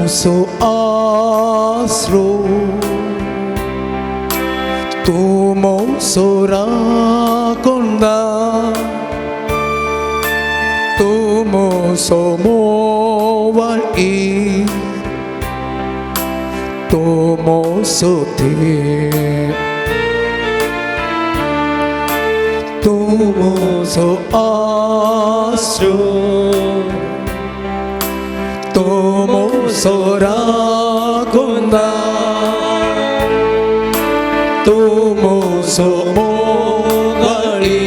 so asro tumo sora konda tumo somo wali tumo sote tumo so asro tumo sora konda tumo somo wali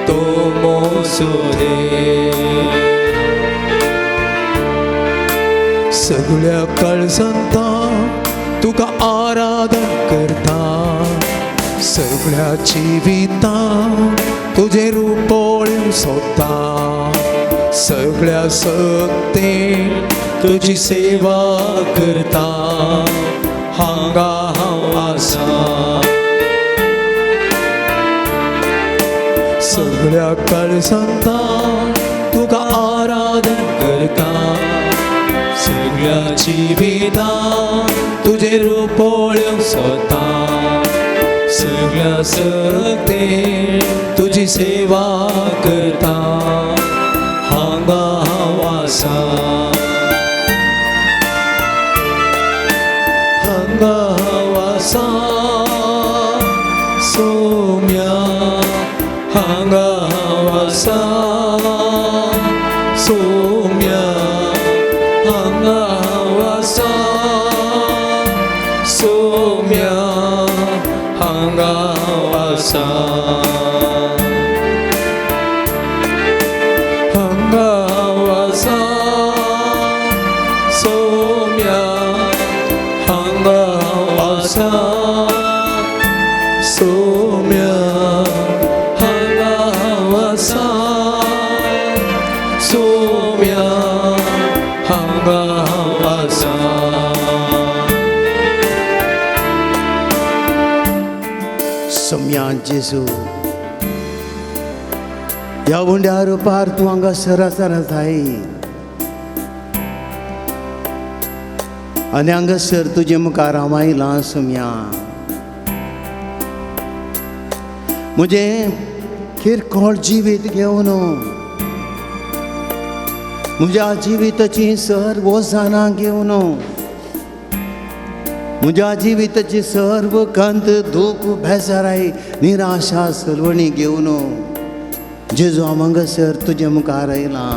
tumo sote सगळ्या काळजांता तुका आराधन करता सगळ्या जिवितां तुझे रुपोळ्यो सोदता सगळ्या सक्तेन तुझी सेवा करता हांगा हांव आसा सगळ्या काळजांता तुका आराधन करता सगळ्या जिवितां तुझे रुपोळ्यो सोदता सगळ्या सक्तेन तुझी सेवा करता हांगा हांव आसा हांगा हांव आसा सोम्या हांगा हांव आसा सोम्या हांगा हांव आसा सोम्या हांगा हांव आसा हांगा हांव आसा सोम्या हांगा हांव आसा सोम्या हांगा हांव आसा सोम्या हांगा हांव आसा सोम्या जेजू ह्या उंड्यार पार तूं हांगा सरासर आसाय आनी हांगासर तुजे मुखार हांव आयलां सोम्या म्हजे किरकोळ जिवीत घेवन म्हज्या जिविताची सर्व वजानां घेवन म्हज्या जिविताची सर्व कंत दूख बेजाराय निराशा सलवणी घेवन जेजू हांव हांगासर तुजे मुखार आयलां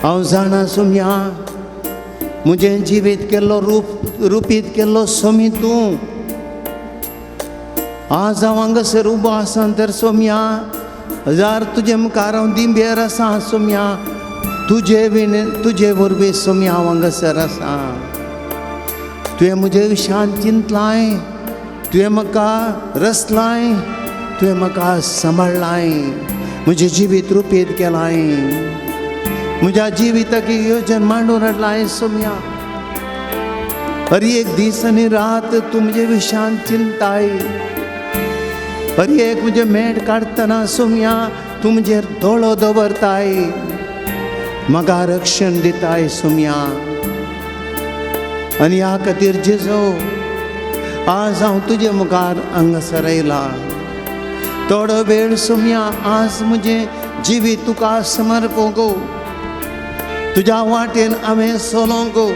हांव जाणा सोम्या म्हजें जिवीत केल्लो रुपीत केल्लो सोमी तूं आज हांव हांगासर उबो आसा तर सोम्या हजार तुजे मुखार हांव दिंबेर आसा सोम्या तुजे वरवीं सोम्या हांव हांगासर आसा तुवें म्हजे विशयान चिंतलाय तुवें म्हाका रचलाय तुवें म्हाका सांबाळलाय म्हजें जिवीत रुपीत केलाय म्हज्या जिविताक येवजन मांडून हाडलाय सोम्या हर एक दीस आनी रात तूं म्हजे विशयान चिंताय हर एक म्हजें मेड काडटना सोम्या तूं म्हजेर दोळो दवरताय म्हाका रक्षण दिताय सोम्या आनी ह्या खातीर जेजू आज हांव तुजे मुखार हांगासर आयलां थोडो वेळ सोम्या आज म्हजें जिवीत तुका समर्पो गो तुज्या वाटेन हांवें चलों गो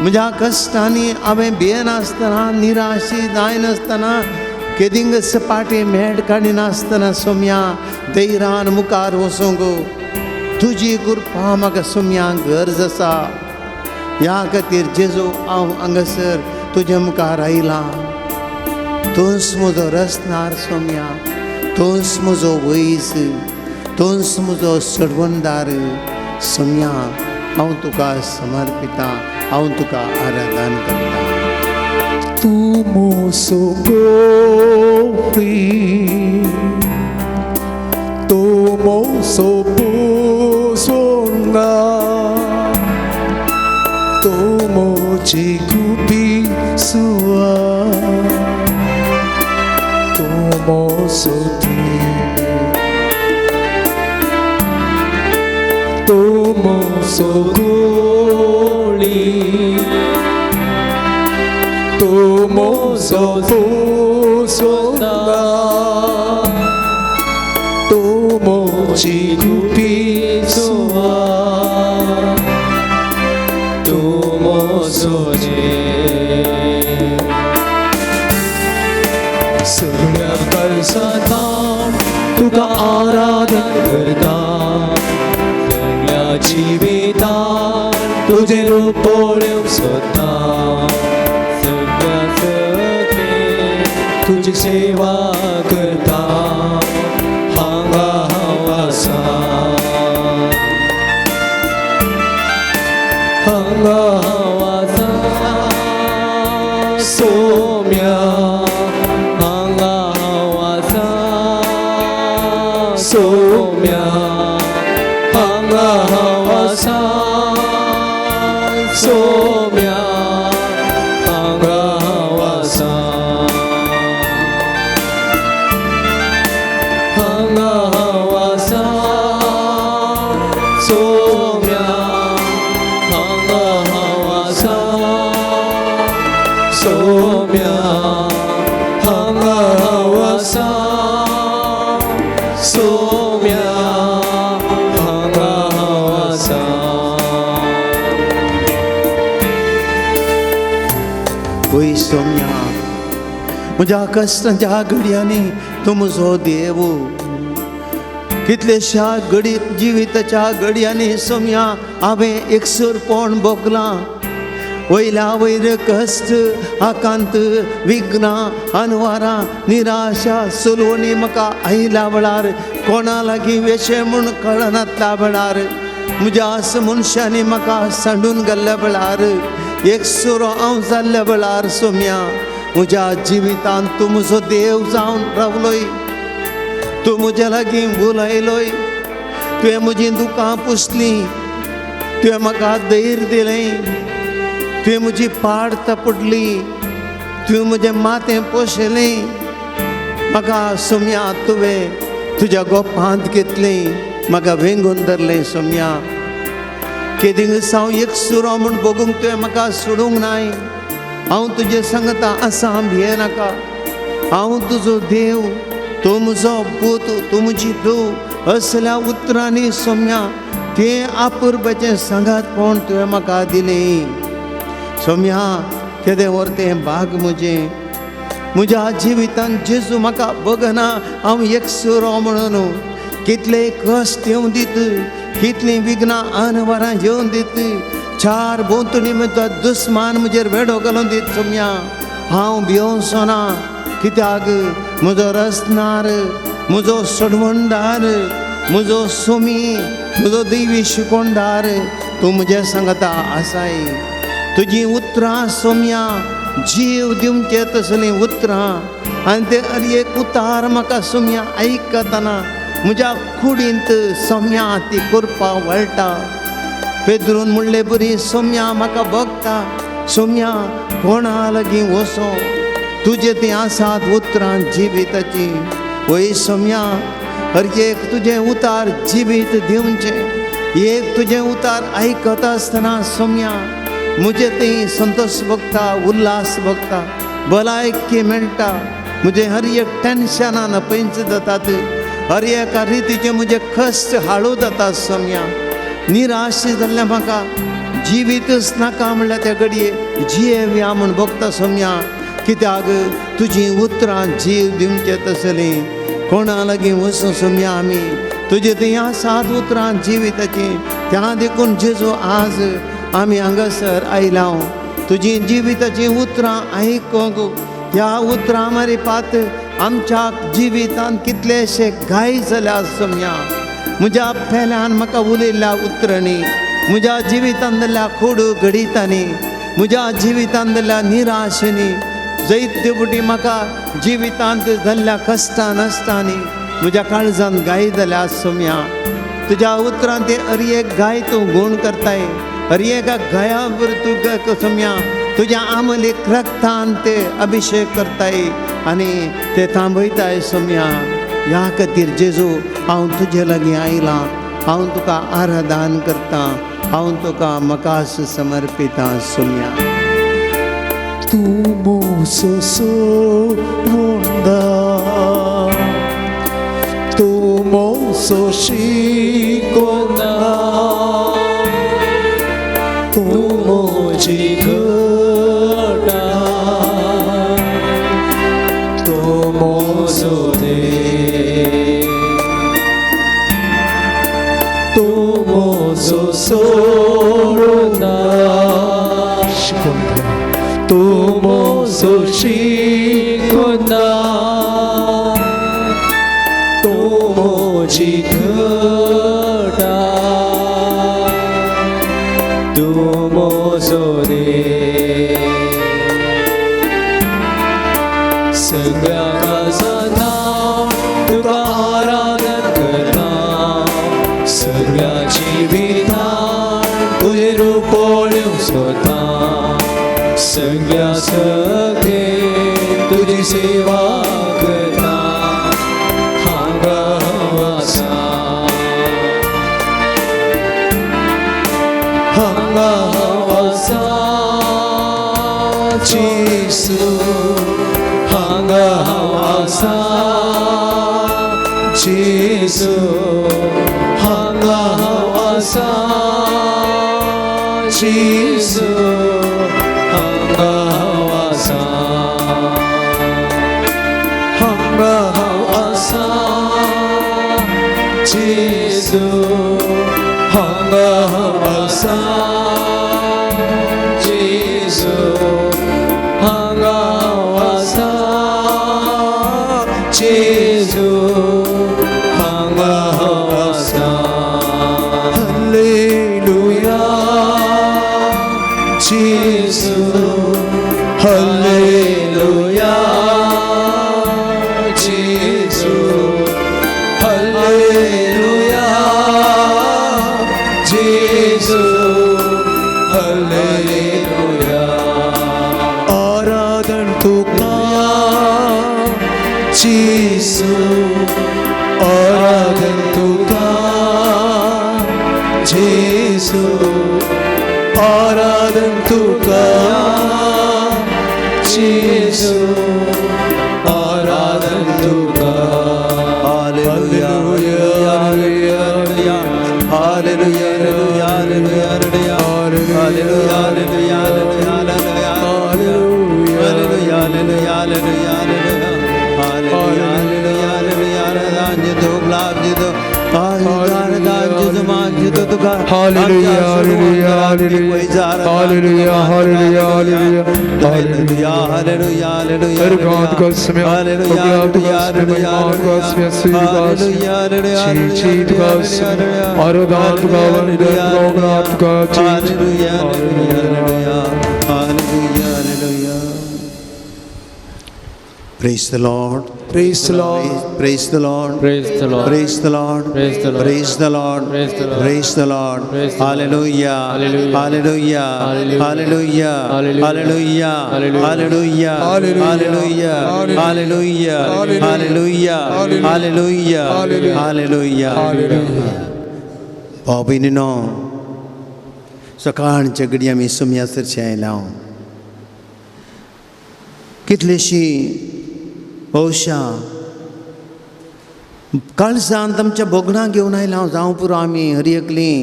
म्हज्या कश्टांनी हांवें भियेनासतना निराशी जायनासतना केदींग सपाटे मेड काडिनासतना सोम्या धैर्यान मुखार वचूं गो तुजी कृपा म्हाका सोम्या गरज आसा ह्या खातीर जेजू हांव हांगासर तुजे मुखार आयलां तूंच म्हजो रचनार सोम्या तूंच म्हजो वैस तूंच म्हजो सडवणदार सोम्या हांव तुका समर्पितां हांव तुका आराधन करतां तुमो सो गोफ्री तुमो सो पोसोंगा तुमो चिकुपी सुआ तुमो सोती मोसो गोळी तो मोसो सोना तो मोची गुपी सुवा तो मोसोजे सगळ्या कळसाता तुका आराधन करता सगळ्या जिवितान तुझे रूप पळोवंक सोदता सगळ्या सखे तुझी सेवा करता हांगा हांव आसा हांगा हांव आसा सोम्या हांगा हांव आसा सोम्या हांगा हांव आसा सोम्या हांगा हांव आसा हांगा हांव आसा सोम्या हांगा हांव आसा सोम्या हांगा हांव आसा सोम्या हांगा हांव आसा वय सोम्या म्हज्या कश्टांच्या घडयांनी तूं म्हजो देव कितलेशा जिविताच्या घडयांनी सोम्या हांवें एकसुरपण भोगलां वयल्या वयर कश्ट आकांत विघ्नां अनवारां निराशा सुलवणी म्हाका आयल्या वेळार कोणा लागीं वेशे म्हूण कळनातल्या वेळार म्हज्या मनशांनी म्हाका सांडून गेल्ल्या वेळार एकसुरो हांव जाल्ल्या वेळार सोम्या म्हज्या जिवितांत तूं म्हजो देव जावन रावलोय तूं म्हज्या लागीं उलयलोय तुवें म्हजीं दुकां पुसलीं तुवें म्हाका धैर्य दिलें तुवें म्हजी पाड तपडली तुवें म्हजें माथें पोशलें म्हाका सोम्या तुवें तुज्या गोपांत घेतलें म्हाका वेंगून धरलें सोम्या केदींग हांव एकसुरो म्हूण बगूंक तुवें म्हाका सोडूंक नाय हांव तुजे सांगता आसा भियेनाका हांव तुजो देव तूं म्हजो पूत तूं म्हजी धूव असल्या उतरांनी सोम्या तें आपुरबाचें सांगातपण तुवें म्हाका दिलें सोम्या केदें व्हरतें भाग म्हजें म्हज्या जिवितांत जेजू म्हाका बगना हांव एकसुरो म्हणून कितले कश्ट येवं दीत कितलीं विघ्नां अनवरां येवं दीत चार भोंवतणी म्हजो दुस्मान म्हजेर वेडो घालून दीत सोम्या हांव भियोंसो ना कित्याक म्हजो रसनार म्हजो सडवणदार म्हजो सोमी म्हजो दैवी शिकोणदार तूं म्हज्या सांगता आसाय तुजीं उतरां सोम्या जीव दिवचे तसलीं उतरां आनी ते एक उतार म्हाका सोम्या आयकतना म्हज्या कुडींत सोम्या ती करपा वळटा पेद्रून म्हणलें बरी सोम्या म्हाका बगता सोम्या कोणा लागीं वचो तुजें तें आसात उतरां जिविताची वय सोम्या हर एक तुजें उतार जिवीत दिवचें एक तुजें उतार आयकता आसतना सोम्या म्हजें तें संतोश भोगता उल्हास भोगता भलायकी मेळटा म्हजें हर एक टेन्शनान पयंच जातात हर एका रितीचे म्हजे कश्ट हाळू जाता सोम्या निराश जाल्ल्या म्हाका जिवीतच नाका म्हणल्यार त्या घडये जियेव्या म्हूण भोगता सोम्या कित्याक तुजीं उतरां जीव दिवचें तसलीं कोणा लागीं वचूं सोम्या आमी तुजें तें आसात उतरां जिविताचीं त्या देखून जेजू आज आमी हांगासर आयलां तुजीं जिविताचीं उतरां आयकोंक ह्या उतरां मारी पात आमच्या जिवितांत कितलेशे घाय जाल्या सोम्या म्हज्या पेल्यान म्हाका उलयल्ल्या उतरांनी म्हज्या जिवितांत जाल्ल्या खोड घडितांनी म्हज्या जिवितांत जाल्ल्या निराशेनी जायत्यो फावटी म्हाका जिवितांत जाल्ल्या कश्टां नश्टांनी म्हज्या काळजांत घाय जाल्या सोम्या तुज्या उतरांत ते हर एक घाय तूं गूण करताय हर एका घाया वर तूं सोम्या तुज्या आमलीक रक्तान ते अभिषेक करताय आनी ते थांबयताय सोम्या ह्या खातीर जेजू हांव तुजे लागीं आयलां हांव तुका आराधन करता, हांव तुका मकास समर्पिता सुम्या. तू मोसो सोडूंदा, तू मोसो शिकोना, तू मोजी घटा, तू मोसो दे, तू मोसो सोडूंदा शिकोना, तू मोसो शिकोना, तू मोजी घटा, तू मोसो दे. सगळ्या काजांना तुका आराधन करता, सगळ्या जिवितांत तुझे रूप पळोवंक सोदता, सगळ्या सखे तुझी सेवा करता. हांगा हांव आसा, हांगा हांव आसा जेसू, हांगा हांव आसा जेसू, हांगा हांव आसा जेसू, हांगा हांव आसा, हांगा हांव आसा जेसू, हांगा हांव आसा जेसू, हांगा हांव आसा जेसू, हांगा हांव आसा. हालेलुया जेसू, हालेलुया जेसू, हालेलुया जेसू, हालेलुया. आराधन तुका जेसू, आराधन तुका जेसू, आराधन तुका जेसू, आराधन तुका. हालेलुया hallelujah hallelujah hallelujah hallelujah hallelujah hallelujah hallelujah hallelujah हालेलुया Praise the Lord. Praise the Lord. Praise the Lord. Praise the Lord. Praise the Lord. Praise the Lord. Praise the Lord. Praise the Lord. Praise the Lord. Praise the Lord. Hallelujah. Hallelujah. Hallelujah. Hallelujah. Hallelujah. Hallelujah. Hallelujah. Hallelujah. Hallelujah. Hallelujah. Hallelujah. Hallelujah. Hallelujah. बाबीनो सकाळच्या घडये आमी सुमयासरचे आयला कितलीशी औशा काळजांत आमच्या बोगणा घेवन आयला जावं पुरो आमी हरियकली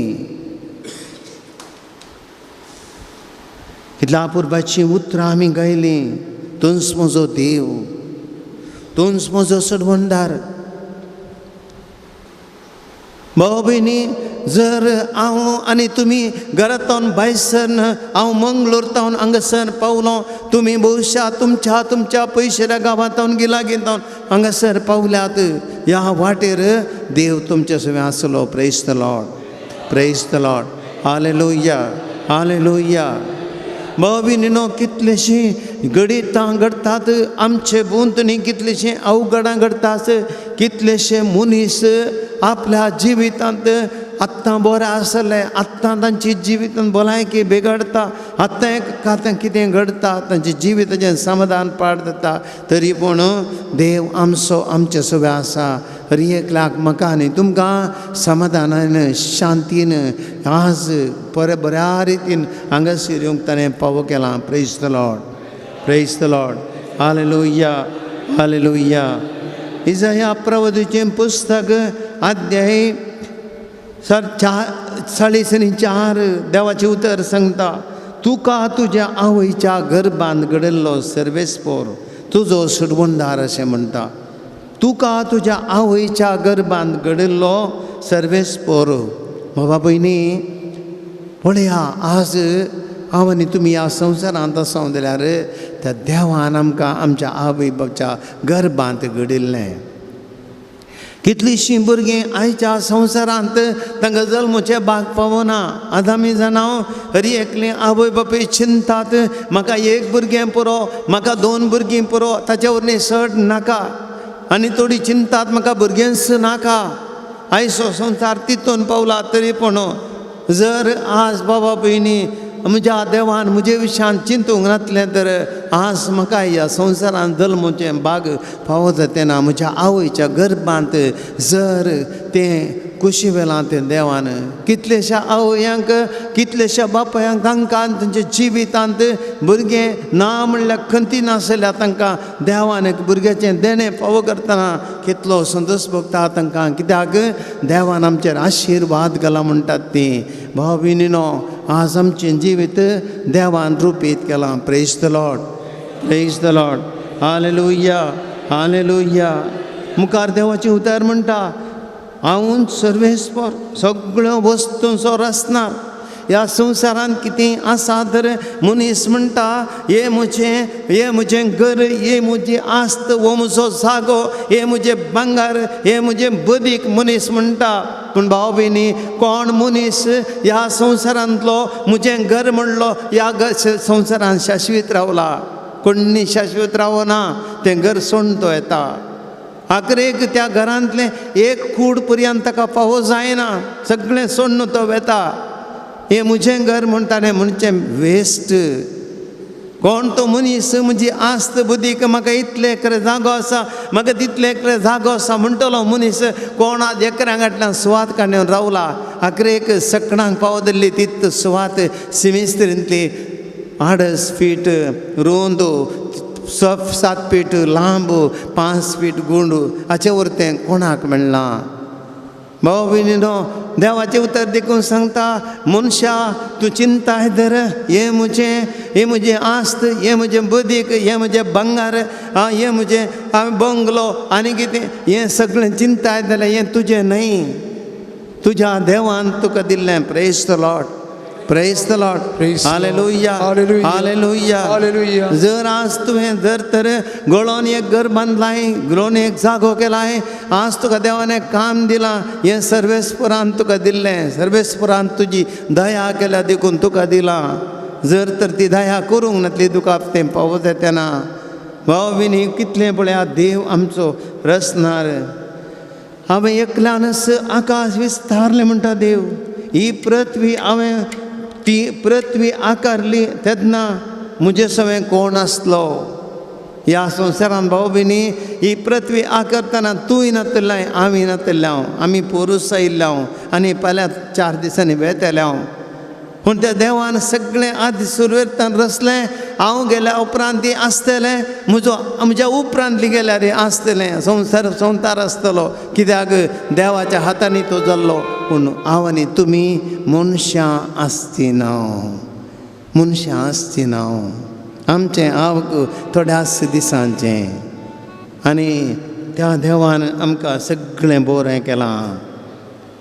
कितल्या अपुरबाची उतरां आमी गायली तूंच म्हजो देव तूंच म्हजो सडवंदार भाऊ भयणी जर हांव आनी तुमी घरांतून भायर सरन हांव मंगळूरतावन हांगासर पावलो तुमी भविश्या तुमच्या पयशेल्या गांवांतून गिलागेंतावन हांगासर पावल्यात ह्या वाटेर देव तुमचे सगळें आसलो praise the Lord hallelujah hallelujah भाऊ भयणीनो कितलेशीं घडीतां घडटात आमचे भोंवतणी कितलेशें अवघडां घडटात कितलेशे मनीस आपल्या जिवितांत आत्तां बरें आसले आत्तां तांची जिवितांत भलायकी बिगडटा आत्तां एक कितें घडटा तांचे जिविताचें समाधान पाड जाता तरी पूण देव आमचे सगळें आसा हर एकल्याक म्हाका आनी तुमकां समाधानान शांतीन आज बऱ्या रितीन हांगासर येवंक ताणें फावो केलां. Praise the Lord, praise the Lord. Hallelujah, हालेलुया. इसाया प्रवादीचें पुस्तक अध्याय 40:4 देवाचें उतर सांगता, तुका तुज्या आवयच्या गर्भांत घडिल्लो सर्वेस्पोर तुजो सुडवणदार अशें म्हणटा. तुका तुज्या आवयच्या गर्भांत घडिल्लो सर्वेस्पोर. बाबा भयणी पळया, आज हांव आनी तुमी ह्या संवसारांत आसो जाल्यार त्या देवान आमकां आमच्या आवय बापच्या गर्भांत घडिल्लें. कितलींशीं भुरगीं आयच्या संवसारांत तांकां जल्माचे भाग पावना. आदामी जाणां हर एकले आवय बापूय चिंतात, म्हाका एक भुरगें पुरो, म्हाका 2 भुरगीं पुरो, ताचे वरवीं चड नाका. आनी थोडी चिंतात, म्हाका भुरगेंच नाका. आयचो संवसार तितून पावला तरी पूण जर आज बाबा भयणी म्हज्या देवान म्हजे विशयान चिंतूंक नासलें तर आज म्हाका ह्या संवसारांत जल्माचें भाग फावो जातेना. म्हज्या आवयच्या गर्भांत जर तें कुशी वेलां तें देवान कितलेशा आवयांक कितलेशा बापायांक तांकां तांच्या जिवितांत भुरगें ना म्हणल्यार खंती नासल्या तांकां देवान भुरग्याचें देणें फावो करतना कितलो संतोश भोगता तांकां. कित्याक देवान आमचेर आशिर्वाद घाला म्हणटात तीं. भाव भयणीनो, आज आमचें जिवीत देवान रुपीत केलां. Praise the Lord, praise the Lord. Hallelujah, hallelujah. मुखार देवाचें उतर म्हणटा, हांव सर्वेस्पर सगळ्यो वस्तूंचो रचणार. ह्या संवसारांत कितें आसा तर मनीस म्हणटा हे म्हजें घर, हे म्हजी आस्त, हो म्हजो जागो, हे म्हजें भांगार, हे म्हजें बदीक मनीस म्हणटा. पूण भाव भयणी, कोण मनीस ह्या संवसारांतलो म्हजें घर म्हणलो ह्या संवसारांत शाश्वीत रावला? कोणी शाश्वीत रावना. तें घर सोडून तो येता. आखरेक त्या घरांतलें एक कूड पर्यंत ताका फावो जायना, सगळें सोडून तो वेता. हें म्हजें घर म्हणटालें म्हणचें वेस्ट. कोण तो मनीस म्हजी आस्त बुदीक, म्हाका इतले एकरे जागो आसा, म्हाका तितले एकरे जागो आसा म्हणटलो मनीस कोणाक एकऱ्यां फाटल्यान सुवात काडून रावला. आखरेक सकणांक पावो धरली तित सुवात सिमेस्त्रींतली 8 फीट रुंद, 7 फीट लांब, 5 फीट गुंड, हाचे वरतें कोणाक मेळना. भाव भयणीनो, देवाचें उतर देखून सांगता, मनशा तूं चिंताय धर, हे म्हजें आस्त, हे म्हजें बदीक, हे म्हजें भांगार, हे म्हजें बंगलो आनी कितें, हें सगळें चिंताय जाल्यार हें तुजें न्हय, तुज्या देवान तुका दिल्लें. Praise the Lord, praise the Lord. Hallelujah, hallelujah, hallelujah. जर आज तुवें जर तर गळोन एक घर बांदलाय, गळोन एक जागो केलाय, आज तुका देवान काम दिलां, हें सर्वेस्परान तुका दिल्लें, सर्वेस्परान तुजी दया केल्या देखून तुका दिलां. जर तर ती दया करूंक नातली तुका तें फावो जायना. भाव भयणी, कितलें पळया देव आमचो रचणार. हांवें एकल्यानच आकाश विस्तारलें म्हणटा देव. ही पृथ्वी हांवें ती पृथ्वी आकारली तेन्ना म्हजे सवें कोण आसलो? ह्या संवसारांत भाव भयणी, ही पृथ्वी आकारतना तूंय नातल्लें, हांवूय नातल्लें, आमी पोरूस आयिल्ले आनी फाल्यां 4 दिसांनी वेतले. पूण त्या देवान सगळें आदी सुरवेतान रचलें. हांव गेल्या उपरांत ती आसतलें, म्हज्या उपरांत गेल्यार आसतलें, संवसार आसतलो. कित्याक देवाच्या हातांनी तो जाल्लो. पूण हांव आनी तुमी मनशां आसtina, मनशां आसtina. आमचें हांव थोड्याच दिसांचें. आनी त्या देवान आमकां सगळें बरें केलां.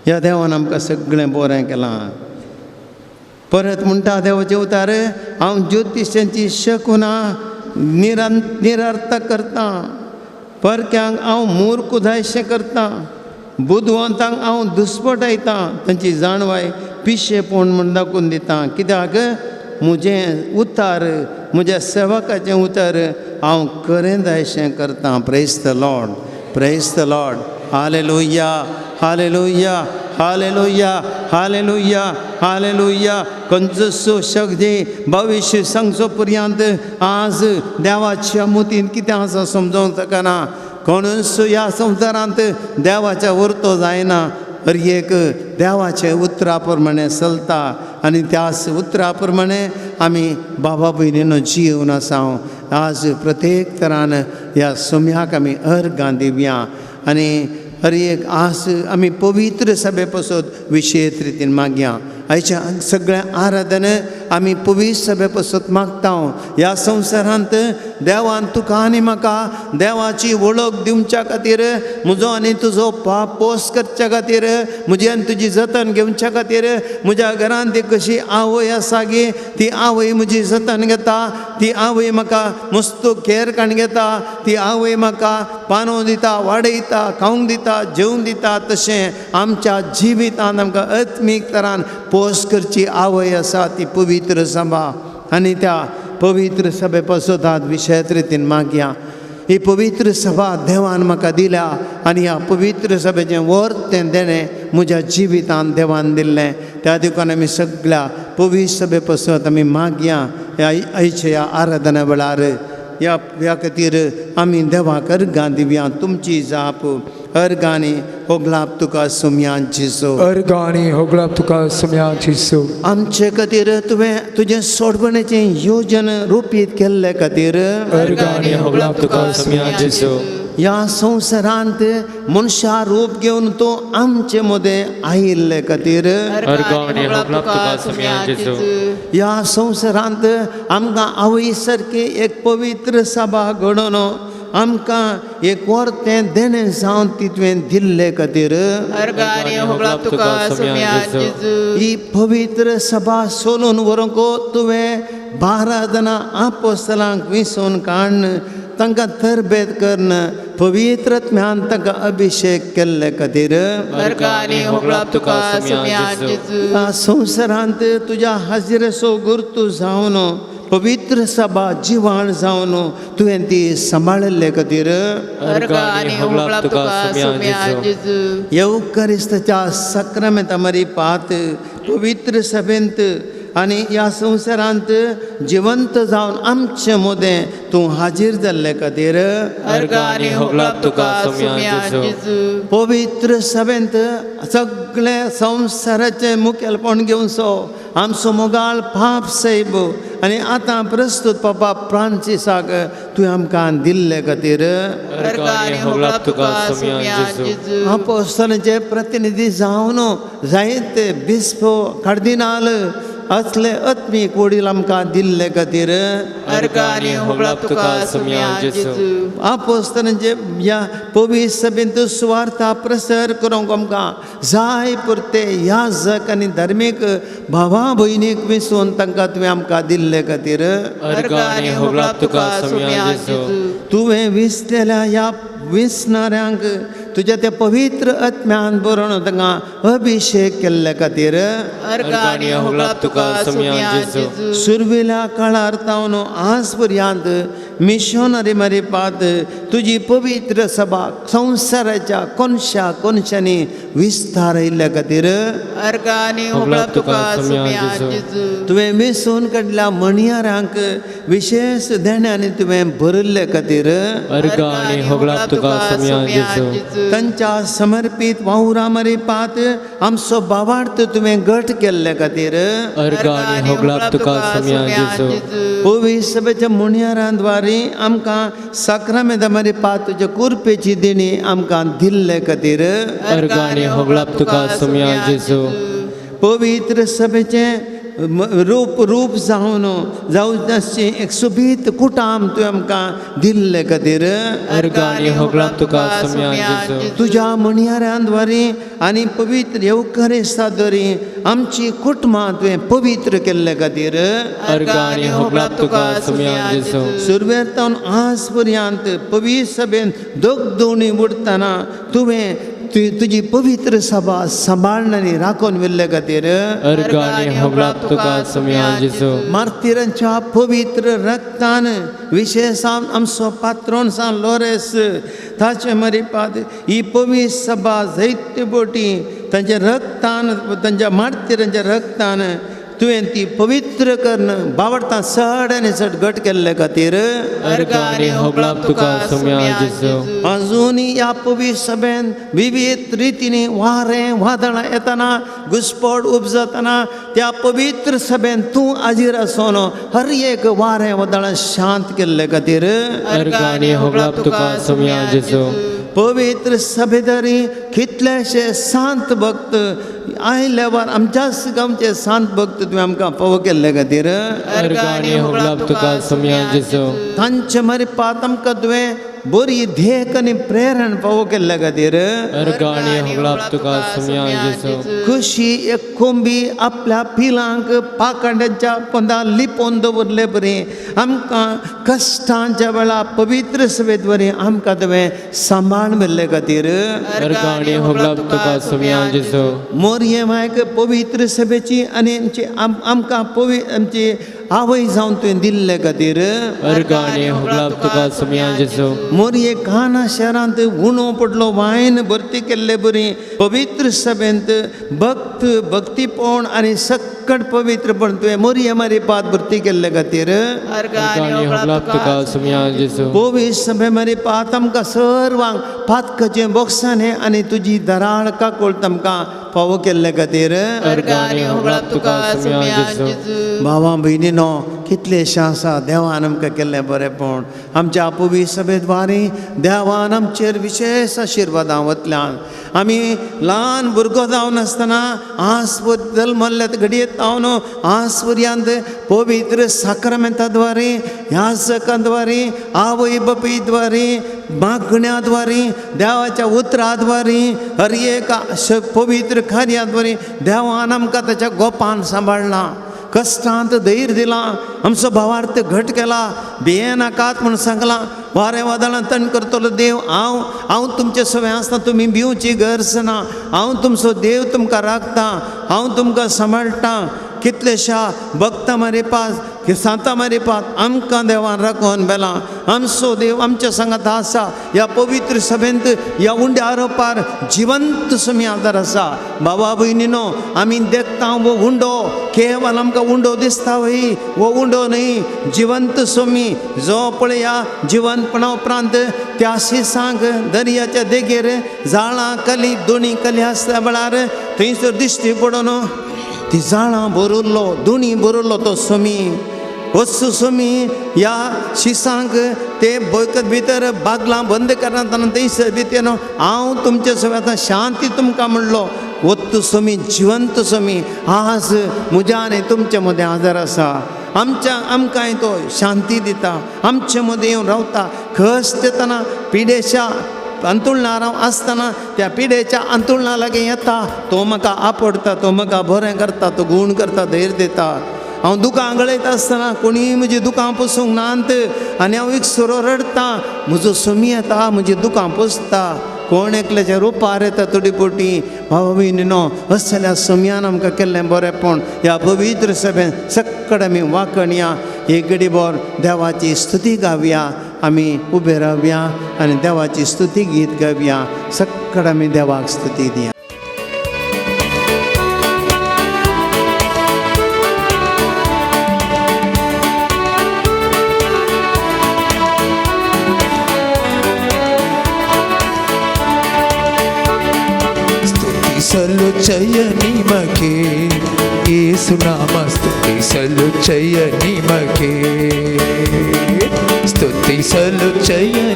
ह्या देवान आमकां सगळें बरें केलां. परत म्हणटा देवाचें उतर, हांव ज्योतिशांची शकुनां निरर्थक करता. परक्यांक हांव मूर्ख जायशें करता. बुदवंतांक हांव दुस्पटायता. तांची जाणवाय पिशेपण म्हूण दाखोवन दिता. कित्याक म्हजें उतर, म्हज्या सेवकाचें उतर हांव करें जायशें करता. Praise the Lord, praise the Lord. Hallelujah, hallelujah, hallelujah, hallelujah, hallelujah. खंयचो शक्ती भविश्य सांगचो पर्यंत आज देवाच्या मोतीन कितें आसा समजोंक शकना. कोणूच ह्या संवसारांत देवाच्या उरतो जायना हर एक देवाचे उतरा प्रमाणे चलता आनी त्याच उतरा प्रमाणे आमी बाबा भयणीनो जिवन आसा आज प्रत्येक तरान ह्या सोम्याक आमी अर्गां दिवया आनी हर एक आस आमी पवित्र सभे पासून विशेष रितीन मागया आयच्या सगळ्या आराधन आमी पवित्र सभे पासून मागता ह्या संवसारांत देवान तुका आनी म्हाका देवाची वळख दिवच्या खातीर म्हजो आनी तुजो पाप पोस करच्या खातीर म्हजी आनी तुजी जतन घेवच्या खातीर म्हज्या घरांत एक कशी आवय आसा गे ती आवय म्हजी जतन घेता ती आवय म्हाका मस्त केअर काण घेता ती आवय म्हाका पानो दिता वाडयता खावंक दिता जेवंक दिता तशें आमच्या जिवितांत आमकां आत्मीक तरान पोस करची आवय आसा ती पवित्र सभा आनी त्या पवित्र सभे पासून आज विशेष रितीन मागया ही पवित्र सभा देवान म्हाका दिल्या आनी ह्या पवित्र सभेचें वर्थ तें देणें म्हज्या जिवितांत देवान दिल्लें त्या देखून आमी सगळ्या पवित्र सभे पासून आमी मागया ह्या आयच्या ह्या आराधना वेळार ह्या खातीर आमी देवाक अर्गां दिवया तुमची जाप अर्गांनी होगलाप तुका सुमयान जेजू अर्गांनी होगलाप तुका सुमयान जेजू आमचे खातीर तुवें तुजें सोडवणेचें योजन रुपीत केल्ले खातीर अर्गांनी होगलाप तुका सुमयान जेजू ह्या संवसारांत मनशा रूप घेवन तूं आमचे मदें आयिल्ले खातीर अर्गांनी होगलाप तुका सुमयान जेजू ह्या संवसारांत आमकां आवय सारकी एक पवित्र सभा घडोवन आमकां एक वर्तें देणें जावन ती तुवें दिल्ले खातीर अर्गांनी होगलाप तुका सुमयान जेजू ही पवित्र सभा सोलून व्हरूंक तुवें 12 जाणां आपोस्तलांक विसोवन काडन तांकां तरबेत करन पवित्रत्म्यान तांकां अभिशेक केल्ले खातीर अर्गांनी होगलाप तुका सुमयान जेजू ह्या संवसारांत तुज्या हाजिरेचो गुर्तू जावन पवित्र सभा जिवाण जावन तुवें ती सांबाळिल्ले खातीर अर्गांनी होगलाप तुका सुमयान जेजू येवकारिस्ताच्या सक्रामेंता मरीपात पवित्र सभेंत आनी ह्या संवसारांत जिवंत जावन आमचे मदें तूं हाजीर जाल्ले खातीर अर्गांनी होगलाप तुका सुमयान जेजू पवित्र सभेंत सगळे संवसाराचें मुखेलपण घेवचो आमचो मोगाळ पाप साहेब आनी आतां प्रस्तुत पापा फ्रांसिसाक तुवें आमकां दिल्ले खातीर अर्गांनी होगलाप तुका सुमयान जेजू आपोस्तलांचे प्रतिनिधी जावन जायते बिस्पो कार्दिनाल असले आत्मीक वडील आमकां दिल्ले खातीर अर्गांनी होगलाप तुका सुमयान जेजू आपोस्तलांचे ह्या पवित्र सभेंत सुवार्ता प्रसार करूंक आमकां जाय पुरते याजक आनी धार्मीक भावा भयणीक विसोवन तांकां तुवें आमकां दिल्ले खातीर अर्गांनी होगलाप तुका सुमयान जेजू तुवें विसलेल्या ह्या विसणाऱ्यांक तुज्या त्या पवित्र आत्म्यान बरोवन तांकां अभिशेक केल्ले खातीर अर्गांनी होगलाप तुका सुमयान जेजू सुरविल्या काळार तावन आज पर्यंत मिशनरी मरीपात तुजी पवित्र सभा संवसाराच्या कोनशा कोनशांनी विस्तारयल्ल्या खातीर अर्गांनी होगलाप तुका सुमयान जेजू तुवें विसोवन काडल्या मणियारांक विशेष देण्यानी तुवें भरिल्ले खातीर अर्गांनी होगलाप तुका सुमयान जेजू तांच्या समर्पीत वावुरा मरीपात आमचो भावार्थ तुवें घट केल्ले खातीर अर्गांनी होगलाप तुका सुमयान जेजू पवित्र सभेच्या मणियारांद्वारे आमकां साक्रामेंता मरीपात तुज्या कुरपेची देणी आमकां दिल्ले खातीर अर्गांनी होगलाप तुका सुमयान जेजू पवित्र सभेचें रूप जावन जावची एक सोबीत कुटाम तुवें आमकां दिल्ले खातीर अर्गांनी होगलाप तुका सुमयान जेजू तुज्या मणियारांद्वारे आनी पवित्र येवकारिस्ताद्वारे आमची कुटुंबां तुवें पवित्र केल्ले खातीर अर्गांनी होगलाप तुका सुमयान जेजू सुरवेर तावन आज पर्यंत पवित्र सभेन दोनी उरतना तुवें तुजी पवित्र सभा सांबाळून राखून व्हेल्ले खातीर अर्गांनी होगलाप तुका सुमयान जेजू मार्तिरांच्या पवित्र रक्तान विशेषान आमचो पात्रोन सान लोरेस ताचे मरीपात ही पवित्र सभा जायते बोटी तांच्या रक्तान तांच्या मार्तिरांच्या रक्तान तुवें ती पवित्र करण बावडता चड आनी चड घट केल्ले खातीर अर्गानी होगलाप तुका सुम्या जेजू अजूनही या पवित्र सभेन विविध रितीने वारें वादळां येतना घुसपट उपजतना त्या पवित्र सभेन तूं हाजीर आसून हर एक वारें वादळां शांत केल्ले खातीर अर्गानी होगलाप तुका सुम्या जेजू पवित्र सभेदारी कितलेशे शांत भक्त आयल्यावर आमच्याच गांवचे शांत भक्त तुवें आमकां फावो केल्ले खातीर अर्गानी होगलाप तुका सुम्या जेजू तांचे मरेपात आमकां तुवें बरी देख आनी प्रेरण फावो केल्ले खातीर अर्गानी होगलाप तुका सुम्या जेजू कशी एक कोंबी आपल्या पिलांक पाखांड्याच्या पोंदार लिपोवन दवरले बरी आमकां कश्टांच्या वेळा पवित्र सभेत बरी आमकां तुवें सांबाळ मेल्ले खातीर अर्गानी होगलाप तुका सुम्या जेजू मोरये मायक पवित्र सभेची आनी आमकां आमची आवय जावन तुवें दिल्ले खातीर अर्गानी होगलाप तुका सुम्या जेजू मोरये काना शहरांत उणो पडलो वायन भरती केल्ले बरी पवित्र सभेंत भक्त भक्तीपण आनी सक्कट पवित्रपण तुवें मोरये मरेपात भरती केल्ले खातीर अर्गानी होगलाप तुका सुम्या जेजू पवित्र सभे मरेपात आमकां सर्वांक पातकाचें बोक्सांनी आनी तुजी दराळ काकोळ आमकां फावो केल्ले खातीर अर्गानी होगलाप तुका सुम्या जेजू भावां भयणीनो कितलेशें आसा देवान आमकां केल्लें बरेंपण आमच्या आपुवी सभेद्वारी देवान आमचेर विशेश आशिर्वादां वतल्यान आमी ल्हान भुरगो जावन आसतना आसवर जल्मल्ल्या घडयेंत जावन आसवर्यांत पवित्र साक्रमेंताद्वारे याजकांद्वारे आवय बापूयद्वारे मागण्याद्वारे देवाच्या उतराद्वारे हर एक पवित्र कार्याद्वारे देवान आमकां ताच्या गोपान सांबाळला कश्टांत धैर्य दिला आमचो भावार्थ घट केला भिये नाकात म्हूण सांगला वारें वादळां तण करतलो देव हांव तुमचे सवय आसता तुमी भिवची गरज ना हांव तुमचो देव तुमकां राखता हांव तुमकां सांबाळटा कितलेशा भक्तां मरेपात सांतां मरेपात आमकां देवान राखून बेला आमचो देव आमच्या सांगात आसा ह्या पवित्र सभेंत ह्या उंड्या आरोपार जिवंत सुमी आदार आसा बाबा भयणीनो आमी देखता वो उंडो केवल आमकां उंडो दिसता वय वो उंडो न्ही जिवंत सुमी जो पळया जिवंतपणा उपरांत त्या शिसांक दर्याच्या देगेर झाडां कली दोनी कली आसता वेळार थंयसर दिश्टी पडोन ती झाडां भरिल्लो दोनी भरिल्लो तो सुमी वस्तू सुमी ह्या शिसांक ते बळकत भितर बागलां बंद करना थंयसर भितर हांव तुमचे सगळे आतां शांती तुमकां म्हणलो वस्तू सुमी जिवंत सुमी आज म्हज्या आनी तुमचे मदें आदार आसा आमकांय तो शांती दिता आमचे मदें येवन रावता खस तेतना पिडेच्या अंतुळना हांव आसतना त्या पिडेच्या अंतुळना लागीं येता तो म्हाका आपडटा तो म्हाका बरें करता तो गूण करता धैर्य दिता हांव दुकां गळयता आसतना कोणी म्हजी दुकां पुसूंक नात आनी हांव एक सुरो रडटा म्हजो सुमी येता म्हजी दुकां पुसता कोण एकल्याच्या रुपार येता थोडी पोटी भावा भयणीनो असल्या सुमयान आमकां केल्लें बरेंपण ह्या पवित्र सभेन सक्कड आमी वांकण या एक घडीभर देवाची स्तुती गावया आमी उबे रावया आनी देवाची स्तुती गीत गावया सक्कड आमी देवाक स्तुती दिया ಸ್ತುತಿಸಲು ನಿಮಗೆ ಯೇಸು ನಾಮ ಸ್ತುತಿಸಲು ನಿಮಗೆ ಸ್ತುತಿಸಲು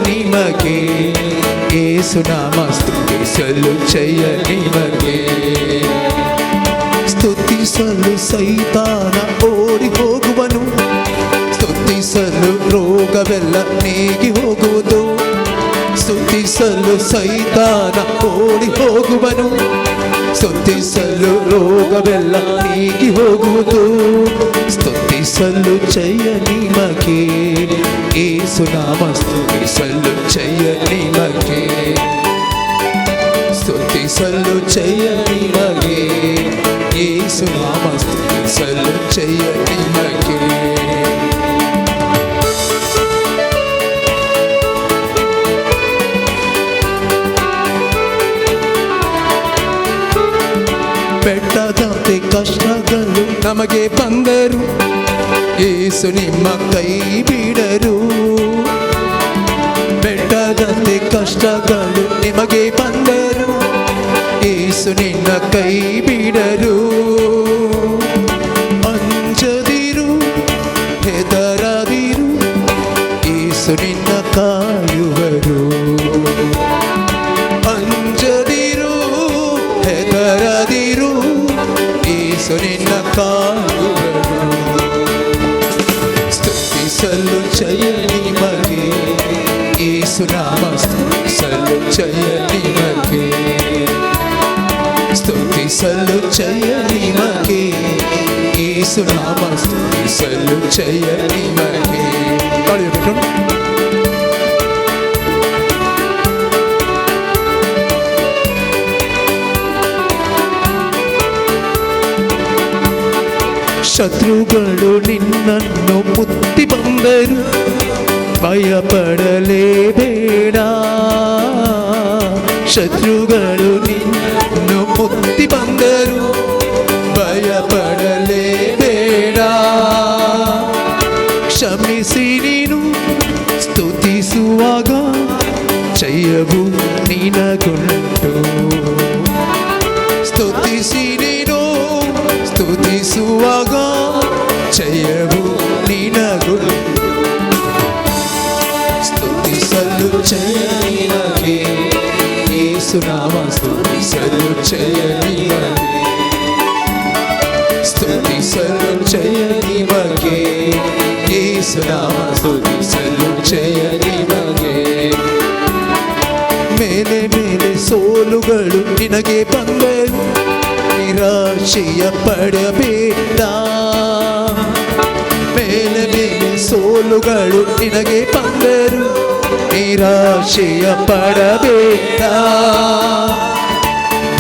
ನಿಮಗೆ ಯೇಸು ನಾಮ ಸ್ತುತಿಸಲು ನಿಮಗೆ ಸ್ತುತಿಸಲು ಸೈತಾನ ಓಡಿ ಹೋಗುವನು ಸ್ತುತಿಸಲು ರೋಗವೆಲ್ಲ ನೀಗಿ ಹೋಗುವುದು ಸ್ತುತಿಸಲು ಸೈತಾನ ಓಡಿ ಹೋಗುವನು ಸ್ತುತಿಸಲು ರೋಗವೆಲ್ಲ ನೀಗಿ ಹೋಗುವುದು ಸ್ತುತಿಸಲು ನಿಮಗೆ ಯೇಸು ನಾಮ ಸ್ತುತಿಸಲು ನಿಮಗೆ ಸ್ತುತಿಸಲು ನಿಮಗೆ ಯೇಸು ನಾಮ ಸ್ತುತಿಸಲು ನಿಮಗೆ ಬೆಟ್ಟದಂತೆ ಕಷ್ಟಗಳು ನಮಗೆ ಬಂದರು ಯೇಸು ನಿಮ್ಮ ಕೈ ಬಿಡರು. ಬೆಟ್ಟದಂತೆ ಕಷ್ಟಗಳು ನಿಮಗೆ ಬಂದರು ಯೇಸು ನಿನ್ನ ಕೈ ಬಿಡರು. ಅಂಜದಿರು, ಹೆದರದಿರು, ಯೇಸು ನಿನ್ನ ಕಾಯುವರು. ಅಂಜದಿರು, ಹೆದರದಿರು, ಯೇಸು ನಿನ್ನ ಕಾಯುವರು. ಸ್ತುತಿಸಲು ಜಯ ನಿಮಗೆ ಯೇಸು ನಾಮ, ಸ್ತುತಿಸಲು ಜಯ ನಿಮಗೆ, ಸ್ತುತಿಸಲು ಜಯ ನಿಮಗೆ ಯೇಸು ನಾಮ, ಸ್ತುತಿಸಲು ಜಯ ನಿಮಗೆ. ಶತ್ರುಗಳು ನಿನ್ನನ್ನು ಮುತ್ತಿ ಬಂದರು ಭಯಪಡಲೇಬೇಡ. ಶತ್ರುಗಳು ನಿನ್ನನ್ನು ಮುತ್ತಿ ಬಂದರು ಭಯಪಡಲೇಬೇಡ. ಕ್ಷಮಿಸಿ ನೀನು ಸ್ತುತಿಸುವಾಗ ಜಯವು ನಿನಗುಂಟು. ಸ್ತುತಿಸಿ ನೀನು ಸ್ತುತಿಸುವಾಗ ಜಯವು ನಿನಗುಂಟು. ಸ್ತುತಿಸಲು ಜಯ ನಿನಗೆ ಯೇಸು ನಾಮ, ಸ್ತುತಿಸಲು ಜಯ ನಿನಗೆ, ಸ್ತುತಿಸಲು ಜಯ ನಿಮಗೆ ಯೇಸು ನಾಮ, ಸ್ತುತಿಸಲು ಜಯ ನಿಮಗೆ. ಮೇಲೆ ಮೇಲೆ ಸೋಲುಗಳು ನಿನಗೆ ಬಂದರು ನಿರಾಶೆಯ ಪಡಬೇಡ. ಮೇಲೆ ಮೇಲೆ ಸೋಲುಗಳು ನಿನಗೆ ಬಂದರು ನಿರಾಶೆಯ ಪಡಬೇಡ.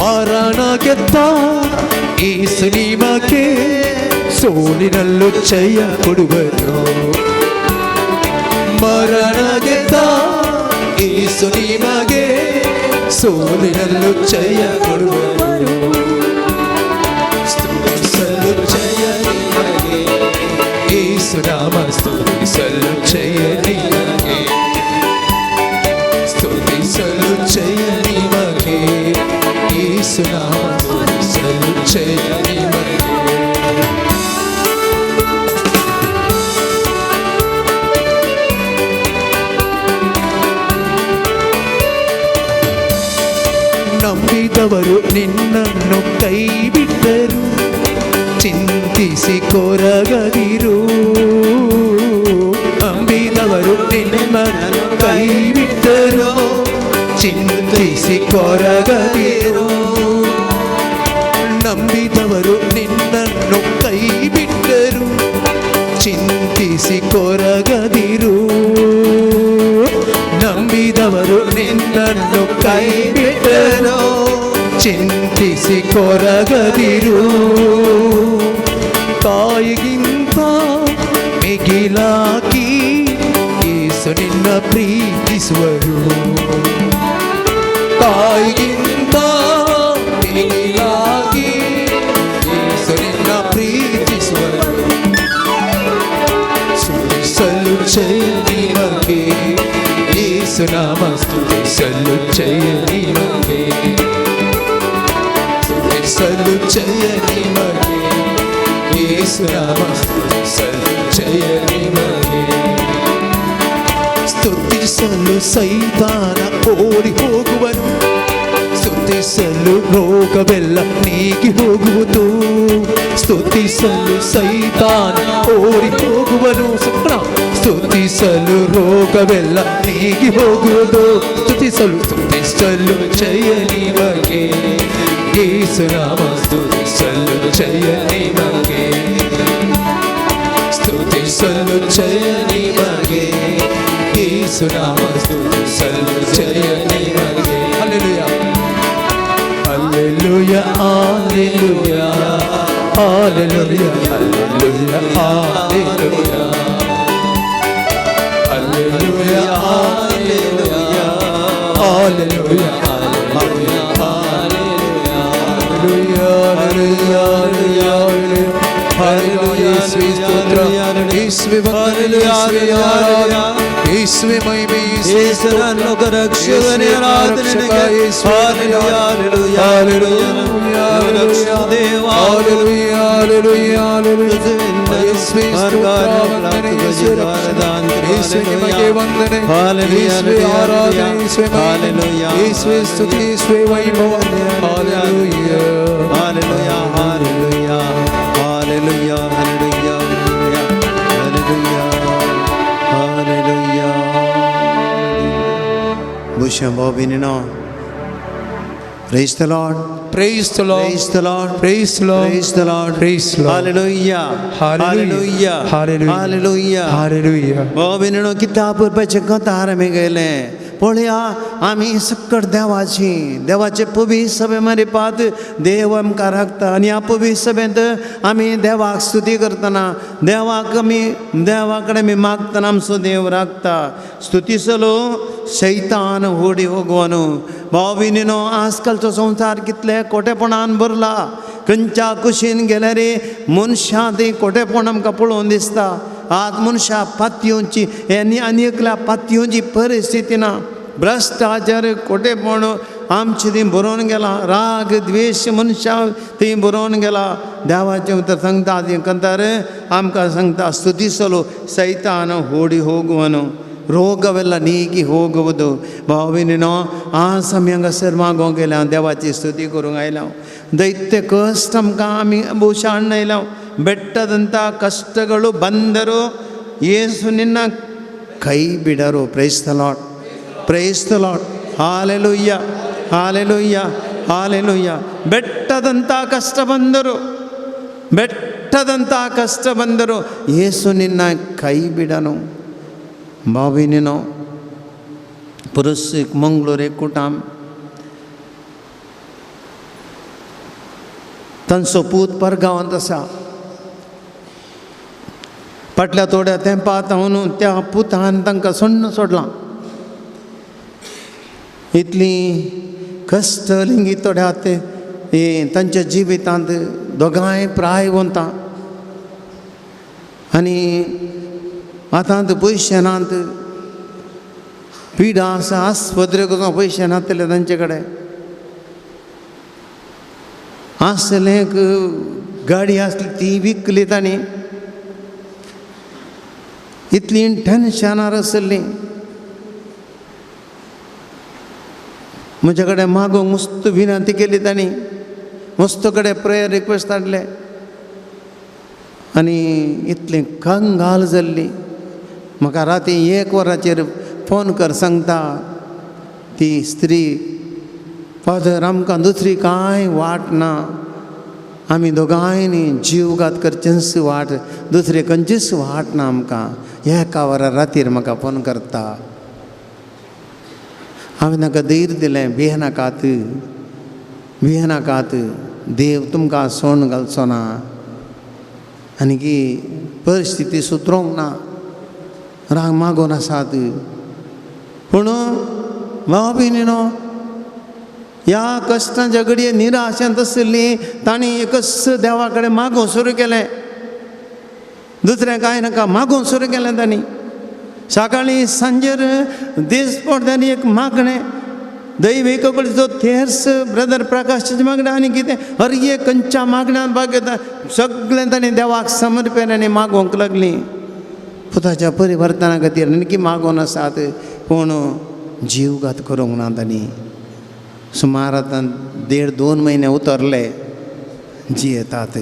ಮರಣ ಗೆದ್ದ ಯೇಸು ನಿಮಗೆ ಸೋಲಿನಲ್ಲೂ ಜಯ ಕೊಡುವರು. ಮರಣ ಗೆದ್ದ ಯೇಸು ನಿಮಗೆ ಸೋಲಿನಲ್ಲೂ ಜಯ ಕೊಡುವರು. ಸ್ತುತಿಸಲು ಜಯ ನಿಮಗೆ ಯೇಸು ನಾಮ, ಸ್ತುತಿಸಲು ಜಯ ನಿಮಗೆ, ಸ್ತುತಿಸಲು ಜಯ ನಿಮಗೆ ಯೇಸು ನಾಮ, ಸ್ತುತಿಸಲು ಜಯ ನಿಮಗೆ. ನಂಬಿದವರು ನಿನ್ನನ್ನು ಕೈ ಬಿಟ್ಟರು ಚಿಂತಿಸಿ ಕೊರಗದಿರು. ನಂಬಿದವರು ನಿನ್ನನ್ನು ಕೈ ಬಿಟ್ಟರು ಚಿಂತಿಸಿ ಕೊರಗದಿರು. ನಂಬಿದವರು ನಿನ್ನನ್ನು ಕೈ ಬಿಟ್ಟರು ಚಿಂತಿಸಿ ಕೊರಗದಿರು. ನಂಬಿದವರು ನಿನ್ನನ್ನು ಕೈ ಬಿಟ್ಟರು ಚಿಂತಿಸಿ ಕೊರಗದಿರು. ತಾಯಿಗಿಂತ ಮಿಗಿಲಾಗಿ ಯೇಸು ನಿನ್ನ ಪ್ರೀತಿಸುವರು. ತಾಯಿಗಿಂತ ಮಿಗಿಲಾಗಿ ಯೇಸು ನಿನ್ನ ಪ್ರೀತಿಸುವರು. ಸ್ತುತಿಸಲು ಜಯ ನಿಮಗೆ ಯೇಸು ನಾಮ, ಸ್ತುತಿಸಲು ಜಯ ನಿಮಗೆ, ಸ್ತುತಿಸಲು ಜಯ ನಿಮಗೆ ಯೇಸು ನಾಮ, ಸ್ತುತಿಸಲು ಜಯ ನಿಮಗೆ. ಸ್ತುತಿಸಲು ಸೈತಾನ ಓಡಿ ಹೋಗುವನು, ಸ್ತುತಿಸಲು ರೋಗವೆಲ್ಲ ನೀಗಿ ಹೋಗುವುದು. ಸ್ತುತಿಸಲು ಸೈತಾನ ಓಡಿ ಹೋಗುವನು, ಸ್ತುತಿಸಲು ರೋಗವೆಲ್ಲ ನೀಗಿ ಹೋಗುವುದು. ಸ್ತುತಿಸಲು ಸ್ತುತಿಸಲು ಜಯ ನಿಮಗೆ ಯೇಸು ನಾಮ, ಸ್ತುತಿಸಲು ಜಯ ನಿಮಗೆ, ಸ್ತುತಿಸಲು ಜಯ ನಿಮಗೆ ಯೇಸು ನಾಮ, ಸ್ತುತಿಸಲು ಜಯ ನಿಮಗೆ. Hallelujah hallelujah hallelujah hallelujah hallelujah hallelujah hallelujah, hallelujah, hallelujah, hallelujah, hallelujah, hallelujah, hallelujah, hallelujah. Hallelujah യേശുവേ സ്തോത്രം യേശുവേ വന്ദനം യേശുവേ ആരാധന യേശുവേ മഹിമ യേശുവേ രക്ഷകനെ ആരാധന ഹല്ലേലൂയ ഹല്ലേലൂയ രക്ഷാദേവാ ഹല്ലേലൂയ ഹല്ലേലൂയ ഹല്ലേലൂയ യേശുവേ സ്തോത്രം യേശുവേ മഹിമ വന്ദനം യേശുവേ ആരാധന യേശുവേ ഹല്ലേലൂയ യേശുവേ സ്തുതി യേശുവേ മഹിമ ഹല്ലേലൂയ ഹല്ലേലൂയ ഹല്ലേലൂയ ഹല്ലേലൂയ ഹല്ലേലൂയ hallelujah Busha Bobinino. Praise the Lord. Praise the Lord. Praise the Lord. Praise the Lord. Praise the Lord. Praise the Lord. Hallelujah. Hallelujah. Hallelujah. Hallelujah. Hallelujah. Hallelujah. Bobinino किताब पर चक्कर में गए पोळ्या आम्ही सक्कड देवाचे पुबी सभे मारे पात देव आमकां राखता आनी ह्या पुबी सभेंत आमी देवाक स्तुती करतना देवाक आमी मागतना आमचो देव राखता स्तुती सलो शैतान होडी होगवनो भाव भयणीनो आजकालचो संवसार कितले खोटेपणान भरला खंयच्या कुशीन गेले रे मनशां ती खोटेपण आमकां पळोवन दिसता आज मनशां पातयेवची आनी एकल्या पातयेवची परिस्थिती ना भ्रष्टाचार खोटेपण आमची ती बरोवन गेला राग द्वेष मनशां ती बरोवन गेला देवाचें उतर सांगता कंतार आमकां सांगता स्तुती सलो सैतान होडी ಹೋಗುವನು ರೋಗವೆಲ್ಲ ನೀಗಿ ಹೋಗುವುದು भावभयणीनो आज आमी हांगासर मागोंक गेल्या देवाची स्तुती करूंक आयला दैत्य कश्ट आमकां आमी भुशाण आयला ಬೆಟ್ಟದಂಥ ಕಷ್ಟಗಳು ಬಂದರೂ ಯೇಸು ನಿನ್ನ ಕೈ ಬಿಡರು praise the Lord praise the Lord hallelujah hallelujah hallelujah ಬೆಟ್ಟದಂಥ ಕಷ್ಟ ಬಂದರು ಯೇಸು ನಿನ್ನ ಕೈ ಬಿಡನು भाविनीनो पुरुष मंगळूर एक कुटाम तांचो पूत परगांवांत आसा फाटल्या थोड्या तेंपात हांव त्या पुतान तांकां सोडून सोडलां इतली कश्ट लिंगी थोड्यात तांच्या जिवितांत दोगांय प्रायवंतां आनी आतां पयशे नात पिडा आसा आस्पत्रेक वचूंक पयशे नातले तांचे कडेन आसले एक गाडी आसली ती विकली तांणी इतली टेन्शनार आसली म्हजे कडेन मागोंक मस्त विनंती केली तांणी मस्त कडेन प्रेयर रिक्वेस्ट धाडले आनी इतली कंगाल जाल्ली म्हाका राती 1 वराचेर फोन कर सांगता ती स्त्री फादर आमकां दुसरी कांय वाट ना आमी दोगांयनी जीवघात करचेंच वाट दुसरी खंयचीच वाट ना आमकां 1 वरा रातीर म्हाका फोन करता हांवें ताका धैर्य दिलें भियेनाकात देव तुमकां सोडून घालचो ना आनी की परिस्थिती सुदरोंक ना राग मागोन आसात पूण भाव भयणीनो ह्या कश्टांच्या घडये निराशांत आसली तांणी एकच देवा कडेन मागोवंक सुरू केलें दुसरें कांय नाका मागोवंक सुरू केलें तांणी सकाळीं सांजेर दिसपट तांणी एक मागणें दैवीक कडचो थेर्स ब्रदर प्रकाशाचें मागणें आनी कितें हर एक खंयच्या मागण्यान भाग घेता सगळें तांणी देवाक समर्पण आनी मागोवंक लागलीं पुताच्या परिवर्तना खातीर आनी की मागोवन आसात पूण जीवघात करूंक ना तांणी सुमार आतां 1.5-2 म्हयने उतरले जियेतात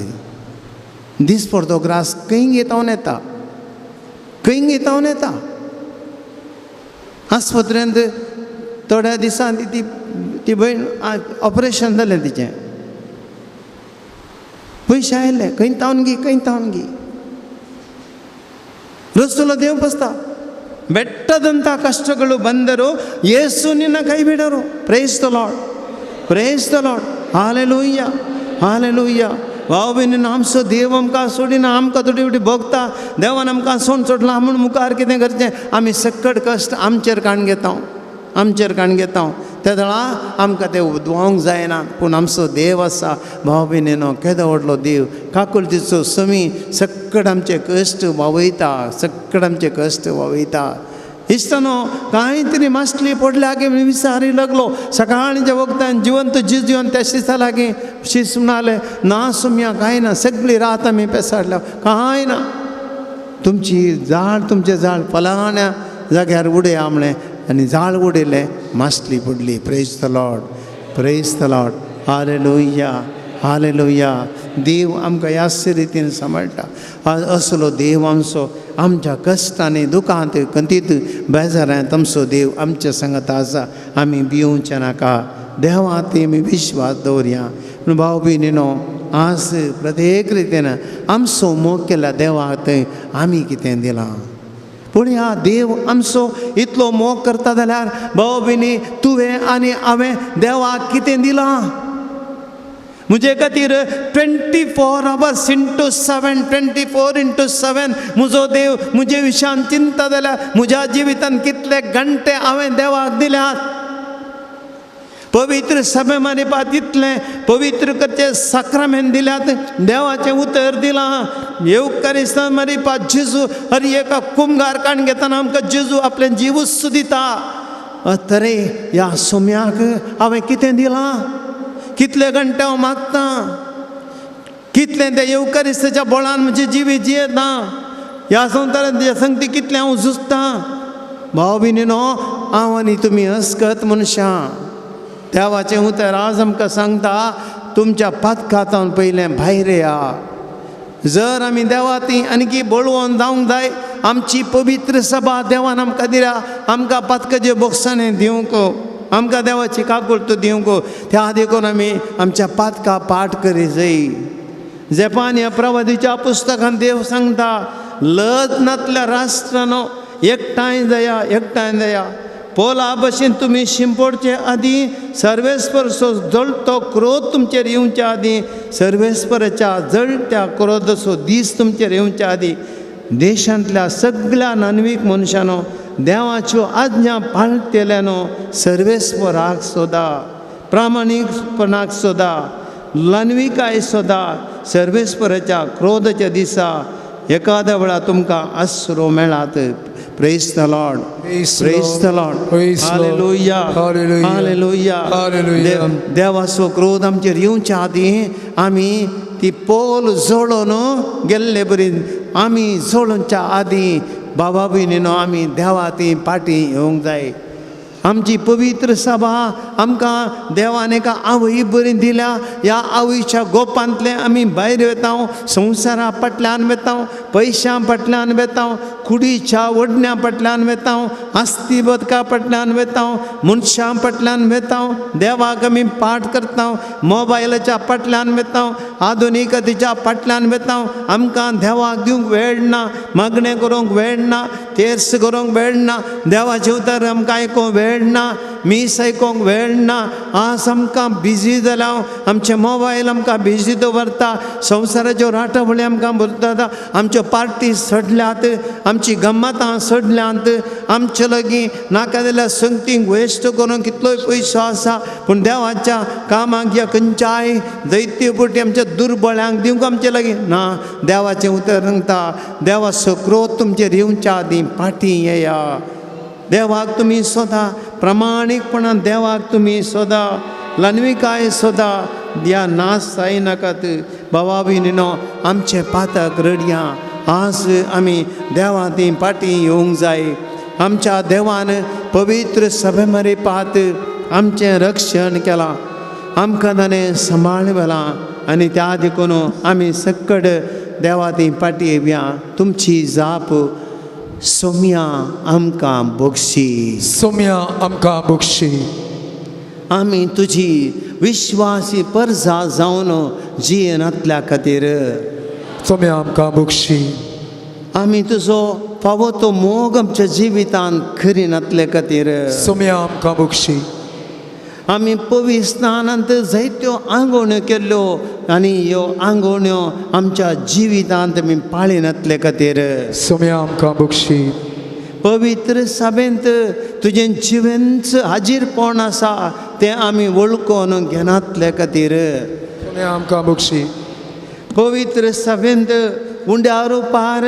दिसपट तो ग्रास खंय घेतावन येता आस्पत्रेंत थोड्या दिसांनी ती भयण ऑपरेशन जालें तिचें पयशे आयले खंय तावन गी रस्तुलो देव बसता ಬೆಟ್ಟದಂಥ ಕಷ್ಟಗಳು ಬಂದರೂ ಯೇಸು ನಿನ್ನ ಕೈ ಬಿಡರು praise the Lord hallelujah hallelujah भाव भयणीनो आमचो देव आमकां सोडिना आमकां थोडी थोडी भोगता देवान आमकां सोडून सोडला म्हूण मुखार कितें करचें आमी सक्कट कश्ट आमचेर काण घेता त्या दळा आमकां ते उदवांक जायना पूण आमचो देव आसा भाव भयणीनो केदो व्हडलो देव काकुळतीचो समी सक्कड आमचे कश्ट वावयता सक्कड आमचे कश्ट वावयता इश्तानो कांय तरी मासली पडल्या की विचारी लागलो सकाळच्या वखदान जिवंत जिवन त्या शिसा लागी शीस म्हणाले ना सुम्या कांय ना सगळी रात आमी पेसाडल्या कांय ना तुमचे जाळ फलाण्या जाग्यार उडया म्हणलें आनी जाळ उडयलें मासली पडली praise the Lord hallelujah hallelujah देव आमकां ह्या रितीन सांबाळटा असलो देव आमचो आमच्या कश्टांनी दुखांत कंतीत बेजारांत आमचो देव आमच्या सांगात आसा आमी भिवचे नाका देवांत आमी विश्वास दवरया भाव भयणीनो आज प्रत्येक रितीन आमचो मोग केला देवाक आमी कितें दिलां पूण ह्या देव आमचो इतलो मोग करता जाल्यार भाव भयणी तुवें आनी हांवें देवाक कितें दिलां मुझे खातीर 24 hours into 7 24 into 7 म्हजो देव म्हजे विशयान चिंता जाल्यार म्हज्या जिवितान कितले घंटे हांवें देवाक दिल्यात पवित्र सभे मारिपात इतलें पवित्र करचे साक्रामेंत दिल्यात देवाचें उतर दिलां येवकारिस्तान मारिपात जेजू हर एका कुंभार काण घेतना आमकां जेजू आपलें जिवूच दिता तरे ह्या सोम्याक हांवें कितें दिलां कितले घंटे हांव मागता कितले त्या येवकारिस्ताच्या बोळान म्हजें जिवी जियेता ह्या संवसारांत संगती कितलें हांव झुजता भाव भयणीनो हांव आनी तुमी अस्कत मनशां देवाचें उतर आज आमकां सांगता तुमच्या पातकांतावन पयलें भायर या जर आमी देवा ती आनीकी बळवून जावंक जाय आमची पवित्र सभा देवान आमकां दिल्या आमकां पातकाचे बॉक्सांनी दिवंक आमकां देवाची काकुळट दिवंक त्या देखून आमी आमच्या पातकां पाठ करी जाय जेपान प्रवादीच्या पुस्तकान देव सांगता लग्नांतल्या राष्ट्रानो एकठांय जाया पोला भशेन तुमी शिंपडचे आदी सर्वेस्परचो जळटो क्रोध तुमचेर येवच्या आदी सर्वेस्पराच्या जळट्या क्रोधाचो दीस तुमचेर येवच्या आदी देशांतल्या सगळ्या नानवीक मनशांनो देवाच्यो आज्ञा पाळटल्यानो सर्वेस्पराक सोदा प्रामाणीकपणाक सोदा लानविकाय सोदा सर्वेस्पराच्या क्रोधाच्या दिसा एखाद्या वेळा तुमकां आसरो मेळात Praise the Lord. Praise the Lord. Hallelujah. Hallelujah. देवाचो क्रोध आमचेर येवच्या आदी आमी ती पोल जोडून गेल्ले बरी आमी जोडच्या आदी बाबा भयणीनो आमी देवा ती पाटी येवंक जाय आमची पवित्र सभा आमकां देवान एका आवय बरी दिल्या ह्या आवयच्या गोपांतले आमी भायर वेता संवसारा फाटल्यान वेता पयशां फाटल्यान वेता कुडीच्या ओडण्या फाटल्यान वेता आस्ती बदका फाटल्यान वेता मनशां फाटल्यान वेता देवाक आमी पाठ करता मोबायलाच्या फाटल्यान वेता आधुनिकतेच्या फाटल्यान वेता आमकां देवाक दिवंक वेळ ना मागणें करूंक वेळ ना तेर्स करूंक वेळ ना देवाचें उतर आमकां आयकोंक वेळ ना मीस आयकोंक वेळ ना आज आमकां बिजी जाला आमचे मोबायल आमकां बिजी दवरता संवसाराच्यो राटवळी आमकां भरता आमच्यो पार्टी सडल्यात आमची गम्मतां सडल्यांत आमचे लागीं नाका जाल्यार संगतींक वेस्ट करूंक कितलोय पयसो आसा पूण देवाच्या कामाक या खंयच्याय दैत्यपुटी आमच्या दुर्बळ्यांक दिवंक आमचे लागीं ना देवाचें उतर सांगता देवाचो क्रोध तुमचेर येवच्या आदी फाटीं येया देवाक तुमी सोदा प्रामाणीकपणान देवाक तुमी सोदा लानविकाय सोदा ह्या नाश जायनाकात बाबा भयणीनो आमचे पातक रडया आज आमी देवा ती पाटी येवंक जाय आमच्या देवान पवित्र सभे मरे पात आमचें रक्षण केलां आमकां ताणें सांबाळला आनी त्या देखून आमी सक्कड देवा ती पाटी येवया तुमची जाप सोम्या आमकां बक्षी सोम्या आमकां बक्षी आमी तुजी विश्वासी परजा जावन जियेनांतल्या खातीर सोम्या आमकां बक्षी आमी तुजो फावो तो मोग आमच्या जिवितांत करिनातले खातीर सोम्या आमकां बक्षी आमी पवित्र स्नानांत जायत्यो आंगवण्यो केल्ल्यो आनी ह्यो आंगवण्यो आमच्या जिवितांत आमी पाळिनातले खातीर सोम्या आमकां बक्षी पवित्र सभेंत तुजें जिवेंच हाजीरपण आसा तें आमी वळखून घेनातले खातीर तुमी आमकां बक्षी पवित्र सभेंत उंड्या रुपार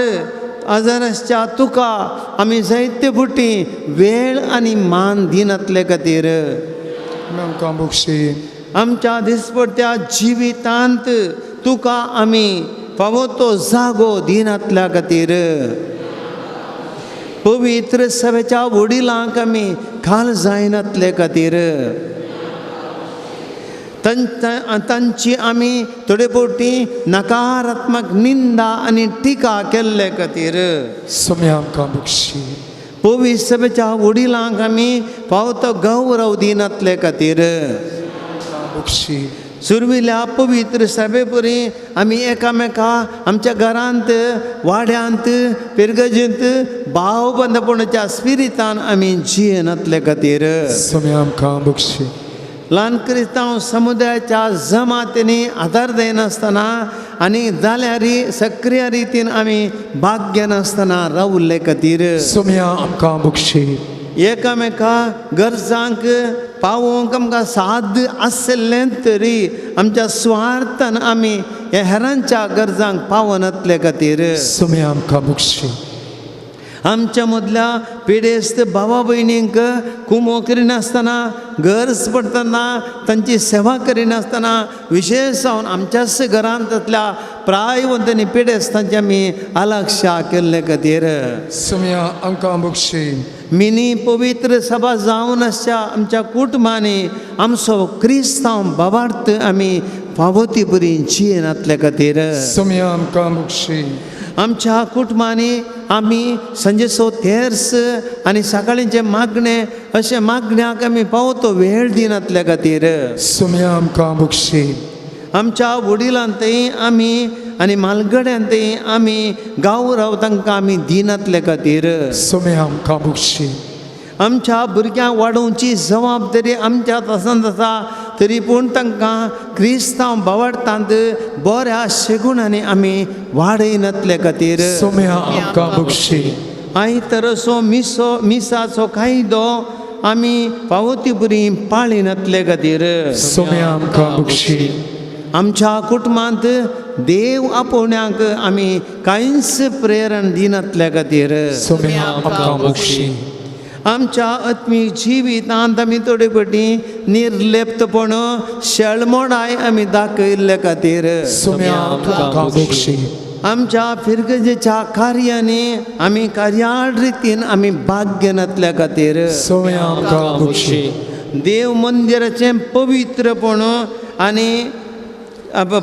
आजाराच्या तुका आमी जायते बुटी वेळ आनी मान दिनातले खातीर तुमी आमकां बक्षी आमच्या दिसपट्ट्या जिवितांत तुका आमी फावो तो जागो दिनातल्या खातीर पवित्र सभेच्या वडिलांक आमी खाल जायनातले खातीर तांची आमी थोडे फावटी नकारात्मक निंदा आनी टिका केल्ले खातीर तुमी आमकां बक्षी पवित्र सभेच्या वडिलांक आमी फावो तो गौरव दिनातले खातीर बक्षी सुरविल्या पवित्र सभे परी आमी एकामेका आमच्या घरांत वाड्यांत पिरगजेंत भाव बंदपणाच्या स्पिरितान आमी जियेनातले खातीर तुमी आमकां बक्षी ल्हान क्रिस्तांव समुदायाच्या जमातींनी आदार दिनासतना आनी जाल्यारी सक्रिय रितीन आमी भाग घेनासतना रावल्ले खातीर तुमी आमकां बक्षी एकामेका गरजांक पावोवंक आमकां साद आसलें तरी आमच्या स्वार्थान आमी ह्या हेरांच्या गरजांक पावनातले खातीर तुमी आमकां बक्षी आमच्या मदल्या पिडेस्त भावा भयणींक कुमो करिनासतना गरज पडटना तांची सेवा करिनासतना विशेश जावन आमच्याच घरांतल्या प्रायवंतांनी पिडेस्तांची आमी अलक्षा केल्ले खातीर तुमी आमकां बक्षी मिनी पवित्र सभा जावन आसच्या आमच्या कुटुंबांनी आमचो क्रिस्तांव भावार्थ आमी फावो ती बरी जियेनातले खातीर तुमी आमकां बक्षी आमच्या कुटुंबांनी आमी संजेचो तेर्स आनी सकाळींचे मागणे अशे मागण्याक आमी फावो तो वेळ दिनातले खातीर तुमी आमकां बक्षी आमच्या वडिलांतय आमी आनी मालगड्यांतय आमी गौरव तांकां आमी दिनातले खातीर तुमी आमकां बक्षी आमच्या भुरग्यांक वाडोवची जबाबदारी आमच्यात आसन आसा तरी पूण तांकां क्रिस्तांव भावार्थांत बऱ्या शेगुणांनी आमी वाडयनातले खातीर तुमी आमकां बक्षी आयतरसो मिसाचो कायदो आमी फावो ती बरी पाळिनातले खातीर तुमी आमकां बक्षी आमच्या कुटुंबांत देव आपोवण्याक आमी कांयच प्रेरण दिनातले खातीर तुमी आमकां बक्षी आमच्या आत्मीक जिवितांत आमी थोडे फावटी निर्लेप्तपण शेळमोडाय आमी दाखयल्ले खातीर तुमी आमकां बक्षी आमच्या फिरगजेच्या कार्यांनी आमी कार्याळ रितीन आमी भाग घेनातल्या खातीर तुमी आमकां बक्षी देव मंदिराचें पवित्रपण आनी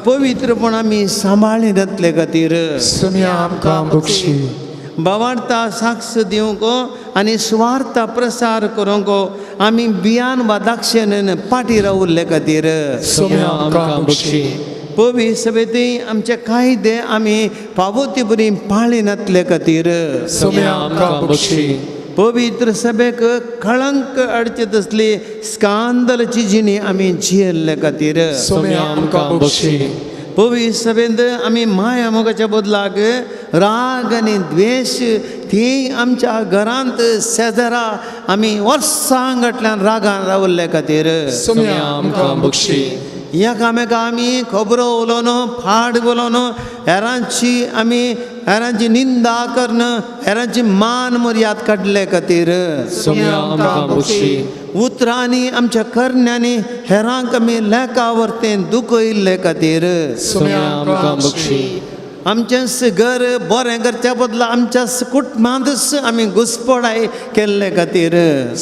पवित्रपण आमी सांबाळिनातले खातीर तुमी आमकां बक्षी भावार्था साक्ष दिवंक आनी स्वार्थ प्रसार करूंक आमी बियान वा दाक्षिणेन पाटी रावल्ले खातीर तुमी आमकां बक्षी पवित्र सभेंतय आमचे कायदे आमी फावो ती बरी पाळिनातले खातीर तुमी आमकां बक्षी पवित्र सभेक कळंक अडचे तसली स्कांदलाची जिणी आमी जियेल्ले खातीर तुमी आमकां बक्षी पवित्र सभेंत आमी माया मोगाच्या बदलाक राग आनी द्वेश ती आमच्या घरांत शेजारा आमी वर्सां घटल्यान रागान रावल्ले खातीर तुमी आमकां बक्षी एकामेका आमी खबरो उलोवन फाट बोलोवन हेरांची निंदा करून हेरांची मान मर्याद काडले खातीर तुमी आमकां बक्षी उतरांनी आमच्या करण्यांनी हेरांक आमी लेका वर्तेन दुखयल्ले खातीर तुमी आमकां बक्षी आमचें घर बरें करच्या बदला आमच्या कुटुंबांतच आमी घुसपडाय केल्ले खातीर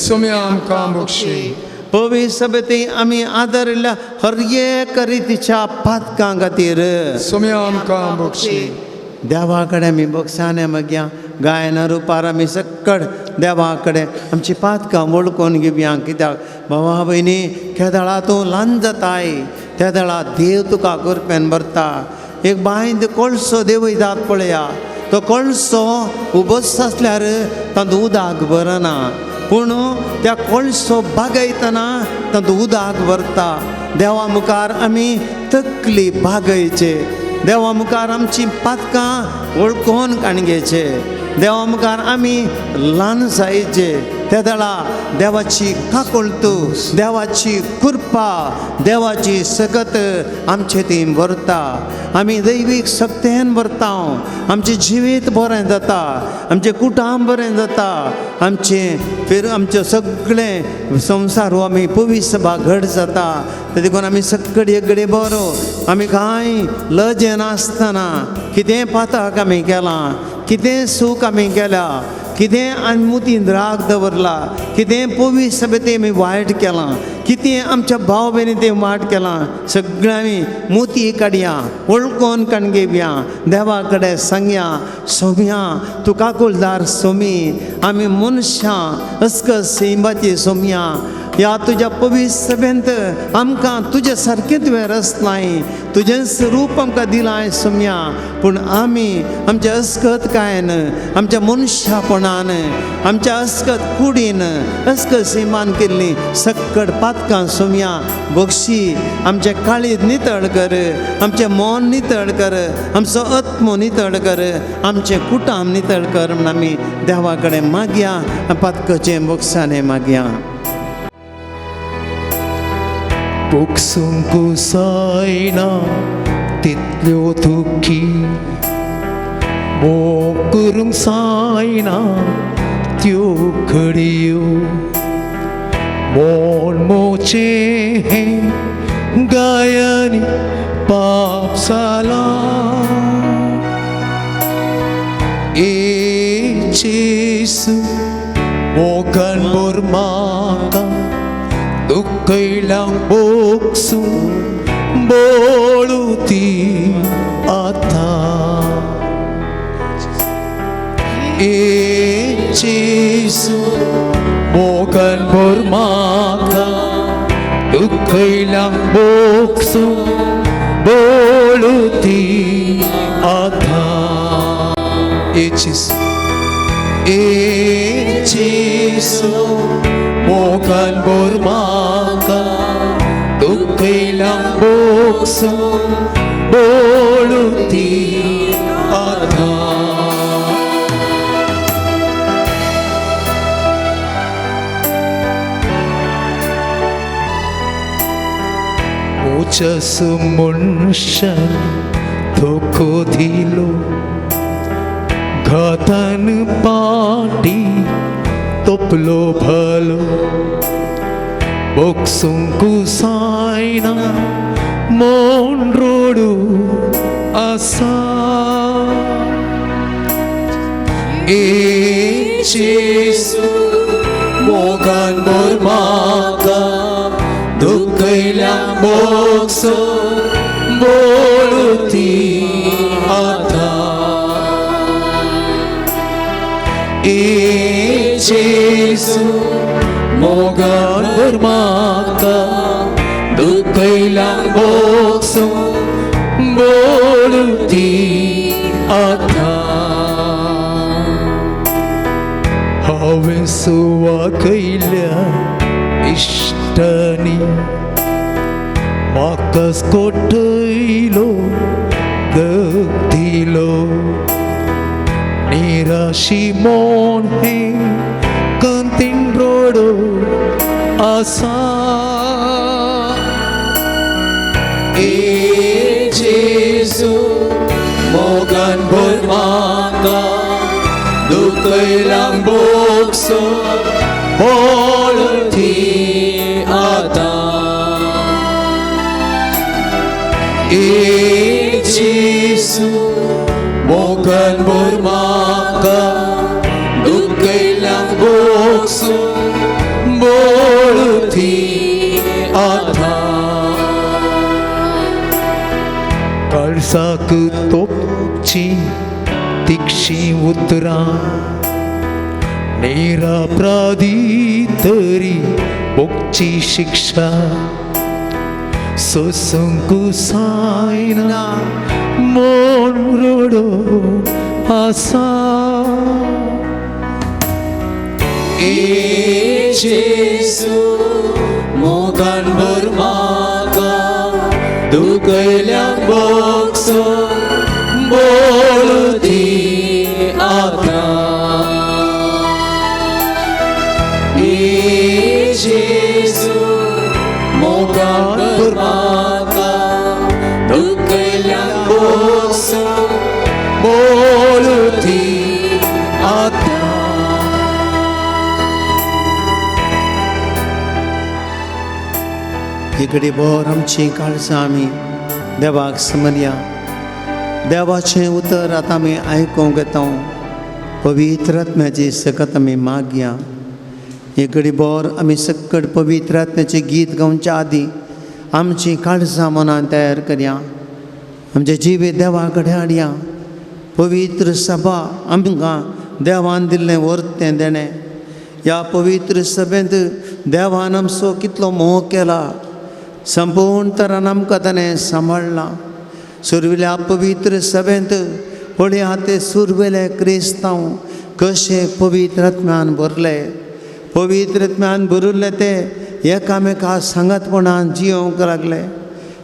तुमी आमकां बक्षी पवित्र सभेंतय आमी आदारिल्ल्या हर एक रितीच्या पातकां खातीर तुमी आमकां बक्षी देवा कडेन आमी बक्षाने मागया गायना रुपार आमी सक्कड देवा कडेन आमची पातकां वळखून घेवया कित्याक भावा भयणी केदळा तूं ल्हान जाताय त्या देळा देव तुका करपेन भरता एक बांयद कोळसो देंवयतात पळया तो कोळसो उबस आसल्यार तातूंत उदक भरना पूण त्या कोळसो बागयतना तातूंत उदक भरता देवा मुखार आमी तकली बागयचे देवा मुखार आमची पातकां वळखून काणगेचे देवा मुखार आमी ल्हान जायचे त्या वेळा देवाची काकुळत देवाची कृपा देवाची सकत आमचे ती भरता आमी दैवीक शक्तीन भरता आमचे जिवीत बरें जाता आमचे कुटुंब बरें जाता आमचे सगळे संसार हो आमी पवित्र घट जाता देखून आमी सगळे घडी बरो आमी कांय लजे नासतना कितें पातक आमी केलां कितें सूख आमी केल्या कितें अनमुतीन राग दवरला कितें पवित्र सभेत आमी वायट केलां कितें आमच्या भाव भयणी ते वाट केलां सगळें आमी मोती काडया वळखून कणगेवया देवा कडेन सांगया सोम्या तूं काकुळदार सोमी आमी मनशां अस्क सैमाची सोम्या या तुझ्या पवित्र सभेंत आमकां तुजे सारकें तुवें रचलाय तुजें स्वरूप आमकां दिलाय सोम्या पूण आमी आमच्या अस्कत कायन आमच्या मनशापणान आमच्या अस्कत कुडीन अस्क सैमान केल्ली सक्कड पातकां सोम्या बक्षी आमचे काळीज नितळ कर आमचें मन नितळ कर आमचो आत्मो नितळ कर आमचें कुटुंब नितळ कर म्हण आमी देवा कडेन मागया पातकाचें बक्षाने मागया 복숭구 사이나 तितल्यो दुखी मोकरूंक सायना त्यो घडयो मोल मोचें गायनी पाप जाला ए जेसू मोगन बोरमाका दुःखैलांक बोगसून बोळुती आता ए जेसू मोगन बोरमाका दुःखैलांक बोगसून बोळुती आता ए जेसू मोगन बोरमाका दुःखैलांक बोगसून बोळुती आता ओजस मनशान धोको दिलो घातान पाटी तोपलो भलो बोगसूंक सायना मोन रोडू आसा ए जेसू मोगन बोरमाका दुःखैलांक बोगसून बोळुती आता ए जेसू मोगन बोरमाका दुःखैलांक बोगसून बोळुती आता हांवें सुवाकयल्या इश्टांनी म्हाकाच कोटयलो दग दिलो निराशी मोन हें कांतीन रोडो आसा ए जेसू मोगन बोरमाका दुःखैलांक बोगसून बोळुती आता ए जेसू मोगन बोरमाका दुःखैलांक बोगसून बोळुती आता कळसाक तोपची तिक्षी उतरां निरपराधी तरी मोगची शिक्षा सोसूंक सायना मोन रोडो आसा ए जेसू मोगन बोरमाका दुःखैलांक बोगसून बोळुती आता उपकार म्हाका दुखल्याक बसून बोलती आत्या. इकडे बोर आमची काळजां आमी देवाक समरया. देवाचें उतर आतां आमी आयकूंक येता. पवित्र आत्म्याची सकत आमी मागया. इकडे बोर आमी सकट पवित्र आत्म्याचें गीत गावच्या आदीं आमची काळजां मनान तयार करया. आमचे जिवे देवा कडेन हाडया. पवित्र सभा आमकां देवान दिल्लें वर्तें देणें. ह्या पवित्र सभेंत देवान आमचो कितलो मोह केला. संपूर्ण तरान आमकां ताणें सांबाळला. सुरविल्या पवित्र सभेंत पळया ते सुरवेले क्रिस्तांव कशे पवित्र आत्म्यान भरले. पवित्र आत्म्यान भरिल्ले ते एकामेका सांगतपणान जियोंक लागले.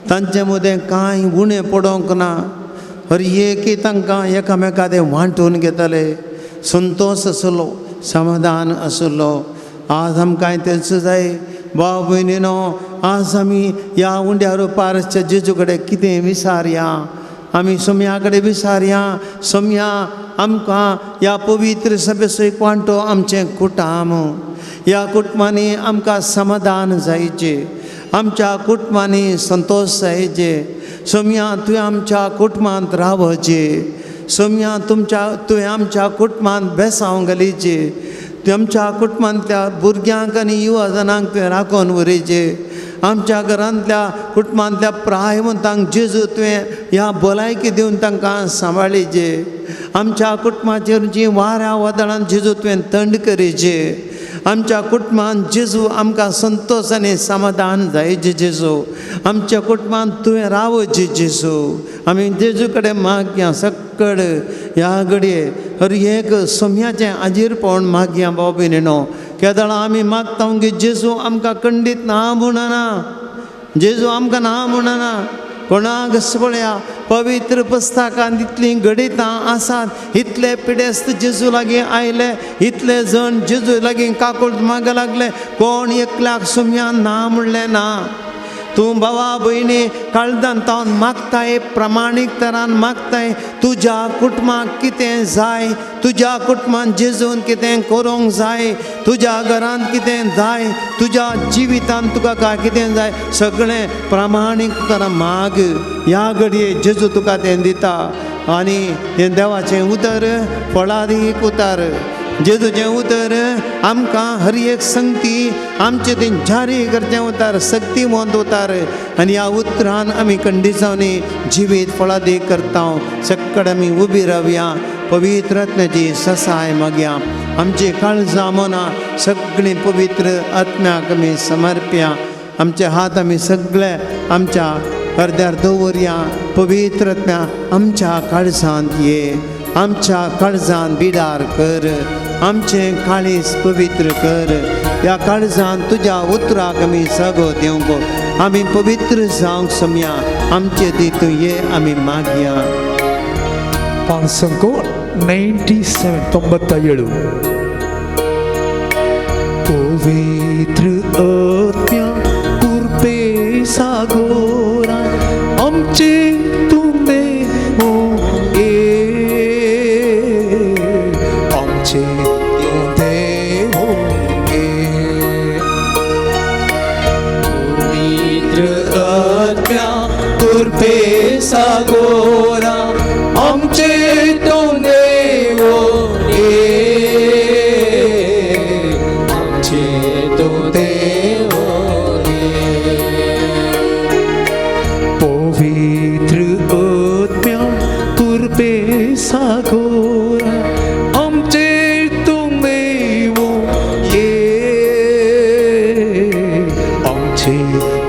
तांचे मदें कांय उणें पडोंक ना. हर एकी तांकां एकामेका ते वांटून घेताले. संतोश आसलो, समाधान आसलो. आज आमकां तेच जाय. भाव भयणीनो, आज आमी ह्या उंड्या रुपारच्या जेजू कडेन कितें विचारया. आमी सोम्या कडेन विचारया. सोम्या आमकां ह्या पवित्र सभेचो एक वांटो आमचें कुटाम. ह्या कुटुंबांनी आमकां समाधान जायचें. आमच्या कुटुंबांनी संतोष जायचे. सोम्या तुवें आमच्या कुटुंबांत रावचें. सोम्या तुवें आमच्या कुटुंबांत बेसांव घालीचें. तुवें आमच्या कुटुंबांतल्या भुरग्यांक आनी युवा जनांक तुवें राखून उरयचें. आमच्या घरांतल्या कुटुंबांतल्या प्रायवंतांक जेजू तुवें ह्या भलायकी दिवन तांकां सांबाळीचें. आमच्या कुटुंबाचेर जी वाऱ्या वादळान जेजू तुवें थंड करीचें. आमच्या कुटुंबान जेजू आमकां संतोश आनी समाधान जायचें जेजू. आमच्या कुटुंबान तुवें रावचें जेजू. आमी जेजू कडेन मागया. सक्कड ह्या घडये हर एक सोम्याचें आजीरपण मागया. भाव भयणीनो, केदळां आमी मागता की जेजू आमकां खंडीत ना म्हणना. जेजू आमकां ना म्हणना. कोणाक पळया पवित्र पुस्तकांत इतलीं गणितां आसात. इतले पिडेस्त जेजू लागीं आयले. इतले जण जेजू लागीं काकूळ मागं लागले. कोण एकल्याक सोम्यान ना म्हणलें ना. तूं भावा भयणी काळजांतावन मागताय, प्रामाणीक तरान मागताय. तुज्या कुटुंबाक कितें जाय, तुज्या कुटुंबान जेजून कितें करूंक जाय, तुज्या घरांत कितें जाय, तुज्या जिवितांत तुका काय कितें जाय, सगळें प्रामाणीक तरान माग. ह्या घडये जेजू तुका तें दिता. आनी हें देवाचें उतर फळादीक उतर. जेजूचें उतर आमकां हर एक संगती आमचें तें जारी करचें उतर, सक्तीवंत उतर. आनी ह्या उतरान आमी खंडिसांनी जिवीत फळादीक करता. सक्कड आमी उबी रावया. पवित्र आत्म्याची ससाय मागया. आमची काळजां मनां सगळीं पवित्र आत्म्याक आमी समर्पया. आमचे हात आमी सगळे आमच्या अर्द्यार दवरया. पवित्र आत्म्या आमच्या काळजांत ये. आमच्या काळजांत बिडार कर. आमचें काळीज पवित्र कर. ह्या काळजांत तुज्या उतराक आमी सगो दिवंक आमी पवित्र जावंक सोम्या. आमचे ती तूं ये आमी मागया. पांचसंको 97 पवित्र आत्म्या कृपे सागोरा आमचे तुमे हो आमचे देव पवित्र आत्म्या कृपे सागोरा आमचे तो देव आमचे तो देव पवित्र आत्म्या कृपे सागोरा आमचे तो देव आमचे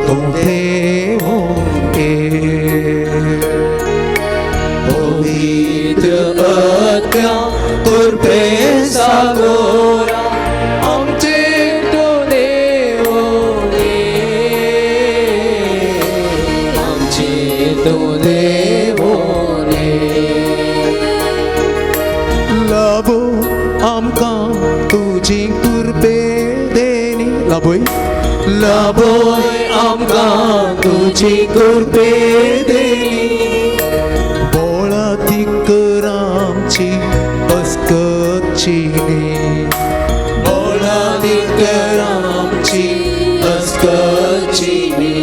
तो देव पवित्र आत्म्या कृपे सागोरा आमचे तो देव आमचे तो देव लाभो आमकां तुजी कृपे देणी. लाभोय लाभोय आमकां तुजी कृपे देली बोळा तिकर आमची अस्कतची न्ही बोळा तिकर आमची अस्कतची न्ही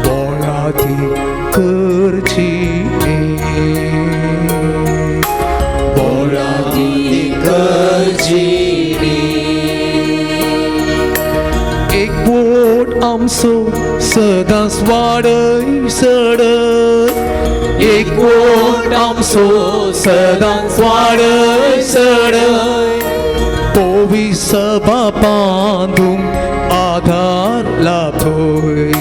बोळा तिकरची बोळा तिकरची एकवट आमचो सदांच वाडय सडय एकवट आमचो सदांच वाडय सडय पोवी सभा बांदूंक आधार लाभोय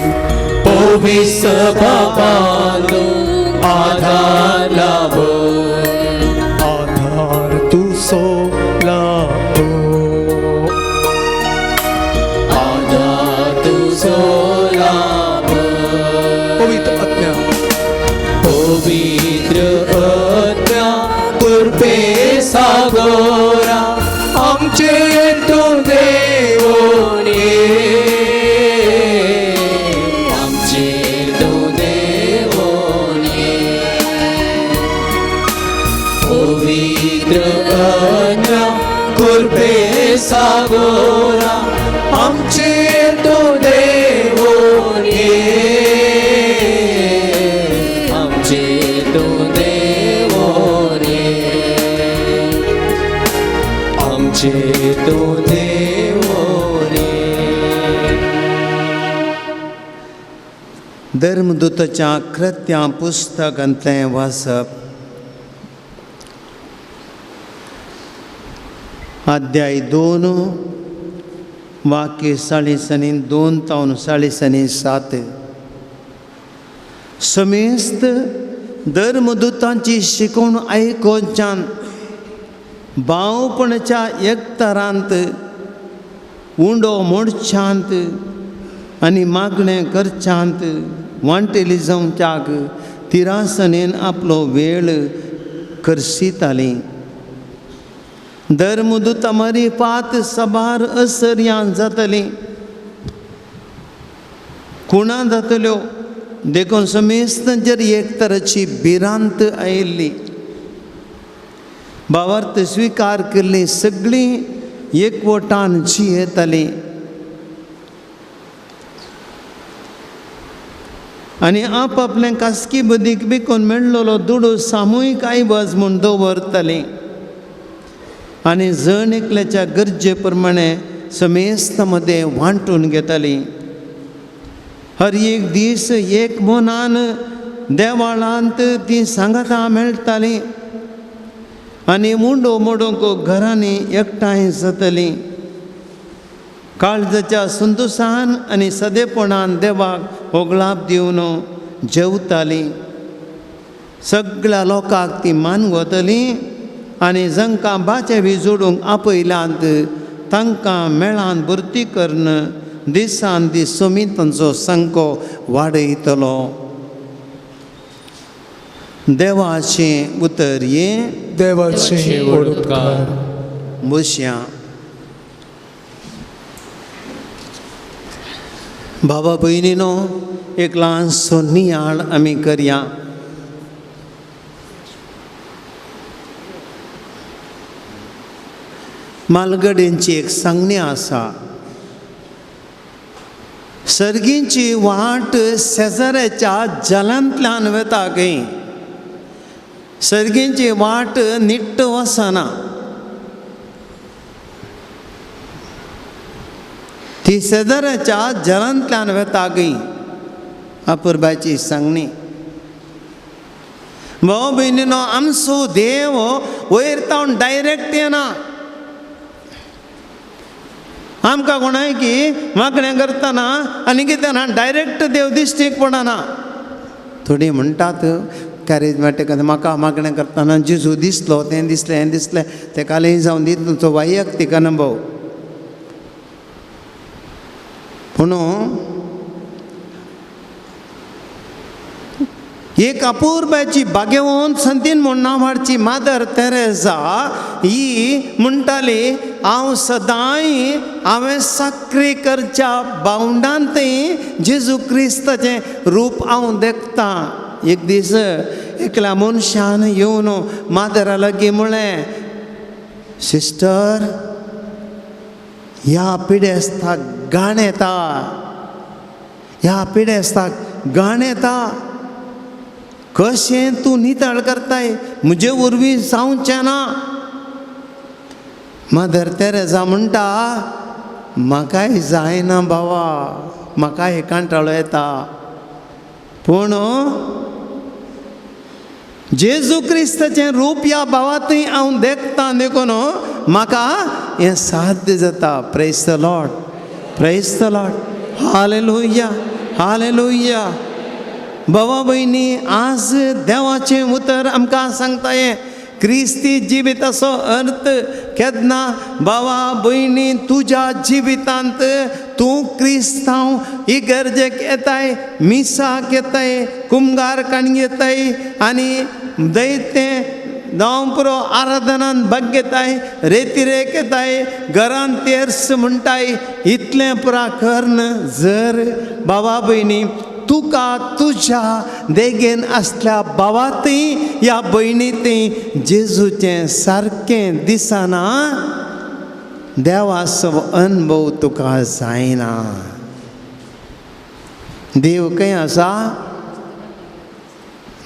पोवी सभा बांदूंक आधार लाभोय आधार तुजो लाभो पवित्र आत्म्या कृपे सागोरा आमचे तू देवोन आमचे तू देवोन पवित्र आत्म्या कृपे सागोरा आमचे तू देवोन तो देवो रे धर्मदूताच्या कृत्यां पुस्तकांतलें वाचप अध्याय 2 वाक्य 2 तावन 7 समेस्त धर्मदूतांची शिकवण आयकोच्यान भावपणाच्या एकतरांत उंडो मोडच्यांत आनी मागणें करच्यांत वांटेली जावच्याक तिरासनेन आपलो वेळ करसितालीं धर्मदूत मरी पात सभार असर्यां जातलीं कुणां जातल्यो देखून समेस्त जर एक तराची भिरांत आयिल्ली भावार्थ स्वीकार केल्ली सगळीं एकवटान जियेतालीं आनी आपआपलें खासगी बदीक बिकोन मेळ्ळलो दुडू सामुहीक आयवज म्हूण दवरतालीं आनी जण एकल्याच्या गरजे प्रमाणे समेस्त मदें वांटून घेतालीं हर एक दीस एक मनान देवाळांत तीं सांगातां मेळटालीं आनी मुंडो मोडोंक घरांनी एकठांय जातलीं काळजाच्या संतोशान आनी सदेपणान देवाक होगलाप दिवन जेवतालीं सगळ्या लोकांक ती मानवतलीं आनी जांकां बाचे बी जोडूंक आपयल्यांत तांकां मेळान भरती करून दिसान दीस सोमितांचो संको वाडयतलो देवाचें उतर ये देवाचे ओडकार बसया बाबा भयणीनो एक ल्हानसो नियाळ आमी करया मालगडेंची एक सांगणी आसा सर्गींची वाट शेजाऱ्याच्या जलांतल्यान वता खंय सर्गींची वाट निट्ट वसना ती शेजाऱ्याच्या जलांतल्यान वता खंय अपुरबाची सांगणी भाव भयणीनो आमचो देव वयर तावन डायरेक्ट येना आमकां कोणाय की मागणें करतना आनी कितें ना डायरेक्ट देव दिश्टीक पडना थोडीं म्हणटात कॅरिजमॅटीक म्हाका मागणें करतना जेजू दिसलो तें दिसलें हें दिसलें तेका लय जावन दी तुजो वैयक्तीक अनुभव पूण एक अपूर्बाची भाग्यवान संतीन म्हूण नांवाची मादर तेरेसा ही म्हणटाली हांव सदांय हांवें साखरे करच्या बावंडांत जेजू क्रिस्ताचें रूप हांव देखतां. एक दीस एकल्या मनशान येवन मादरा लागीं म्हळें, सिस्टर, ह्या पिडेस्ताक घाण येता, ह्या पिडेस्ताक घाण येता. कशें तूं नितळ करताय, म्हजे वरवीं जावचें ना. मदर तेरेसा म्हणटा, म्हाकाय जायना बाबा, म्हाकाय कांटाळो येता, पूण जेजू क्रिस्ताचें रूप ह्या भावांतय हांव देखतां देखून म्हाका हें साध्य जाता. Praise the Lord, praise the Lord, hallelujah, hallelujah. भावा भयणी, आज देवाचें उतर आमकां सांगताय, क्रिस्ती जिविताचो अर्थ केन्ना भावा भयणी तुज्या जिवितांत तूं क्रिस्तांव इगर्जेक येताय, मिसाक येताय, कुंभारकाण येताय आनी दैतें जावं आराधनान भाग घेताय, रेतिरेक येताय, घरान तेर्स म्हणटाय. इतलें पुरा करन जर भावा भयणी तुका तुज्या देगेन असल्या भावांतय ह्या भयणीतय जेजूचें सारकें दिसना, देवाचो अनुभव तुका जायना. देव खंय आसा?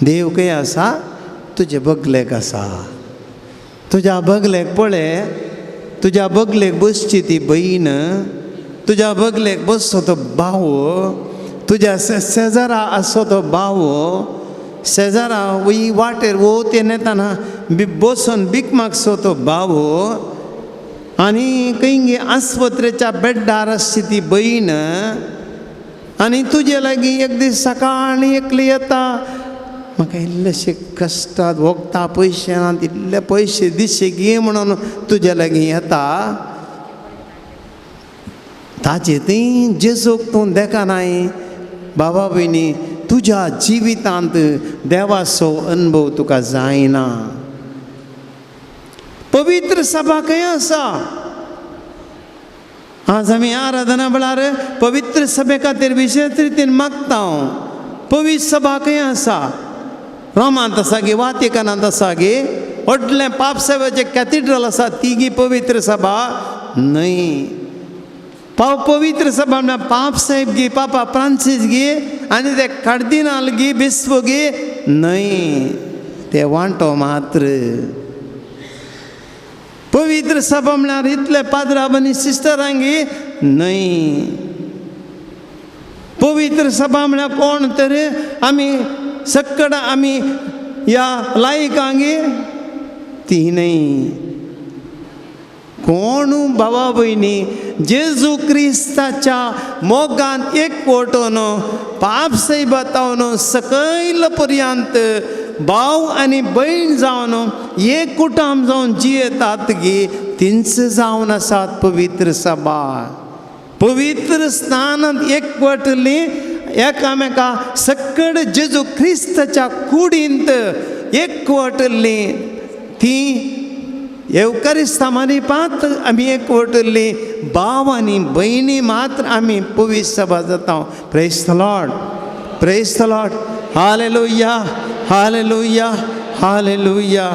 देव खंय आसा? तुजे बगलेक आसा. तुज्या बगलेक पळय, तुज्या बगलेक बसची ती भयण, तुज्या बगलेक बसचो तो भाव, तुज्या शेजारा आसो तो भाव, शेजारा वही वाटेर वोवतेन येताना बसून भीक मागचो तो भाव, आनी खंय आस्पत्रेच्या बेड्डार आसची ती भयण, आनी तुजे लागीं एक दीस सकाळीं एकली येता, म्हाका इल्लेशे कश्टांत वखदां पयशे ना, इल्ले पयशे दितशे गे म्हणून तुजे लागीं येता. ताचे थंय जेजूक तूं देखनाय. बाबा भयणी, तुज्या जिवितांत देवाचो अनुभव तुका जायना. पवित्र सभा खंय आसा? आज आमी आराधना वेळार पवित्र सभे खातीर विशेष रितीन मागता. पवित्र सभा खंय आसा? रोमांत आसा गे, वातिकनांत आसा गे, व्हडलें पाप सेवेचें कॅथिड्रल आसा ती गी पवित्र सभा न्हय. पवित्र सभा म्हणल्यार पाप साहेब गे, पापा फ्रांसीस गे आनी ते कार्दिनाल गे, बिस्व गे न्हय, ते वांटो मात्र. पवित्र सभा म्हळ्यार इतले पाद्राब आनी सिस्टरांगी न्हय. पवित्र सभा म्हळ्यार कोण तर आमी सक्कड आमी ह्या लायकांगे ती न्हय. कोण भावा भयणी, जेजू क्रिस्ताच्या मोगान एकवटून पाप सैबतावन सकयल पर्यंत भाव आनी भयण जावन एक कुटुंब जावन जियेतात गे, तिंच जावन आसात पवित्र सभा. पवित्र स्थानांत एकवटली, एकामेका सकड जेजू क्रिस्ताच्या कुडींत एकवटली, ती येवकारिस्तामारी पात आमी एकवटली भाव आनी भयणी मात्र आमी पवित्र सभा जाता. Praise the Lord, praise the Lord, hallelujah, hallelujah, hallelujah.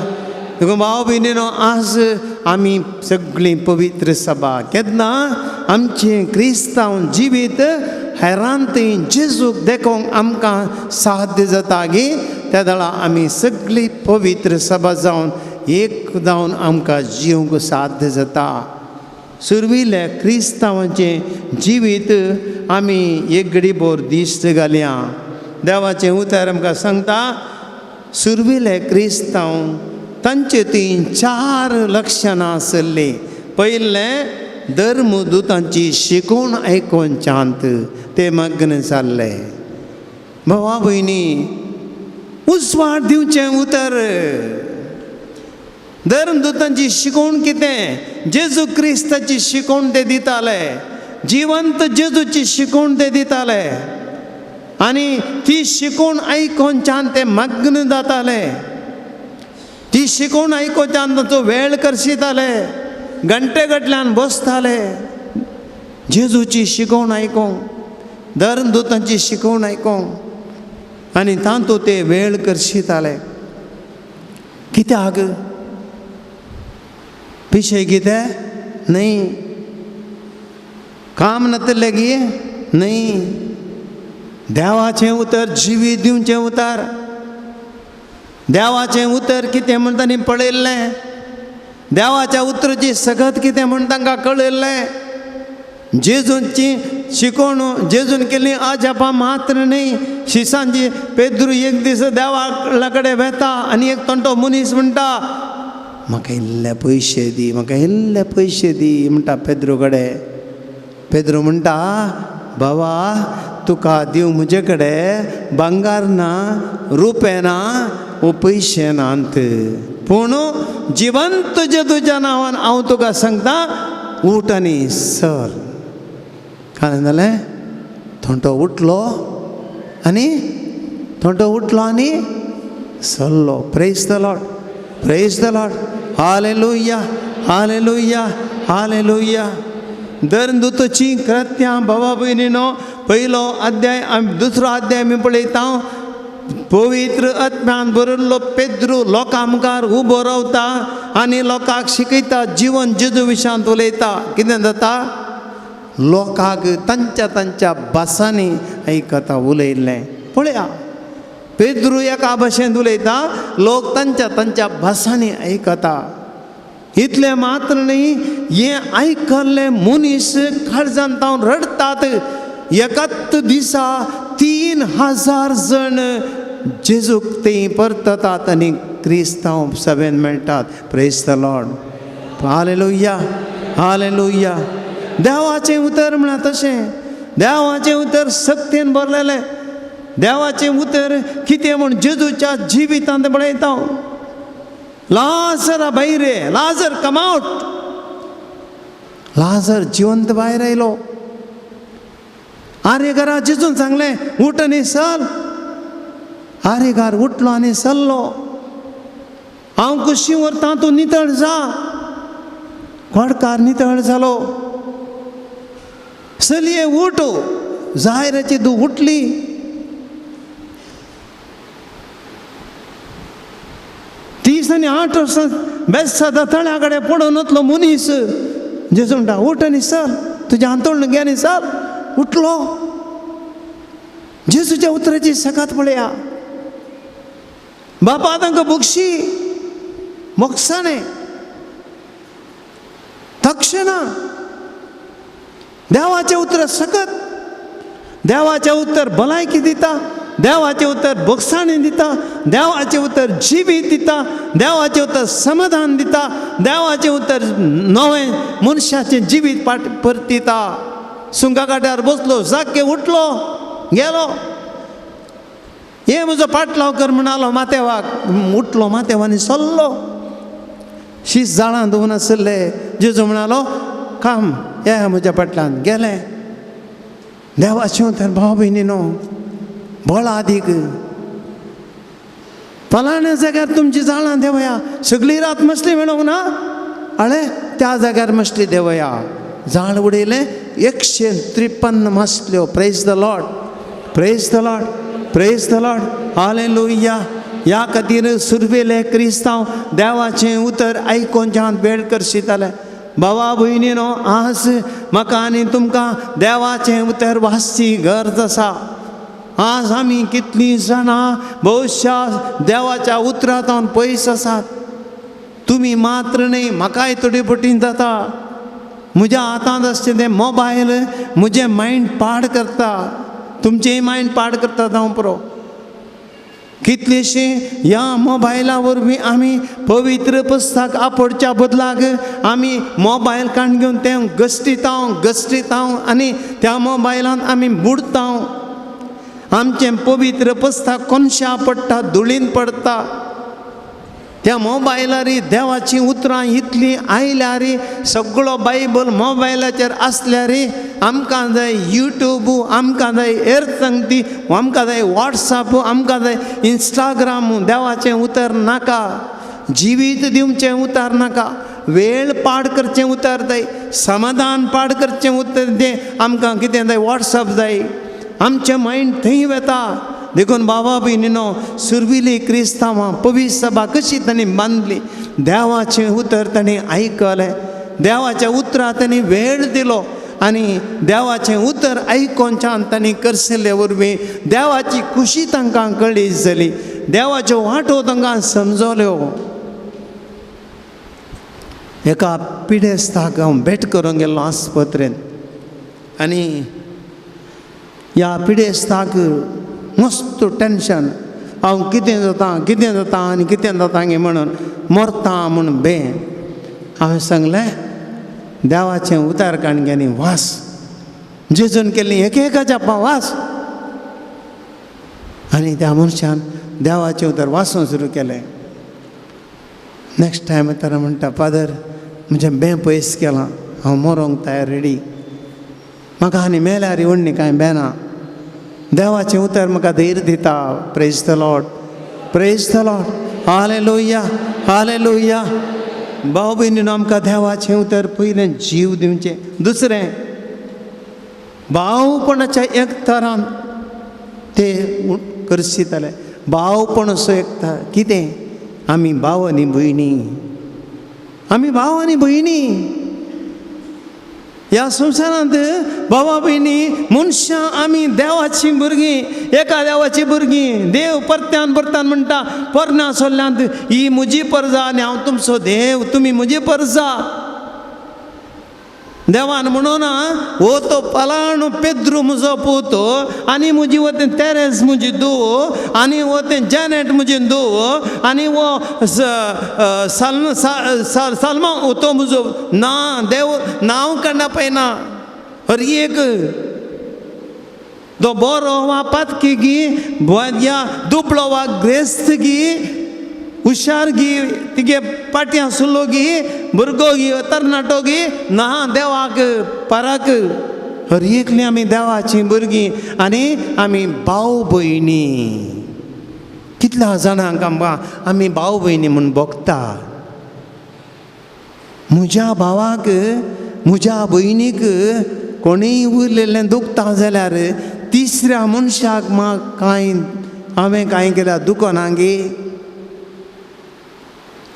भाव भयणीनो, आज आमी सगळीं पवित्र सभा केन्ना आमचें क्रिस्तांव जिवीत हेरांतय जेजूक देखूंक आमकां साध्य जाता गे, त्या वेळा आमी सगळीं पवित्र सभा जावन एक जावन आमकां जिवंक साध्य जाता. सुरविल्ल्या क्रिस्तांवाचें जिवीत आमी एक घडीभर दिश्ट घालया. देवाचें उतर आमकां सांगता, सुरविल्ले क्रिस्तांव तांचे तीन 4 लक्षणां आसली. पयलें, धर्मदूतांची शिकवण आयकून शांत ते मग्न जाल्ले. भावा भयणी, उजवाड दिवचें उतर. धर्मदूतांची शिकवण कितें? जेजू क्रिस्ताची शिकवण ते दिताले, जिवंत जेजूची शिकवण ते दिताले. आनी ती शिकून आयकोनच्यान ते मग्न जाताले. ती शिकून आयकोनच्यान ताचो वेळ करशिताले, घंटे गटल्यान बसताले जेजूची शिकवण आयकोंक, धर्मदूतांची शिकवण आयकोंक, आनी तातूंत ते वेळ करशिताले. कित्याक? पिशे कितें? न्हय. काम नातले गी? न्हय. देवाचें उतर जिवीत दिवचें उतर. देवाचें उतर कितें म्हण तांणी पळयल्लें. देवाच्या उतराची सगत कितें म्हण तांकां कळयल्लें. जेजूची शिकवण जेजून केल्ली अजापां मात्र न्हय. शिसांची पेद्रू एक दीस देवा कडेन वेता आनी एक तंटो मनीस म्हणटा, म्हाका इल्ले पयशे दी, म्हाका इल्ले पयशे दी म्हणटा पेद्रू कडेन. पेद्रू म्हणटा, बाबा तुका दिव म्हजे कडेन भांगार ना, रुपे ना, वो पयशे नात, पूण जिवंत जेजूच्या नांवान हांव तुका सांगता, उठ आनी सर. काय जालें? थोंटो उठलो आनी सरलो. Praise the Lord, praise the Lord. Hallelujah, hallelujah, hallelujah. धर्मदूताची कृत्यां भावा भयणीनो, पयलो अध्याय दुसरो अध्याय आमी पळयता. पवित्र आत्म्यान बरयल्लो पेद्रू लोकां मुखार उबो रावता आनी लोकांक शिकयता, जिवन जेजू विशयांत उलयता. कितें जाता? लोकांक तांच्या भासांनी आयकता उलयल्लें. पळया, पेद्रू एका भाशेंत उलयता, लोक तांच्या भासांनी आयकता. इतलें मात्र न्हय, हें आयकल्ले मनीस काळजांत तावन रडतात. एकाच दिसा 3000 जण जेजूक थंय परततात आनी क्रिस्तांव सभेन मेळटात. Praise the Lord. Hallelujah, hallelujah. देवाचें उतर म्हळ्यार तशें. देवाचें उतर सक्तीन बरलेलें. देवाचें उतर कितें म्हूण जेजूच्या जिवितांत पळयता. लाजरा भायर ये, लाजर कम आउट. लाजर जिवंत भायर आयलो. आरेगारा जेजून सांगलें, उठ आनी चल. आरेगार उठलो आनी चल्लो. हांव कशी व्हरतां, तूं नितळ जा. कोडकार नितळ जालो. चलये उठ. जायराची धूव उठली. तीस आनी 8 वर्सां बेसादा तळ्या कडेन पडून वतलो मनीस. जेजू म्हणटा, उठ आनी चल, तुज्या हांतोळण घे आनी चल. उठलो. जेजूच्या उतराची सकात पळया. बापा तांकां बक्षी मोगसाणें तक्षणा. देवाचें उतर सकत. देवाचें उतर भलायकी दिता. देवाचें उतर बोगसाणी दिता. देवाचें उतर जिवीत दिता. देवाचें उतर समाधान दिता. देवाचें उतर नवें मनशाचें जिवीत परतिता. सुंगा काट्यार बसलो, जाके उठलो, गेलो. हे म्हजो पाटलाव कर म्हणालो माथेवाक. उठलो माथेवानी चल्लो. शीस जाळां धुवन आसले. जेजू म्हणालो, काम हे म्हज्या पाटलान. गेले. देवाचें उतर भाव भयणीनो, बोळा अदीक. फलाण्या जाग्यार तुमची जाळां देवया. सगळी रात मसली मेळोंक ना, अळे त्या जाग्यार मसली देवया. जाळ उडयलें. 153 मसल्यो. Praise the Lord, praise the Lord, praise the Lord. Hallelujah. ह्या खातीर सुरवेले क्रिस्तांव देवाचें उतर आयकोनच्यान वेळ करशिताले. भावा भयणीनो, आज म्हाका आनी तुमकां देवाचें उतर वाचची गरज आसा. आज आमी कितलीं जाणां भविश्या देवाच्या उतरांत पयस आसात. तुमी मात्र न्हय, म्हाकाय थोडी पटीन जाता. म्हज्या हातांत आसचें तें मोबायल म्हजें मायंड पाड करता. तुमचेंय मायंड पाड करता जावं पुरो. कितलीशीं ह्या मोबायला वरवीं आमी पवित्र पुस्तक आपडच्या बदलाक आमी मोबायल काण घेवन तें घश्टीता आनी त्या मोबायलांत आमी बुडता. आमचें पवित्र पुस्तक कोनशा पडटा, धुळीन पडटा. त्या मोबायलार देवाची उतरां इतलीं आयल्यार, सगळो बायबल मोबायलाचेर आसल्यार आमकां जाय यूट्यूब, आमकां जाय एर संगती, आमकां जाय व्हॉट्सअप, आमकां जाय इंस्टाग्राम. देवाचें उतर नाका, जिवीत दिवचें उतर नाका, वेळ पाड करचें उतर जाय, समाधान पाड करचें उतर तें आमकां कितें जाय, व्हॉट्सअप जाय. आमचें मायंड थंय वता. देखून बाबा भयणीनो, सुरविली क्रिस्तांवां पवित्र सभा कशी तांणी बांदली. देवाचें उतर तांणी आयकलें, देवाच्या उतराक तांणी वेळ दिलो आनी देवाचें उतर आयकोनच्यान तांणी करसले वरवीं देवाची खुशी तांकां कळ्ळी जाली, देवाच्यो वाटो तांकां समजल्यो. एका पिडेस्ताक हांव भेट करूंक गेल्लो आस्पत्रेंत आनी ह्या पिडेस्ताक मस्त टेन्शन. हांव कितें जाता आनी कितें जाता गे म्हणून मरता म्हणून बे. हांवें सांगलें देवाचें उतार काणग्यांनी वास, जेजून केल्ली एकेकाच्या वास. आनी त्या मनशान देवाचें उतर वासूंक सुरू केलें. नेक्स्ट टायम येताना म्हणटा, फादर म्हजें बें पयस केलां, हांव मरोंक तयार रेडी, म्हाका आनी मेल्यार व्हडली कांय बेना. देवाचें उतर म्हाका धैर्य दिता. Praise the Lord, praise the Lord, hallelujah, hallelujah. भाव भयणीनो, आमकां देवाचें उतर पयलें जीव दिवचें. दुसरें, भावपणाच्या एक तरान ते करशितले. भावपण असो एक तर कितें, आमी भाव आनी भयणी, आमी भाव आनी भयणी. ह्या संवसारांत भावा भयणी मनशां आमी देवाची भुरगीं, एका देवाची भुरगीं. देव परत्यान परत्यान म्हणटा, परना सोल्ल्यांत ही म्हजी परजा आनी हांव तुमचो देव, तुमी म्हजी परजा. देवान म्हणून हो तो पलाणो पेद्रू म्हजो पोतो, आनी म्हजी वतें तेरेस म्हजी धूव, आनी वतें जॅनेट म्हजी धूव, आनी वो सलमा तो म्हजो. ना, देव नांव काडना पळयना. हर एक तो बरो वा पातकी गी, या दुबळो वा ग्रेस्त गी, हुशार गी, तिगे पाट्यां सुलो गी, भुरगो गी, तरणाटो गी, ना, देवाक पराक. हर एकली आमी देवाची भुरगीं आनी आमी भाव भयणी. कितल्या जाणांक आमी भाव भयणी म्हूण भोगता. म्हज्या भावाक, म्हज्या भयणीक कोणीय उरलेलें दुखता जाल्यार तिसऱ्या मनशाक हांवें कांय केल्यार दुखना गे.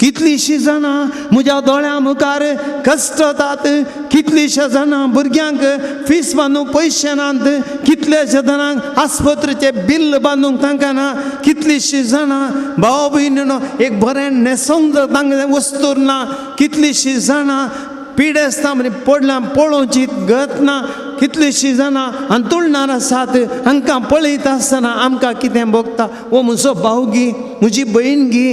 कितलींशीं जाणां म्हज्या दोळ्या मुखार कश्ट जातात, कितलींशीं जाणां भुरग्यांक फीस बांदूंक पयशे नात, कितलेशे जाणांक आस्पत्रेचे बिल बांदूंक तांकां ना, कितलींशीं जाणां भाव भयणीनो एक बरें न्हेसोंक तांकां वस्तूर ना, कितलींशीं जाणां पिडेस्तां म्हणजे पडल्यां पळोवची गत ना, कितलींशीं जाणां अंतुळणार आसात. हांकां पळयत आसतना आमकां कितें भोगता, वो म्हजो भाव गी, म्हजी भयण गी.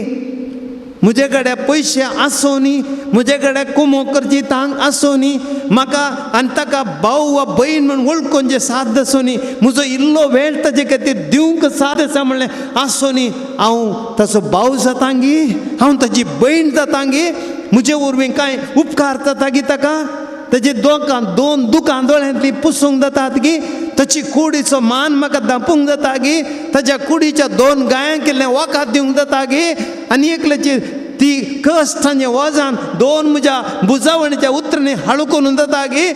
म्हजे कडेन पयशे आसोनी, म्हजे कडेन कुमो करची तांग आसोनी, म्हाका आनी ताका भाव वा भयण म्हूण वळखून जे साथ आसोनी, म्हजो इल्लो वेळ ताजे खातीर दिवंक साथ आसा म्हणलें आसोनी, हांव ताचो भाव जाता गी, हांव ताची भयण जाता गी. म्हजे वरवीं कांय उपकार जाता गी ताका, ताजे दोन दुकां दोळ्यांतलीं पुसूंक जातात गी, ताची कुडीचो मान म्हाका दापूंक जाता गी, ताच्या कुडीच्या 2 गायां केल्लें वखद दिवंक जाता गी, आनी एकल्याची ती कश्टांचें वजान 2 म्हज्या बुजावणीच्या उतरांनी हाळू करून जाता गी.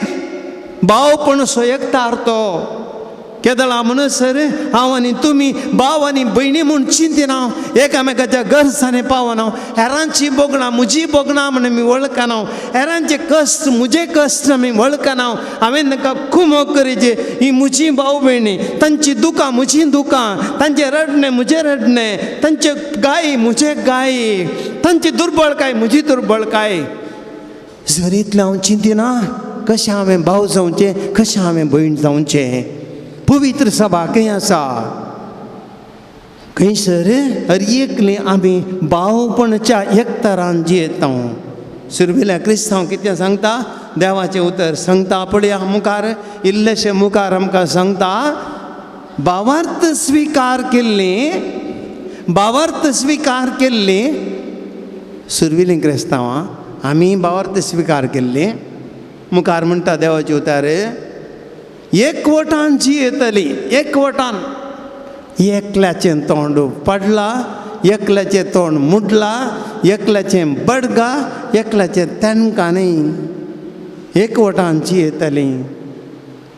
भावपण असो एकतार तो केदळा म्हणसर हांव आनी तुमी भाव आनी भयणी म्हूण चिंतिना, एकामेकाच्या गरजांनी पावना. हेरांची बोगणां म्हजी बोगणां म्हण आमी वळखना, हेरांचे कश्ट म्हजे कश्ट आमी वळखना. हांवें तांकां कुमो करीचे, ही म्हजी भाव भयणी, तांची दुकां म्हजी दुकां, तांचे रडणें म्हजें रडणें, तांचे गायी म्हजे गायी, तांची दुर्बळकाय म्हजी दुर्बळकाय. जर इतलें हांव चिंतिना, कशें हांवें भाव जावचें, कशें हांवें भयण जावचें. पवित्र सभा खंय आसा, खंयसर हर एकली आमी भावपणाच्या एकतरान जियेता. सुरविल्या क्रिस्तांव कितें सांगता, देवाचें उतर सांगता. पळया मुखार इल्लेशे मुखार आमकां सांगता, भावार्थ स्विकार केल्ली सुरविलीं क्रिस्तांवां आमी भावार्थ स्विकार केल्ली. मुखार म्हणटा देवाचें उतर, एकवटान जी येतली, एकवटान. एकल्याचें तोंड पडला, एकल्याचें तोंड मुडला, एकल्याचें बडगा, एकल्याचें तेणका न्ही. एकवटान जी येतली.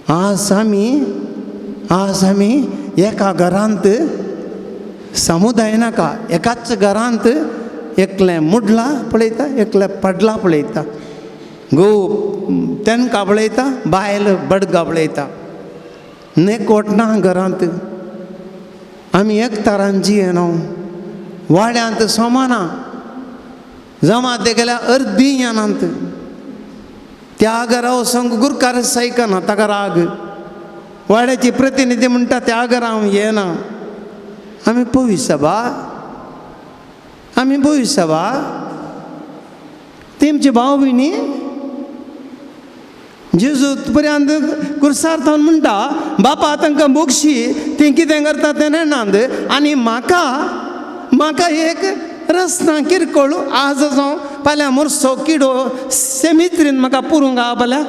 आज आमी एका घरांत समुदाय नाका, एकाच घरांत एकलें मुडला पळयता, एकलें पडला पळयता, घोव तेणका पळयता, बायल बडगा पळयता. एकवटना घरांत. आमी एकतारान जियेनो, वाड्यांत सोमाना, जमात गेल्यार अर्दी येनात. त्या घरा वचोंक गुरकार सैकना, ताका राग. वाड्याची प्रतिनिधी म्हणटा त्या घरा हांव येना. आमी पळय सभा, तेमचे भाव भयणी जेजू पर्यंत कुर्सार थावन म्हणटा, बापा तांकां मोक्षी, ती कितें करता तें नेनांद. आनी म्हाका एक रस्ता किरकोळ आज जावं फाल्यां मोरसो किडो सेमित्रीन म्हाका पुरूंक आहा, फाल्यां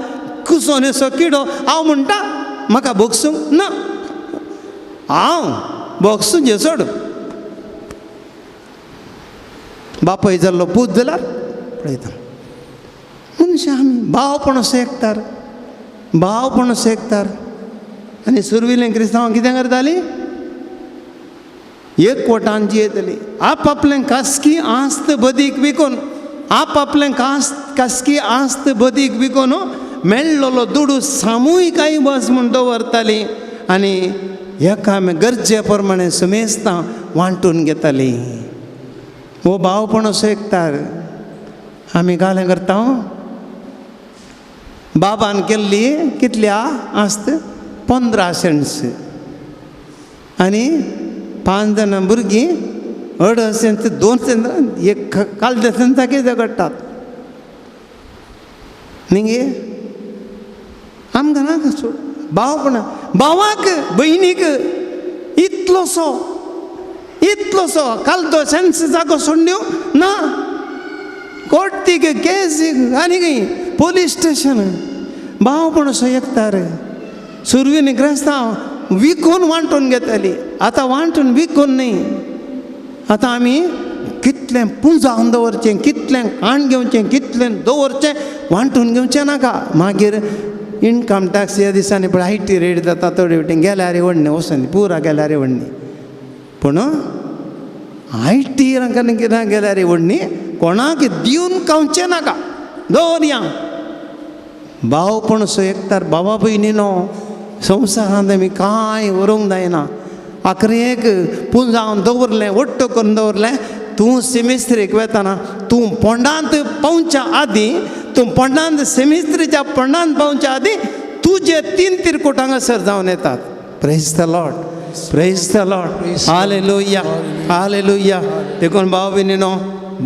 कुसोनेचो किडो हांव म्हणटा म्हाका बोगसूंक ना, हांव बोगसूंचे सोड. बापाय जाल्लो पूत जाल्यार पळयता. मनशां आमी भावपण सेकतार. आनी सुरविलें क्रिस्तांवां कितें करतालीं? एकवटान जियेतलीं. आपआपलें खासगी आस्त बदीक विकून, आपआपलें खासगी आस्त बदीक विकून मेळ्ळलो दुडू सामुहिकाय बस म्हूण दवरतालीं आनी एकामेक गरजे प्रमाणे सुमेस्तां वांटून घेतालीं. हो भावपण सेकतार. आमी गालें करता. बाबान केल्ली कितल्या आस्त? 15 सेंट्स. आनी 5 जाणां भुरगीं 2.5 सेंट 2 सेंट एक कालद्या सेंटा कितें काडटात न्ही गे? आमकां नाका सोड. भावपणा भावाक भयणीक इतलोसो कालदो सेंट्स जागो सोडून दिवं ना. कोर्टीक केसीक आनी खंय पोलीस स्टेशन. भावपण असो एकतार. सुरवीन क्रिस्तांव विकून वांटून घेतालीं. आतां वांटून विकून न्ही. आतां आमी कितलें पुंजावन दवरचें, कितलें खाण घेवचें, कितलें दवरचें, वांटून घेवचें नाका. मागीर इन्कम टॅक्स ह्या दिसांनी पळय IT रेट जाता थोडे वटेन गेल्यार व्हडणें वचून पुरा गेल्यार व्हडणें. पूण IT कितें गेल्यार व्हडणीं कोणाक दिवन खावचें नाका, दवरया. भावपण सो एकतार. भावा भयणीनो, संवसारांत आमी कांय व्हरूंक जायना. आखरेक पुंजावन दवरलें, वट्ट करून दवरलें. तूं सेमिस्त्रेक वेताना तूं पोंडांत पावच्या आदीं, तूं पोंडांत सेमिस्त्रीच्या पोंडांत पावच्या आदीं तुजे 3 तिरकूट हांगासर जावन येतात. Praise the Lord, praise the Lord. Hallelujah, hallelujah. देखून भाव भयणीनो,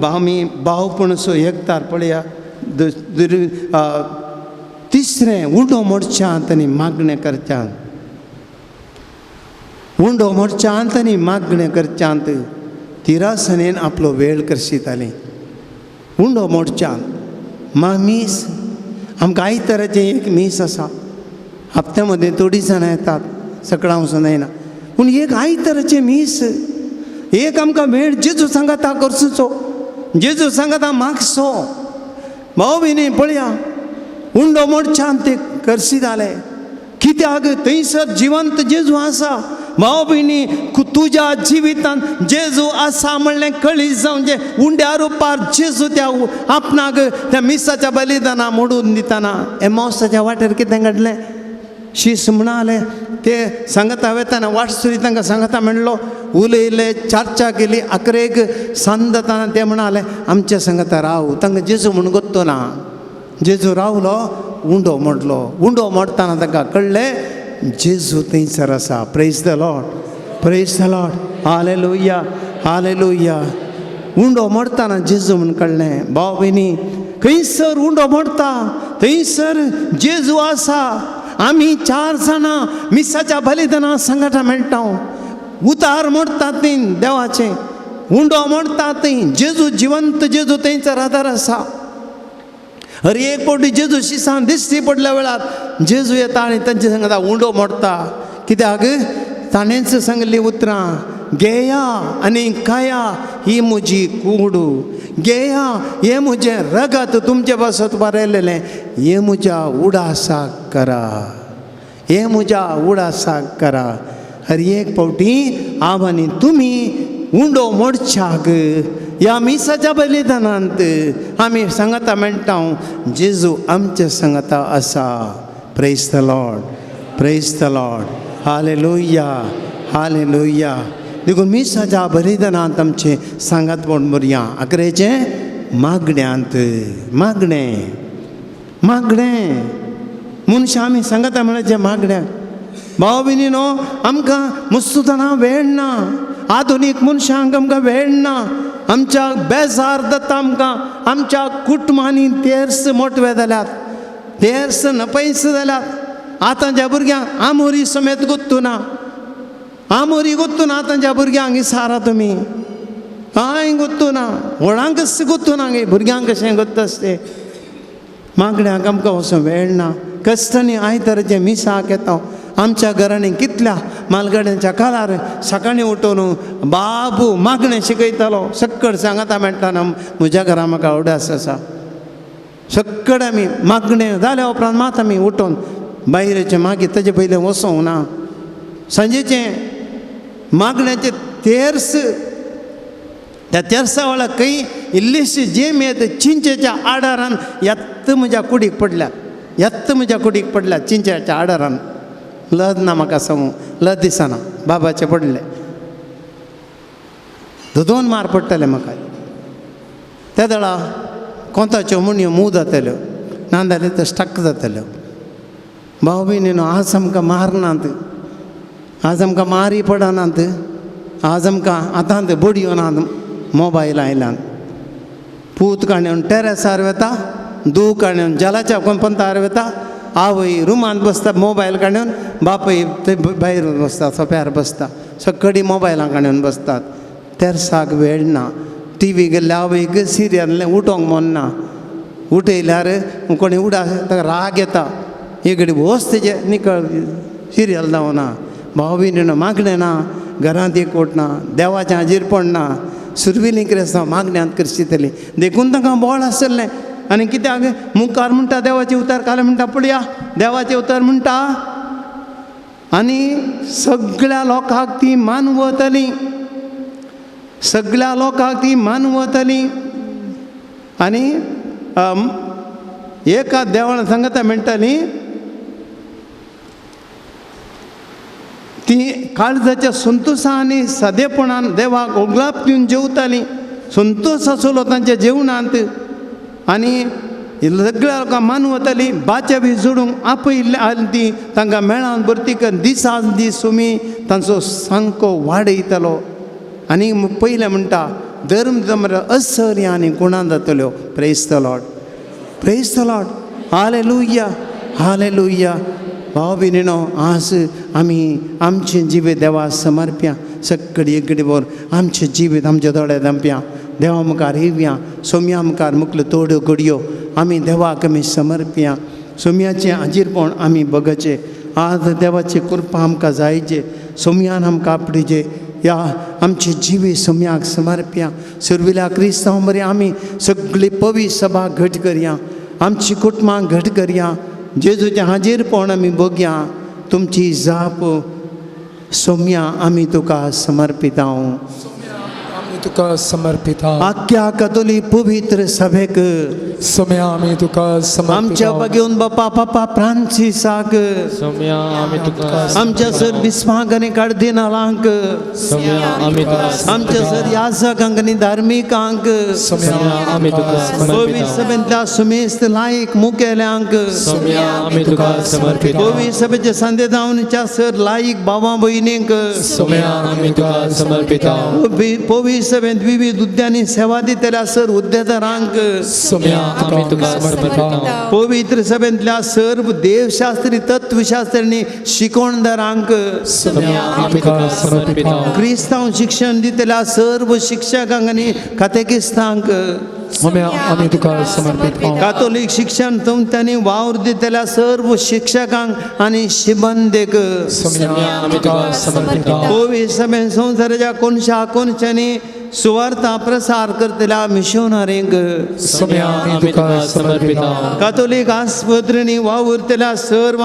आमी भावपण सो एकतार पळया. तिसरें उंडो मोडच्यांत आनी मागणें करच्यांत. उंडो मोडच्यांत आनी मागणें करच्यांत तिरासनेन आपलो वेळ करशितालीं. उंडो मोडच्यांत मीस. आमकां आयताराचें एक मीस आसा. हप्त्या मदीं थोडीं जाणां येतात, सकाळां वचून येना. पूण एक आयताराचें मीस, एक आमकां वेळ जेजू सांगाता करचो, जेजू सांगाता मागचो. भाव भयणी पळया, उंडो मोडच्यांत ते करशी जाले. कित्याक थंयसर जिवंत जेजू आसा. भाव भयणी, तुज्या जिवितांत जेजू आसा म्हणलें कळीत जावन जे उंड्या रुपार जेजू त्या आपणाक त्या मिसाच्या बलिदाना मोडून दिताना एमावसाच्या वाटेर कितें घडलें? शीस म्हणले ते सांगता वेताना वाटसुरी तांकां सांगता म्हणलो, उलयले, चर्चा केली. आखरेक सांज जाताना ते म्हणाले आमच्या सांगता राव. तांकां जेजू म्हूण गोत्तो ना. जेजू रावलो, उंडो मोडलो. उंडो मोडटाना तांकां कळ्ळें जेजू थंयसर आसा. Praise the Lord, praise the Lord. Hallelujah, hallelujah. उंडो मोडटाना जेजू म्हूण कळ्ळें. भाव भयणी, खंयसर उंडो मोडटा थंयसर जेजू आसा. आमी 4 जाणां मिसाच्या बलिदाना सांगाता मेळटा. उतार मोडटात तीं देवाचें, उंडो मोडटात तीं. जेजू जिवंत जेजू थंयसर आदार आसा. हर एक फावटी जेजू शिसान दिश्टी पडल्या वेळार जेजू येता आनी तांचे सांगता उंडो मोडटा कित्याक ताणेंच सांगली उतरां घेया आनी खाया ही म्हजी कूड घेया हे म्हजें रगत तुमचे बसत बरयलेलें हे म्हज्या उडासाक करा हे म्हज्या उडासाक करा हर एक फावटी हांव आनी तुमी उंडो मोडच्याक ह्या मिसाच्या बलिदानांत आमी सांगता मेळटा जेजू आमच्या सांगता आसा praise the Lord hallelujah hallelujah देखून मिसाच्या बलिदानांत आमचे सांगात म्हूण बरया अकरेचें मागण्यांत मागणें मनशां आमी सांगता म्हळ्याचें मागण्या भाव भयणीनो आमकां मुस्तुताना वेळ ना आधुनीक मनशांक आमकां वेळ ना आमच्या बेजार जाता आमकां आमच्या कुटुंबांनी तेर्स मोटवे जाल्यात तेर्स नपयस जाल्यात आतांच्या भुरग्यांक आमोरी समेत गुत्तू ना आतांच्या भुरग्यांक इसारा तुमी कांय गुत्तू ना व्हडांक गुत्तू ना गे भुरग्यांक कशें गुत्त आसते मागण्यांक आमकां वचूंक वेळ ना कश्टांनी आयताराचे मिसाक येता आमच्या घरांनी कितल्या मालगड्यांच्या काळार सकाळीं उठून बाबू मागणें शिकयतालो सक्कड सांगता मेळटाना म्हज्या घरा म्हाका अवडास आसा सक्कड आमी मागणें जाल्या उपरांत मात आमी उठून बायरेचें मागीर ताचे पयलें वचोंक ना सांजेचें मागण्याचें तेर्स त्या तेर्सा वेळार खंय इल्लीशी जेम येत चिंचेच्या आडारान येत्त म्हज्या कुडीक पडल्या चिंचेच्या आडारान लज ना म्हाका सांगू लज दिसना बाबाचें पडलें दोन मार पडटले म्हाका त्या वेळा कोंताच्यो मुणयो मूग जातल्यो नाजाल्यार त्यो स्टक जातल्यो भाव भयणीनो आज आमकां मारनात आज आमकां मारी पडनात आज आमकां आतां बडयो नात मोबायल आयल्यान पूत काडून टॅरेसार वता धूव काडून जलाच्या पंतार वता आवय रुमांत बसता मोबायल काडून बापय थंय भायर बसता सोप्यार बसता सकडी मोबायलां काडून बसतात तेर्साक वेळ ना टी व्ही गेल्ले आवयक सिरियल उठोंक मोनना उठयल्यार कोणी उडा ताका राग येता एक घडी वच तेजे निकळ सिरियल जावना भाव भयणीनो मागणें ना घरांत एक ओटना देवाचें हाजीरपण ना सुरविलीं क्रिस्तांव मागण्यांत करचितलीं देखून तांकां बोळ आसलें आनी कित्याक मुखार म्हणटा देवाचें उतार काल म्हणटा पळया देवाचें उतार म्हणटा आनी सगळ्या लोकांक ती मान वतली आनी एका देवान सांगता मेळटाली ती काळजाच्या संतोशा आनी सदेपणान देवाक ओगलाप दिवन जेवतालीं संतोश आसलो तांच्या जेवणांत आनी सगळ्या लोकांक मान वताली बाच्या बी जोडूंक आपयली ती तांकां मेळान भरती दिसा दीस तुमी तांचो सामको वाडयतलो आनी पयलें म्हणटा धर्म जमर असर्य आनी गुणां जातल्यो प्रेज द लॉर्ड हालेलुया भाव भयणीनो आज आमी आमचें जिवीत देवा समर्प्या सक्कडी एकडी भर आमचें जिवीत आमचे दोळे धांपया देवा मुखार येवया सोम्या मुखार मुखल्यो तोड्यो घडयो आमी देवाक आमी समर्प्या सोम्याचें हाजीरपण आमी बगचें आज देवाची कृपा आमकां जायचे सोम्यान आमकां आपणेचे या आमचे जिवीत सोम्याक समर्प्या सुरविल्या क्रिस्तांव बरें आमी सगळी पवी सभा घट करया आमची कुटुंबां घट करया जेजूचें हाजीरपण आमी बगया तुमची जाप सोम्या आमी तुका समर्पिता तुका समर्पिता आख्या कतोली पवित्र सभेक सोम्या आमी तुका समर्पिता आमच्या बगेवन बापा फ्रांसिसाक सोम्या आमी तुका आमच्या सर बिस्माक आनी कार्दिनालांक सोम्या आमी तुका आमच्या सर याजकांक आनी धार्मिकांक सोम्या आमी तुका पवित्र समर्पिता सभेंतल्या सुमेस्त लायक मुखेल्यांक सोम्या आमी तुका समर्पिता पवित्र सभेच्या संदेदावनीच्या सर लायक भावां भयणींक सोम्या आमी तुका समर्पिता पवित्र सभेंत विविध हुद्द्यांनी सेवा दितल्या सर हुद्देदारांक सोम्या आमी तुका समर्पिता पवित्र सभेंतल्या सर्व देवशास्त्री तत्वशास्त्री शिकोणदारांक सोम्या आमी तुका समर्पिता क्रिस्तांव शिक्षण दितल्या सर्व शिक्षकांक आनी कातेकिस्तांक सम्या आम्ही तुका समर्पित आहोत. कातोलिक शिक्षण संस्थांनी वावर दिलेल्या सर्व शिक्षकांक आणि शिबंदेक सम्या आम्ही तुका समर्पित आहोत. कोविड सभेन संसाराच्या कोणशांनी सुवार्ता प्रसार करतल्या मिशनरींक सम्या आम्ही तुका समर्पित आहोत. कातोलिक आस्पत्रींनी वावरतल्या सर्व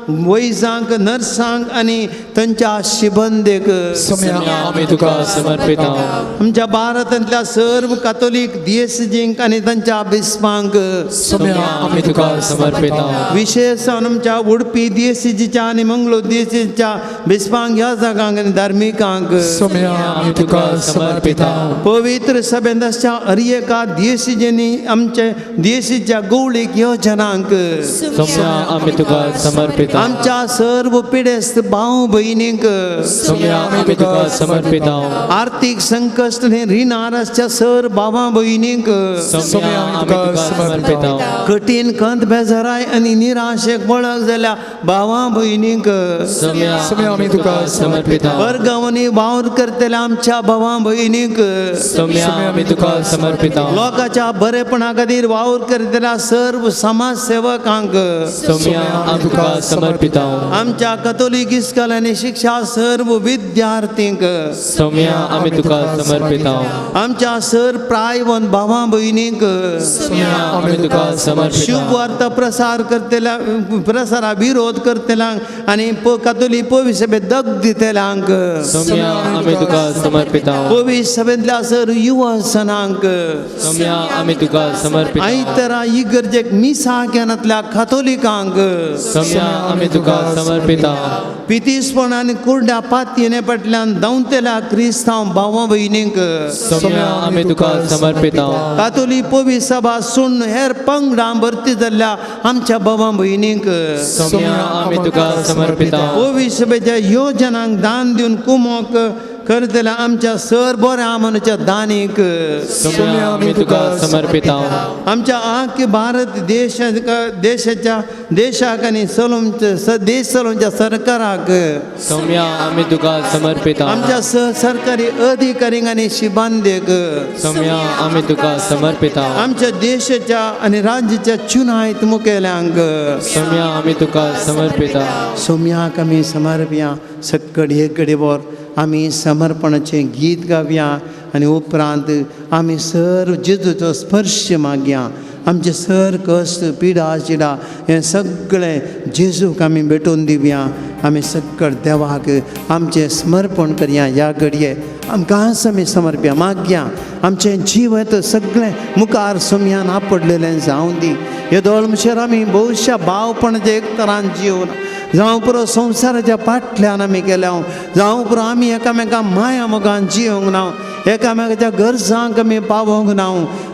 वैजांक नर्सांक आणि त्यांच्या शिबंदेक सम्या आम्ही तुका समर्पित आहोत. आमच्या भारतांतल्या सर्व कातोलिक दियेसजींक आणि त्यांच्या बिस्पांक सम्या आम्ही तुका समर्पित आहोत. विशेष आमच्या उडपी दियेसजीच्या आणि मंगळूर दियेसजीच्या बिस्पांक ह्या जागांक आणि धार्मिकांक सम्या आम्ही तुका समर्पित आहोत. पवित्र सभेंदाच्या अर्येका दियेसजींनी आमचे दियेसजीच्या गवळीक योजनांक सम्या आम्ही तुका समर्पित आहोत. आमच्या सर्व पिढेस्त भाव बहिणींक सम्या आम्ही तुका समर्पित आहोत. आर्थिक संकट आणि ऋण आरसच्या सर भावा बहिणींक सम्या आम्ही तुका समर्पित आहोत. कठीण खंत बेजाराय आणि निराशेक वळख जाल्या भावा बहिणींक सम्या आम्ही तुका समर्पित आहोत. वर्गावनी वावर करतल्या आमच्या भावा बहिणींक सम्या आम्ही तुका समर्पित आहोत. लोकांच्या बरेपणा खातीर वावर करतल्या सर्व समाजसेवकांक सम्या आम्ही तुका समर्पित आहोत. आमच्या कथोलिक इस्कॉल आणि शिक्षा सर्व विद्यार्थींक सम्या आम्ही तुका समर्पित आहोत. आमच्या सर प्रायवंत भावा बहिणींक सम्या आम्ही तुका समर्पित शुभ आहोत. वार्ता प्रसार करतेल्या प्रसारा विरोध करतेल्यांक आणि कथोलिक पवित्र सभेत दग दितेल्यांक सम्या आम्ही तुका समर्पित आहोत. पवित्र सभेतल्या सर युवा सणांक सम्या आम्ही तुका समर्पित आहोत. आयतरा इगर्जेक मिसा केनातल्या कथोलिकांक सम्या आम्ही तुका समर्पित आहोत. पितीसपण आणि कुर्ड्या पातयेने पटल्यान दावतेल्या क्रिस्तांव भावा बहिणींक सम्या आम्ही तुका समर्पित आहोत. कातोलिक पवित्र सभा सोडून हेर पंगडां भरती जाल्ल्या आमच्या भावा बहिणींक सम्या आम्ही तुका समर्पित आहोत. पवित्र सभेच्या योजनांक दान दिवन कुमोक करतल्या आमच्या सर बऱ्या मनच्या दानीक सम्या आम्ही तुका समर्पित आहोत. आमच्या आख्या भारत देशाच्या देशाक आणि देश सलोमच्या सरकाराक सम्या आम्ही तुका समर्पित आहोत. आमच्या सरकारी अधिकारींक आणि शिबांदेक सम्या आम्ही तुका समर्पित आहोत. आमच्या देशाच्या आणि राज्याच्या चुनायत मुखेल्यांक सम्या आम्ही तुका समर्पित आहोत. सोम्याक आमी समर्पया सक्कड हे कडेवर आमी समर्पणाचें गीत गावया आनी उपरांत आमी सर्व जेजूचो स्पर्श मागया. आमचे सर कश्ट पिडा चिडा हे सगळे जेजूक आमी भेटोवन दिवया. आमी सक्कड देवाक आमचें समर्पण करया. ह्या घडये आमकां आमी समर्पया मागया. आमचें जिवत सगळें मुखार सोम्यान आपडलेलें जावं दी. हे दोळमशेर आमी भविश्या भावपणाचें एक तरान जिवन जावं पुरो संवसाराच्या फाटल्यान आमी गेल्या जावं पुरो आमी एकामेकां माया मोगान जियोंक ना एकामेकाच्या गरजांक आमी पावोंक ना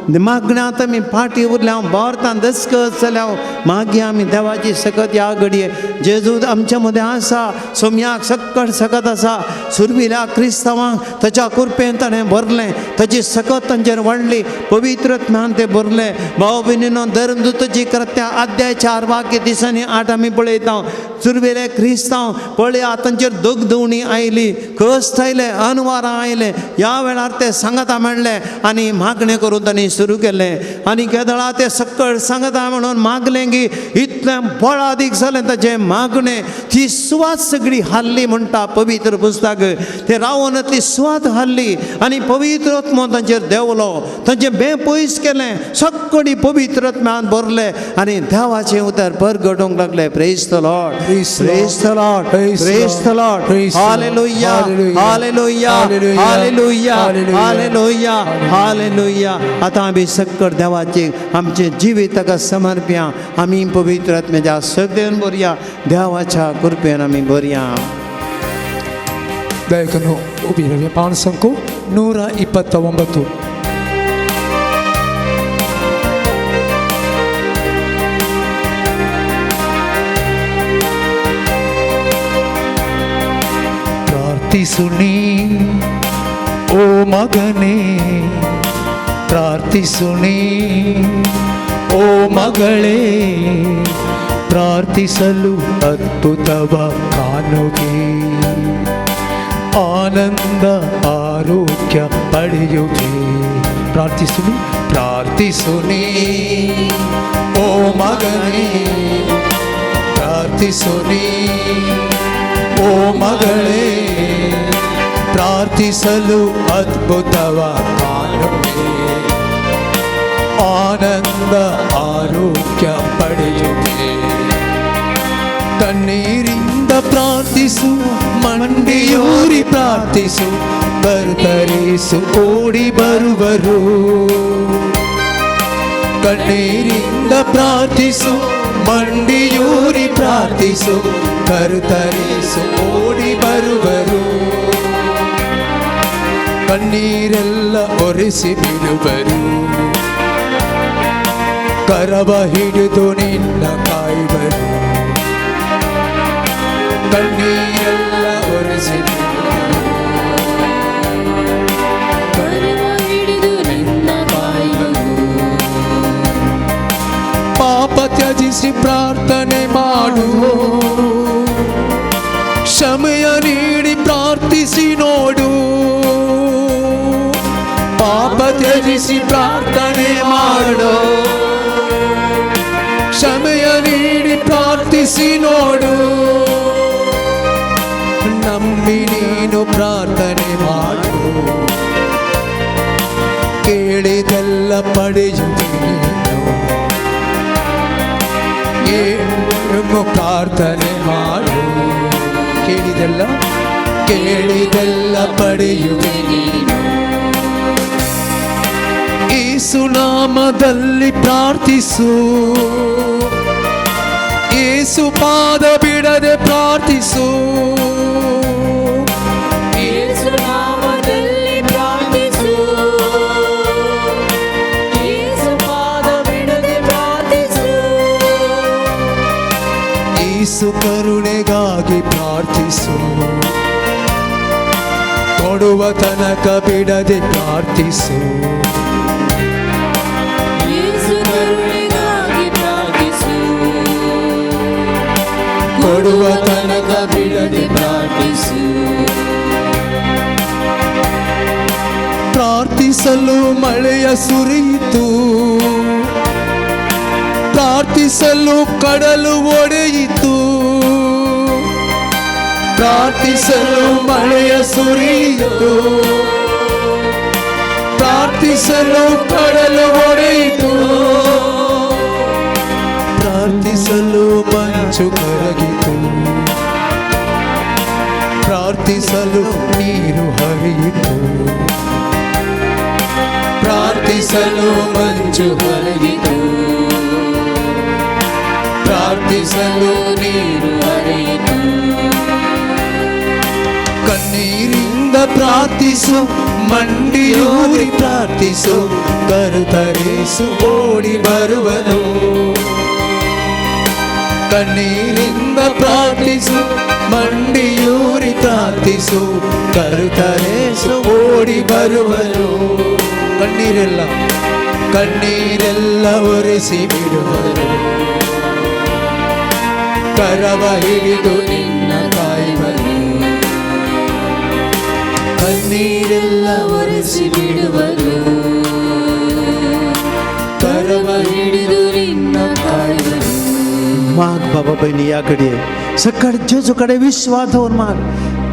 मागण्यांत आमी फाटी उरल्या भारतांत दसकत जाल्या मागया आमी देवाची सकत ह्या घडये जेजू आमच्या मदें आसा सोम्याक सक्कड सकत आसा सुरविल्या क्रिस्तांवांक ताच्या कृपेन ताणें भरलें ताची सकत तांचेर वाडली पवित्रत्म्यान तें भरलें. भाव भयणीनो धर्मदूताची कृत्या अध्याय 4 वाक्य दिसांनी 8 आमी पळयता सुरवेले क्रिस्तांव पळया तांचेर दोगदवणी आयली कश्ट आयले अनवारां आयले ह्या वेळार ते सांगता मेळ्ळे आनी मागणें करून तांणी सुरू केलें आनी केदळा ते सक्कड सांगता म्हणून मागलें की इतलें बळादीक जालें ताचें मागणें ती सुवात सगळी हाल्ली म्हणटा पवित्र पुस्तक ते रावणांतली सुवात हाल्ली आनी पवित्रत्म तांचेर देवलो तांचें बेपयस केलें सक्कडी पवित्रत्म्यान भरलें आनी देवाचें उतर परगटोवंक लागलें. Praise the Lord, praise the Lord, praise the Lord. Hallelujah, hallelujah, hallelujah, hallelujah, hallelujah. आतां आमी सक्कड देवाचे आमचे जिवीत ताका समर्पया. आमी पवित्र आत्म्याच्या शक्तीन भरया देवाच्या कृपेन आमी भरया. ದಯಕನ್ನು ಉಬಿರವೆ ಪಾಣ ಸಂಖ್ಯೆ 129. ಪ್ರಾರ್ಥಿಸುನಿ ಓ ಮಗನೇ ಪ್ರಾರ್ಥಿಸುನಿ ಓ ಮಗಳೇ ಪ್ರಾರ್ಥಿಸಲು ಅದ್ಭುತವ ಕಾಣುಗೆ ಆನಂದ ಆರೋಗ್ಯ ಪಡೆಯುವೆ ಪ್ರಾರ್ಥಿಸುವಿ ಪ್ರಾರ್ಥಿಸುನಿ ಓ ಮಗನೇ ಪ್ರಾರ್ಥಿಸುನಿ ಓ ಮಗಳೇ ಪ್ರಾರ್ಥಿಸಲು ಅದ್ಭುತವ ಕಾಣುವೆ ಆನಂದ ಆರೋಗ್ಯ ಪಡೆಯುವೆ ಕಣ್ಣೀರಿಂದ ಪ್ರಾರ್ಥಿಸು ಮಂಡಿಯೂರಿ ಪ್ರಾರ್ಥಿಸು ಕರ್ತರೇಸು ಓಡಿ ಬರುವರು ಕಣ್ಣೀರಿಂದ ಪ್ರಾರ್ಥಿಸು ಮಂಡಿಯೂರಿ ಪ್ರಾರ್ಥಿಸು ಕರ್ತರೇಸು ಓಡಿ ಬರುವರು ಕಣ್ಣೀರೆಲ್ಲ ಒರೆಸಿ ಬಿಡುವರು ಕರವ ಹಿಡಿದು ನಿನ್ನ ಕಾಯುವರು ಕಣ್ಣೀರೆಲ್ಲ ಒರೆಸಿ ಪಾಪ ತ್ಯಜಿಸಿ ಪ್ರಾರ್ಥನೆ ಮಾಡು ಕ್ಷಮೆಯ ನೀಡಿ ಪ್ರಾರ್ಥಿಸಿ ನೋಡು ಪಾಪ ತ್ಯಜಿಸಿ ಪ್ರಾರ್ಥನೆ ಮಾಡು ಕ್ಷಮೆಯ ನೀಡಿ ಪ್ರಾರ್ಥಿಸಿ ನೋಡು ನಂಬಿ ನೀನು ಪ್ರಾರ್ಥನೆ ಮಾಡು ಕೇಳಿದೆಲ್ಲ ಪಡೆಯುವೆ ಏನು ಪ್ರಾರ್ಥನೆ ಮಾಡು ಕೇಳಿದೆಲ್ಲ ಪಡೆಯುವೆ ಯೇಸು ನಾಮದಲ್ಲಿ ಪ್ರಾರ್ಥಿಸು ಯೇಸು ಪಾದ ಬಿಡದೆ ಪ್ರಾರ್ಥಿಸು ಯೇಸು ನಾಮದಲ್ಲಿ ಪ್ರಾರ್ಥಿಸು ಯೇಸು ಪಾದ ಬಿಡದೆ ಪ್ರಾರ್ಥಿಸು ಯೇಸು ಕರುಣೆಗಾಗಿ ಪ್ರಾರ್ಥಿಸು ಕೊಡುವ ತನಕ ಬಿಡದೆ ಪ್ರಾರ್ಥಿಸು ಯೇಸು ಕರುಣೆಗಾಗಿ ಪ್ರಾರ್ಥಿಸು ಕೊಡುವ ತನಕ ಬಿಡದೆ ಪ್ರಾರ್ಥಿಸು ಪ್ರಾರ್ಥಿಸಲು ಮಳೆಯ ಸುರಿಯಿತು ಪ್ರಾರ್ಥಿಸಲು ಕಡಲು ಒಡೆಯಿತು ಪ್ರಾರ್ಥಿಸಲು ಮಳೆಯ ಸುರಿಯಿತು ಪ್ರಾರ್ಥಿಸಲು ಕಡಲು ಒಡೆಯಿತು ಪ್ರಾರ್ಥಿಸಲು ಮಂಚು ಕರಗಿತು ಪ್ರಾರ್ಥಿಸಲು ನೀರು ಹರಿಯಿತು ಪ್ರಾರ್ಥಿಸಲು ಮಂಚು ಹರಿಯಿತು ಪ್ರಾರ್ಥಿಸಲು ನೀರು ಹರಿಯಿತು ಕಣ್ಣೀರಿಂದ ಪ್ರಾರ್ಥಿಸು ಮಂಡಿಯೂರಿ ಪ್ರಾರ್ಥಿಸು ಕರ್ತರೇಸು ಓಡಿ ಬರುವನು ಕಣ್ಣೀರಿಂದ ಪ್ರಾರ್ಥಿಸು ಮಂಡಿಯೂರಿ ಪ್ರಾರ್ಥಿಸು ಕರ್ತರೇಸು ಓಡಿ ಬರುವನು ಕಣ್ಣೀರೆಲ್ಲ ಒರೆಸಿ ಬಿಡುವರು ಕರವ ಹಿಡಿದು ನಿನ್ನ ಕಾಯುವರು ಕಣ್ಣೀರೆಲ್ಲ ಒರೆಸಿ ಬಿಡುವರು ಕರವ ಹಿಡಿದು ನಿನ್ನ ಕಾಯುವರು माग बाबा बहिणी याकडे सकाळी जेजूकडे विश्वास होऊन माग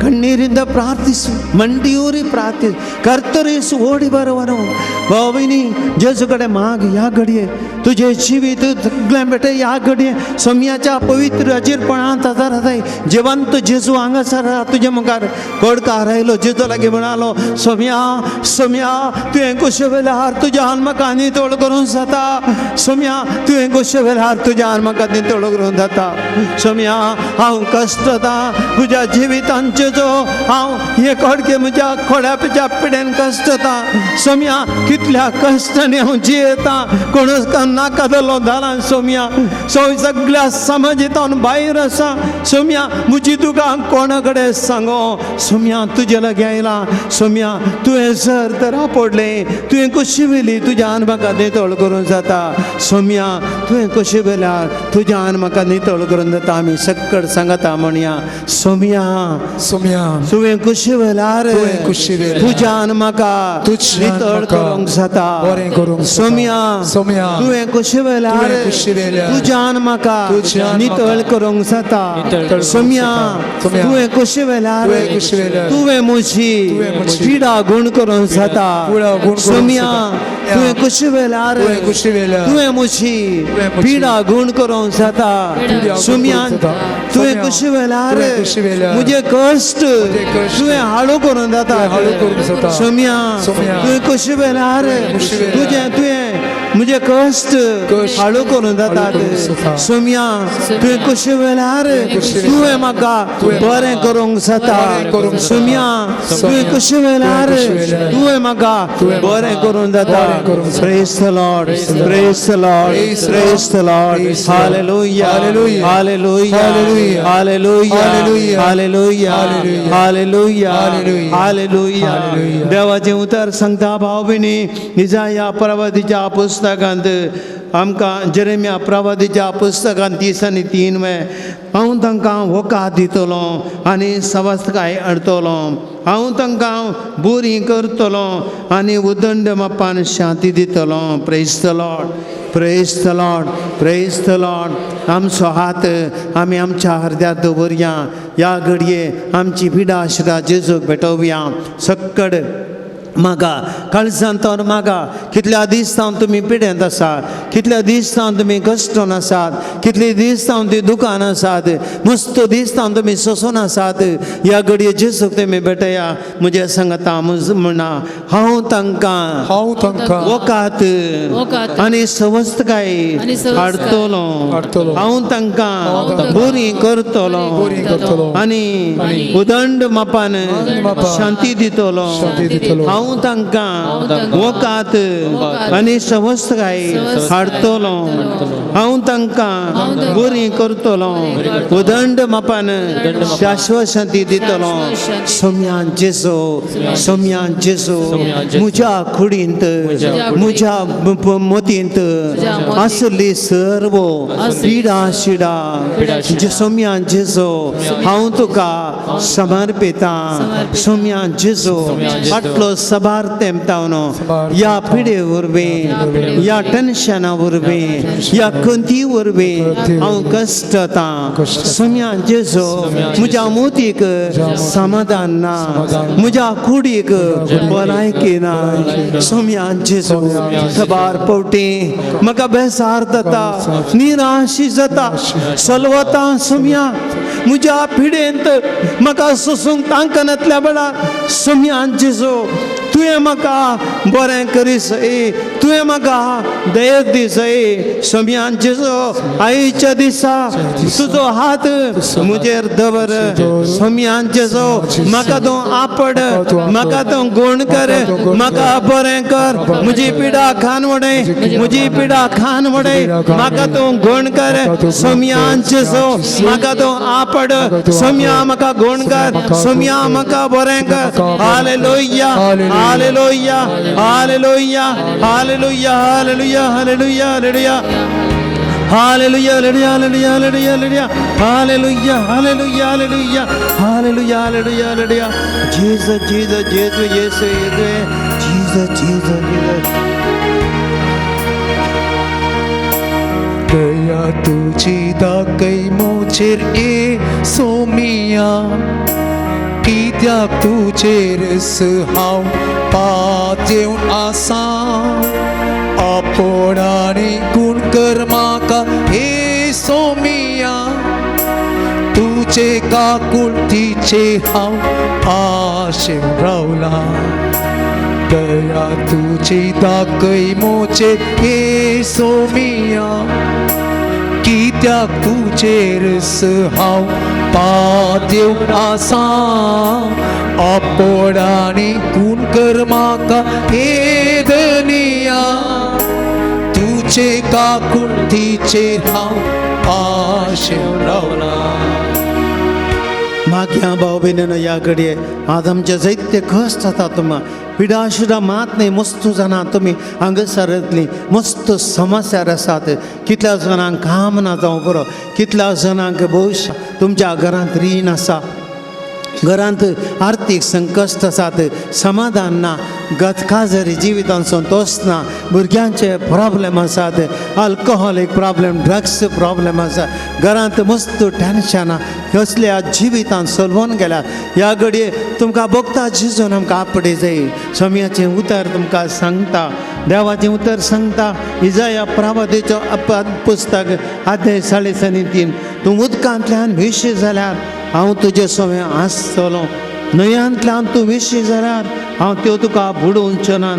कಣ್ಣೀರಿಂದ ಪ್ರಾರ್ಥಿಸು ಮಂಡಿಯೂರಿ ಪ್ರಾರ್ಥಿಸು ಕರ್ತರೇಸು ಓಡಿ ಬರುವನು बाबा बहिणी जेजूकडे माग या घडये तुझे जीवित जगल्या बेटे या घडये सोम्याच्या पवित्र अजीरपणात हजार आहे जिवंत जेजू हांगासर तुझे मुखार कोडका राहिलो जेजू लागी म्हणालो सोम्या तुवें कुशे वेल्यार तुज्या आत्मकांनी तोड करून जाता सोम्या तुवें कुशे वेल्यार तुज्या आत्मकांनी तोड करून जाता सोम्या हांव कश्टता तुज्या जिवितांचे जो हांव हे कोडके म्हज्या खोड्याच्या पिड्यान कश्टता सोम्या कितल्या कश्टांनी हांव जियेता कोणूच नाकादलो धाला सोम्या सगळ्या समाजांतून भायर आसा सोम्या मुजी तुका कोणाकडे सांगो सोम्या तुजे लागी आयला सोम्या तुवें जर तर आपडले तुवें कशी वेली तुज्यान म्हाका नितळ करूं जाता सोम्या तुवें कशी वेल्यार तुज्यान म्हाका नितळ करूं जाता आमी सक्कड सांगता म्हणया सोम्या सोम्या तुवें कशी वेल्यार तुवें कुशी वेल्यार तुज्यान म्हाका तुज्यान नितळ म्हाका करूंक जाता बरें करूंक जाता. सोम्या सोम्या तुवें कशी वेल्यार तुवें कुशी वेल्यार तुज्यान म्हाका तुज्यान नितळ म्हाका करूंक जाता नितळ सोम्या सोम्या तुवें कशी वेल्यार तुवें कुशी वेल्यार तुवें म्हजी तुवें म्हजी पिडा गुण करूंक जाता पिडा गुण करूंक सोम्या जाता. तुवें कशी वेल्यार तुवें कुशी वेल्यार तुवें म्हजी तुवें म्हजी पिडा गुण करूंक जाता गुण सोम्या करूंक जाता. तुवें सोम्या कशी वेल्यार तुवें कशी वेल्यार म्हजे कश्ट कश्ट तुवें हाडू करूंक जाता तुवें हाडू करूंक जाता. सोम्या सोम्या तुवें कशी वेल्यार कशी वेल्यार तुवें म्हजे कश्ट कश्ट हाडू करूंक जाता हाडू करूंक जाता. सोम्या तुवें कशी वेल्यार तुवें म्हाका बरें करूंक जाता बरें करूंक जाता. सोम्या तुवें कशी वेल्यार कशी वेल्यार तुवें म्हाका बरें करूंक जाता बरें करूंक जाता. Praise the Lord praise the Lord praise the Lord hallelujah Hallelujah. Hallelujah Hallelujah. Hallelujah Hallelujah. Hallelujah Hallelujah. Hallelujah Hallelujah. Hallelujah Hallelujah. देवाचें उतर सांगता भाव भयणी इजाया प्रवादीच्या पुस्तकांत आमकां जेरेमिया प्रवादीच्या पुस्तकांत 30 आनी 3 हांव तांकां वोका दितलो आनी सवस्तकाय हाडटलो हांव तांकां बोरी करतलो आनी उदंड मापान शांती दितलो praise the Lord praise the Lord praise the Lord आमचो हात आमी आमच्या हृदयात दवरया ह्या घडये आमची पिडा आशिल्ल्या जेजूक भेटोवया सक्कड मागा काळजांतोर मागा कितल्या दीस जावन तुमी पिड्यांत आसात कितल्या दीस जावन तुमी कश्टान आसात कितले दीस जावन तुमी दुकान आसात मस्त दीस जावन तुमी सोंसून आसात ह्या घडये जेजूक तुमी भेटया म्हजे सांगता म्हणा हांव तांकां वोकात आनी सवस्तकाय हाडटलो हांव तांकां बोरी करतलो आनी उदंड मापान शांती दितलो हांव तांकां वोकात आनी सवस्तकाय हाडटलो हांव तांकां बोरी करतलो उदंड मापान शाश्वत शांती दितलो सोम्यान जेजो म्हज्या कुडींत म्हज्या मोतींत आसली सर्व पिडा शिडा सोम्यान जेजो हांव तुका समर्पिता सोम्यान जेजो फाटलो सबार तेंमतावनो या पिडे वरवीं या टेन्शना वरवीं या कंती वरवीं हांव कश्टता सोम्या जेजो म्हज्या मोतीक समाधान ना म्हज्या कुडीक भलायकी ना सोम्या जेजो सबार पवटी म्हाका बेजार जाता निराशी जाता सलवता सोम्या म्हज्या पिडेंत म्हाका सोसूंक तांकनातल्या वेळार सोम्या जेजो तुवें म्हाका बरें करीसय तुवें म्हाका दया दिसय सोम्या जेजो आयच्या दिसा तुजो हात म्हजेर दवर सोम्या जेजो म्हाका तूं आपड म्हाका तूं गुण कर म्हाका बरें कर म्हजी पिडा खान वडय म्हजी पिडा खान वडय म्हाका तूं गुण कर सोम्या जेजो म्हाका तूं आपड सोम्या म्हाका गुण कर सोम्या म्हाका बरें कर hallelujah hallelujah hallelujah hallelujah hallelujah hallelujah hallelujah hallelujah hallelujah hallelujah hallelujah hallelujah hallelujah hallelujah hallelujah hallelujah Jesus Jesus Jesus Jesus Jesus Jesus दया तुझी दाखय मोचेर सोमिया कित्याक तुजेरच हांव पातयेवन आसा आपणांनी गुण कर म्हाका हे सोमिया तुजे काकुळतीचे हांव आशेन रावला दया तुजी दाखय मोचेर हे सोमिया कित्याक तुजेरच हांव पातयेवन आसा आपणांनी गुण कर म्हाका हे धनिया तुझे काकुळतीचेर हांव आशेन रावला. मागया भाव भयणीनो या घडये आज आमचे जायते कश्ट जाता तुम्हा पिडा शिडा मात नाही मस्त जाणां तुमी हांगासरांतली मस्त समस्या आसात. कितल्या जाणांक काम ना जावं बरो, कितल्या जाणांक भविश्य तुमच्या घरांत रीण आसा, घरांत आर्थीक संकश्ट आसात, समाधान ना, गतकाजरी जिवितान संतोष ना, भुरग्यांचे प्रॉब्लेम आसात, अल्कोहोलीक प्रॉब्लेम, ड्रग्स प्रॉब्लेम आसा, घरांत मस्त टेन्शनां कसल्या जिवितान सलवून गेल्या. ह्या घडये तुमकां भोगता जिजून आमकां आपडे जाय. समयाचें उतर तुमकां सांगता, देवाचें उतर सांगता. इजाया प्रवादीचो पुस्तक अध्याय 3:3 तूं उदकांतल्यान विशी जाल्यार हांव तुजे सोवे आसतलो, न्हंयांतल्यान तूं विशी जाल्यार हांव त्यो तुका बुडोवचो ना,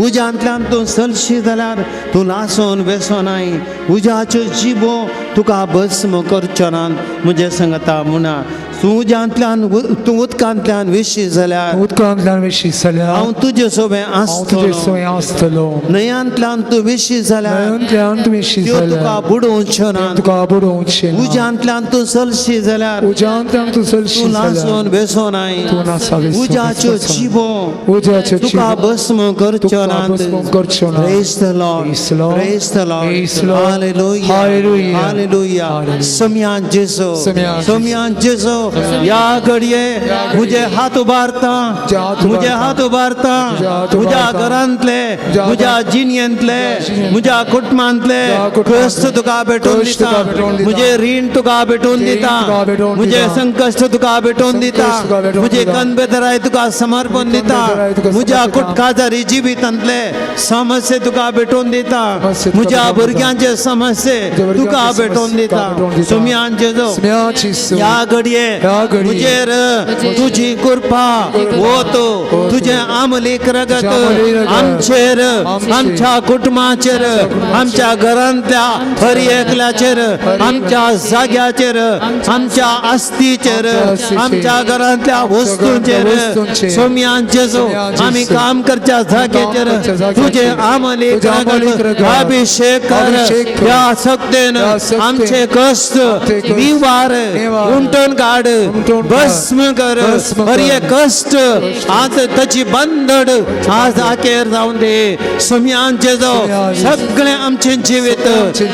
उज्यांतल्यान तूं सलशी जाल्यार तूं लासोन वेसोनाय, उज्याच्यो जिबो तुका भस्म करच्यो ना. म्हजे सांगता म्हणा तूं उदकांतल्यान विशी जाल्यार उदकांतल्यान विशी जाल्यार हांव तुजे सोबे हांव तुजे सोय आसतलो, न्हंयांतल्यान तूं विशी जाल्यार न्हंयांतल्यान तूं विशी त्यो तुका जाल्यार बुडोवच्यो ना, तुका बुडोवचें ना, उज्यांतल्यान तूं सलशी जाल्यार उज्यांतल्यान तूं सलशी तूं जाल्यार लासोन वेसोनाय, तूं नासा वेसोन उज्याच्यो वेसोन. जिबो उज्याच्यो तुका जिबो भस्म करच्यो तुका ना. भस्म करच्यो ना. Praise the Lord. Praise the Lord. Praise the Lord. Praise the Lord. Hallelujah. Hallelujah. Hallelujah. Hallelujah. सम्यान जेसो सम्यान सम्यान जेसो या घडये मुझे हात उबारता, मुझे हात उबारता, मुझ्या घरांतले, मुझ्या जिणयेंतले, मुझ्या कुटुंबांतले कश्ट तुका भेटोवन दिता, मुझे रीण तुका भेटोवन दिता, मुझे संकश्ट तुका भेटोवन दिता, मुझे कणबेदराय तुका समर्पण दिता, मुझ्या कुटकाजारी जिवितांतले समस्ये तुका भेटोवन दिता, मुझ्या भुरग्यांचे समस्ये तुका भेटोवन दिता. सम्यान जेजो या घडये मुझेर तुझी कृपा होतो, तुझे आमलीक रगत आमचेर, आमच्या कुटुंबाचेर, आमच्या घरांतल्या हर एकल्याचेर, आमच्या जाग्याचेर, आमच्या आस्तीचेर, आमच्या घरांतल्या वस्तूंचेर. सम्यान जेजो आमी काम करच्या जाग्याचेर तुझे आमलीक रगत अभिषेक कर. या सक्तेन आमचे कष्ट निवार उमटून काढ, भस्म कर. हर एक कष्ट आज त्याची बंदड आज आखेर जाऊन दे. सम्यांचे जो सगळे आमचे जीवित,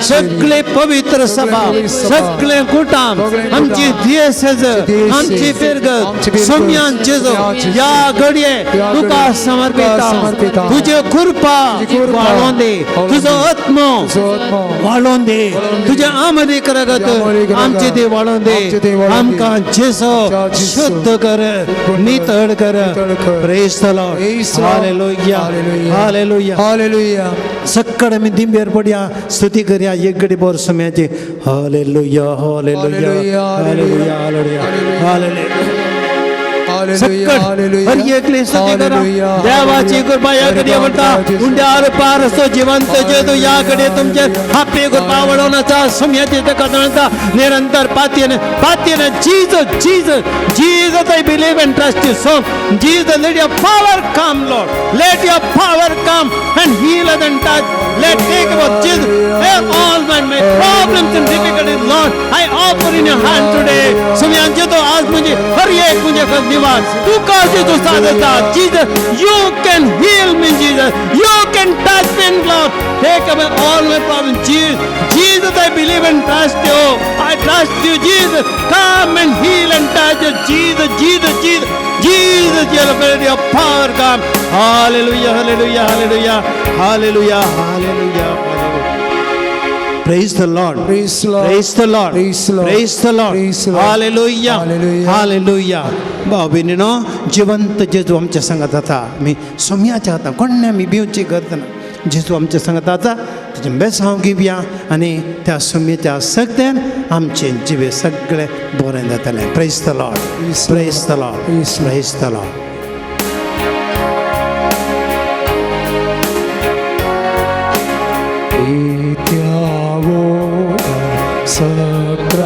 सगळे पवित्र सभा, सगळे कुटुंब, आमची दियेसज, आमची फिरगत सम्यांचे जो या घडये तुका समर्पिता. तुझे कृपा वाढवून दे, तुझो आत्मा वाढवून दे, तुझे आमदी करगत आमचे ते वाढवून दे. आमकां जेसो शुद्ध कर, नितळ कर. Praise the Lord. Hallelujah hallelujah hallelujah. सक्कड आमी दिंबेर पडया, स्तुती करया एक घडी बोर समयाचे. Hallelujah hallelujah hallelujah hallelujah hallelujah. हर एकली स्तुती करा. देवाची कृपा या घडी आवडता उंड्यार पार असतो जिवंत जेतो या घडी तुमचे हापे कृपा वळवण्याचा समयाचे कथनाचा निरंतर पात्यन Jesus Jesus Jesus I believe and trust you. So Jesus, let your power come, Lord. Let your power come and heal us and touch. Let take about Jesus. All my problems and difficulties, Lord, I offer in your hand today. समयांचे तो आज मुझे हर एक मुझे निवास तू कासे तो साधता. Jesus, you can heal me, Jesus. You can touch me, Lord. Take away all my problems, Jesus. Jesus, I believe and trust you. I trust you, Jesus. Come and heal and touch us, Jesus, Jesus, Jesus. Jesus, your power come. Hallelujah, hallelujah, hallelujah, hallelujah, hallelujah, hallelujah. Praise the Lord. Praise the Lord. Praise the Lord. Praise the Lord. Praise the Lord. Praise the Lord. Hallelujah. Hallelujah. Hallelujah. भाव भयणीनो जिवंत जेजू आमच्या संगत आता. मी सोम्याच्या आता कोण्या मी भिवची करतना जेजू आमच्या संगत आता तुझे बेस हांव घेवया आनी त्या सोम्याच्या सक्त्यान आमचे जिवे सगळे बरें जातलें. Praise the Lord. Praise the Lord. Praise the Lord.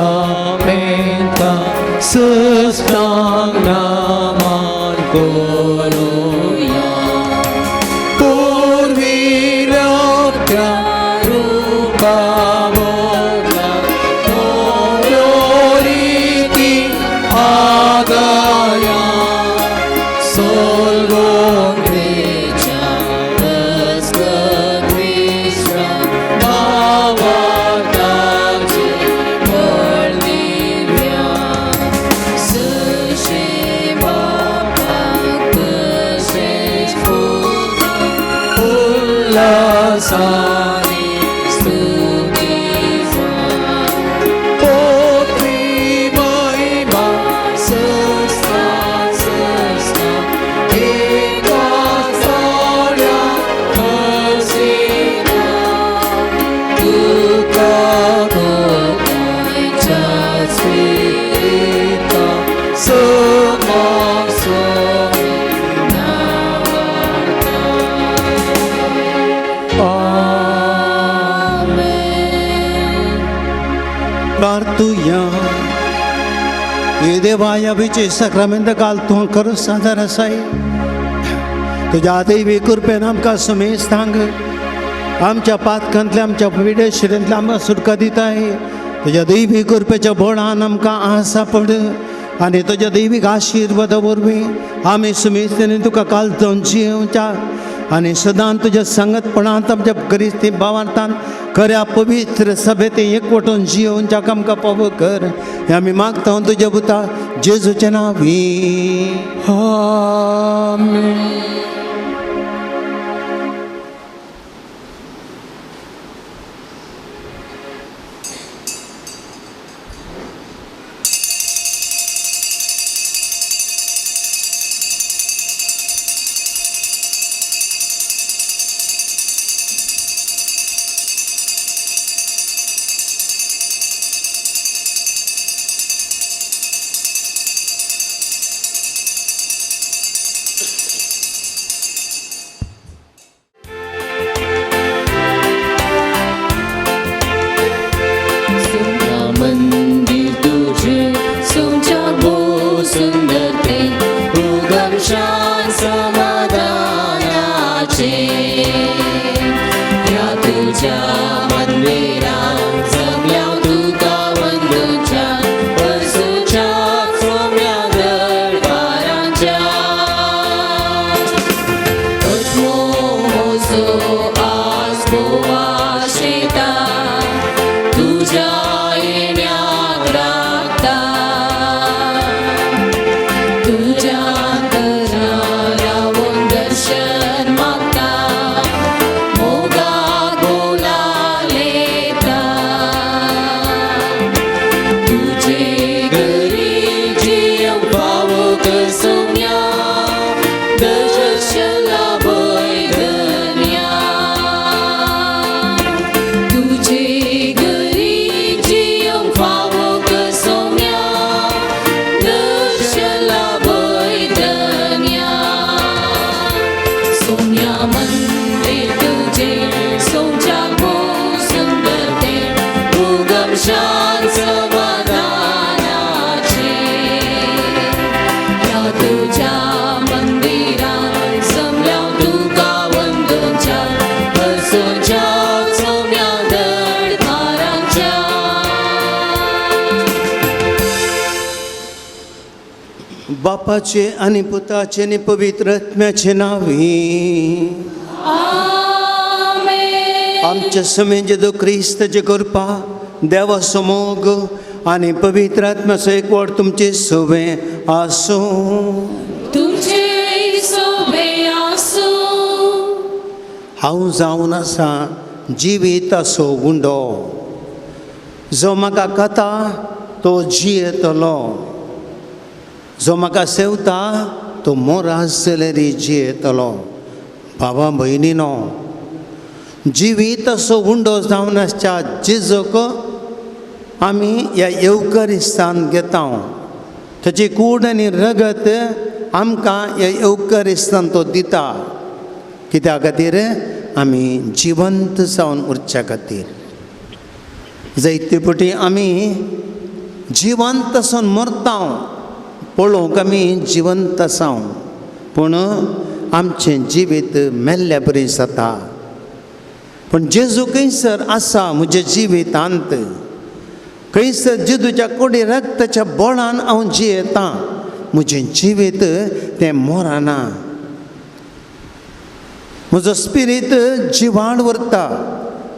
Sacramenta sustagnaman colonia por virapia सारी स्तुति पोत्री महिमा संस्था एका साऱ्या हसीना तुका गोकायच्या स्वीता समासोमी Partuya देवाया बिचे सक्रमेंत काल तू कर सादर असाई तुझ्या दैवी कृपेन आमकां सुमेश थांग आमच्या पातकांतल्या आमच्या पिडे शिरेंतल्या आमकां सुटका दिताय तुझ्या दैवी कृपेच्या बोळान आमकां आसा पड आनी तुझ्या दैवीक आशिर्वादा वरवीं आमी सुमेशतेनी तुका काल जावन जियोवच्या आनी सदां तुज्या संगतपणांत आमच्या क्रिस्ती भावांतान खऱ्या पवित्र सभेत एकवटून जियोवच्याक आमकां पाव कर हें आमी मागता तुज्या पुता जेजूच्या नांवीं आमेन मंदिर तुझे सोंच्या भो सुंदरते उगम शान समाधानाचे या तुझ्या मंदिरात जमल्या तुका वंदूच्या बसूच्या सोम्या दरबारांच्या अजमोसो आज गोवा शेता तुझ्या येण्याक लागता तुझ्या अंतराळा रावून दर्शन मागता मोगा बोलालेता तुझे घरी जियेवंक पावोक सोम्या दर्शन लाभय धन्या तुझे घरी जियेवंक पावोक सोम्या दर्शन लाभय धन्या सोम्या मंदिर तुझे सोंच्या भो सुंदरते उगम शान समाधानाचे या तुझ्या मंदिरात जमल्या तुका वंदूच्या बसूच्या सोम्या दरबारांच्या बापाचे आणि पुताचे आणि पवित्र आत्म्याचे नांवीं आमेन आमच्या समेत जेदो क्रिस्ताची कृपा देवा समोग आणि पवित्र आत्म्याचो एकवट तुमचे सोबे आसूं तुमचे सोबे आसूं हांव जावन आसा जिवीत आसो गुंडो जो म्हाका खाता तो जियेतलो जो म्हाका सेवता तो मोरास जाल्यारी जियेतलो भावा भयणीनो जिवीत असो गुंडो जावन आसच्या जेजूक आमी ह्या येवकरिस्तान घेता ताची कूड आनी रगत आमकां ह्या येवकरिस्तान तो दिता कित्या खातीर आमी जिवंत जावन उरच्या खातीर जायते फावटी आमी जिवंत आसून मरता पळोवंक आमी जिवंत आसा पूण आमचें जिवीत मेल्ल्या बरी जाता पूण जेजू खंयसर आसा म्हज्या जिवितांत खंयसर जेजूच्या कोडी रक्ताच्या बोळान हांव जियेतां म्हजें जिवीत तें मरना म्हजो स्पिरीट जिवाण व्हरता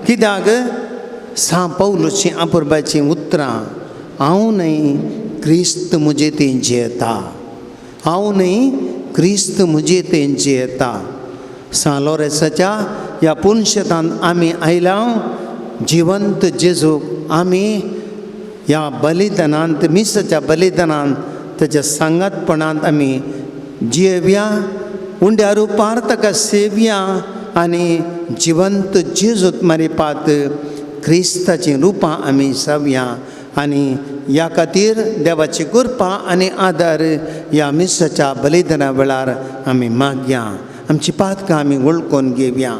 कित्याक सा पौलुची आपुरबाची उतरां हांव न्हय क्रिस्त म्हजे तें जियेता हांव न्हय क्रिस्त म्हजे तें जियेता सा लोरेसाच्या या पुनशेतान आमी आयल्या जिवंत जेजूक आमी ह्या बलिदानांत मिसाच्या बलिदानांत ताच्या सांगातपणांत आमी जियेवया उंड्या रुपार ताका सेवया आनी जिवंत जेजूत मारिपात क्रिस्ताची रुपां आमी सावया आनी ह्या खातीर देवाची कृपा आनी आदार ह्या मिसाच्या बलिदाना वेळार आमी मागया आमची पातकां आमी वळखून घेवया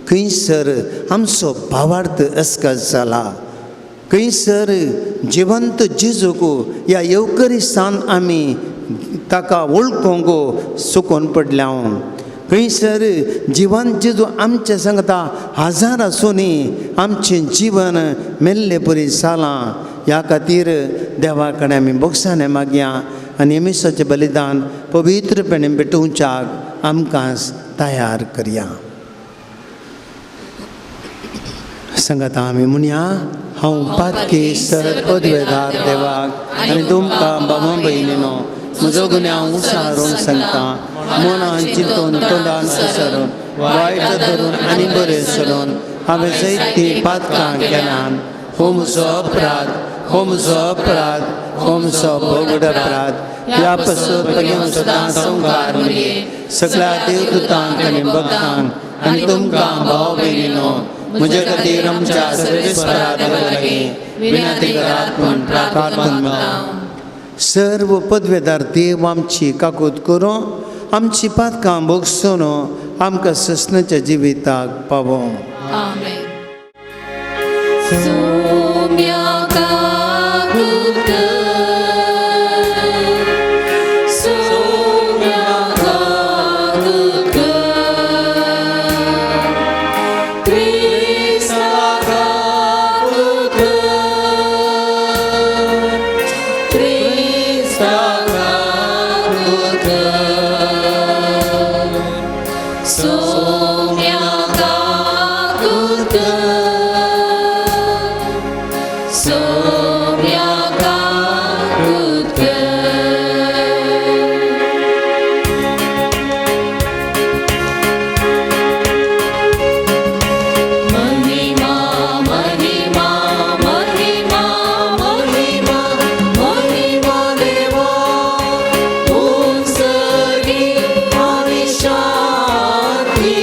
खंयसर आमचो भावार्थ अस्कस जाला खंयसर जिवंत जेजूक ह्या येवकरिस्तान आमी ताका वळखूंक सुकोन पडल्या खंयसर जिवंत जेजू आमच्या सांगता हजार आसुनी आमचें जीवन मेल्ले परी जालां ह्या खातीर देवा कडेन आमी बोगसाने मागया आनी मिसाचें बलिदान पवित्रपणे भेटोवच्याक आमकां तयार करया सांगता आमी म्हणया हांव पातकी सरत पदवेदार देवाक आनी तुमकां बाबा भयणीनो म्हजो गुन्यांव उसारून सांगता मनान चिंतून तोंडान विसरून वायट धरून आनी बरें सरून हांवें जायतीं पातकां केल्यान हो म्हजो अपराध हो म्हजो अपराध हो म्हजो बोगड अपराध ह्या पासून घेवन सदां संवकार मरे सगळ्या देवदूतांक आनी भक्तांक आनी तुमकां भाव भयणीनो म्हजे खातीर आमच्या सर्वेस्परा देवा लागीं विनंती करात म्हूण प्रार्थना मागता सर्व पदवेदार देव आमची काकूत करूं आमची पातकां भोगसून आमकां ससनाच्या जिविताक पावो आमेन सोम्या काकूत सोम्या काकूत क्रिस्ता काकूत क्रिस्ता काकूत सोम्या काकूत सोम्या काकूत महिमा महिमा महिमा महिमा महिमा देवा उंचगी आनी शांती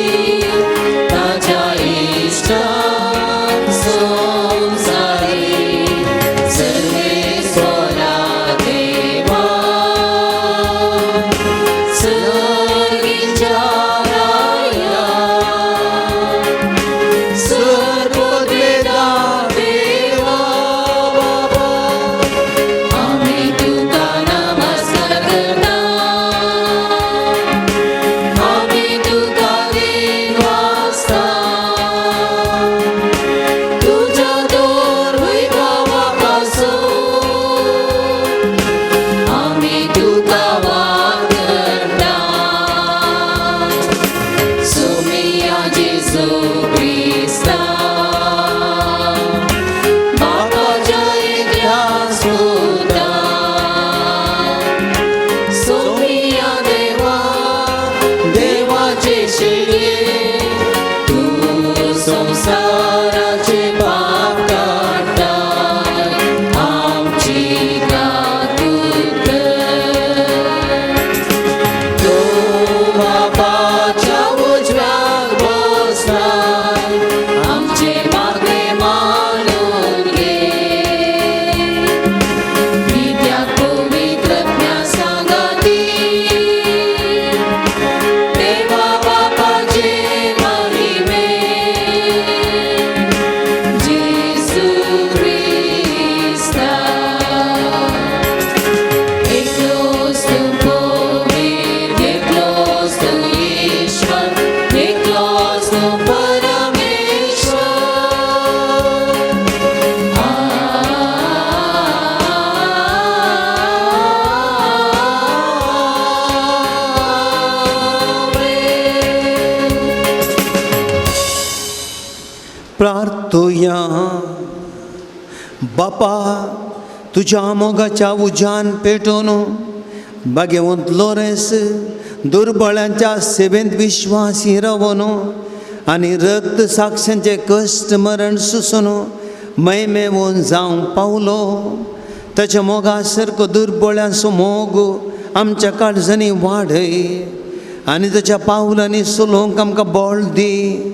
ताच्या इश्टांक संवसारी सर्वेस्वरा देवा सर्गीच्या राया सर्वोदयदार देवा बाबा आमी तुका नमस्कार करता आमी तुका दिन वाजता तुझ्या दोर वैभवा पासून आमी तुका वाद करता सोमिया जेजू क्रिस्ता बापाच्या एकल्या सुता सोमिया देवा देवाचे शेडे तू संसाराचे पाप काडटाय आमची काकूत तो बापाच्या उजव्याक बसलाय आमचे मागे मानून घे विद्याक पवित्रज्ञा सांगाती देवा बापाचे महिमे जेजू क्रिस्ता एकलोच तू पवित्र एकलोच तू ईश्वर एकलोच तू परमेश्वर प्रार्थुया बापा तुझ्या मोगाच्या उज्यान पेटोवन भाग्यवंत लोरेस दुर्बळांच्या सेवेंत विश्वासी रावून आणि रक्त साक्षांचे कष्ट मरण सुसून मैमेवून जावं पावलो. ताच्या मोगा सारको दुर्बळांचो मोग आमच्या काळजांनी वाडय आनी ताच्या पावलांनी सुलोवंक आमकां बळ दी.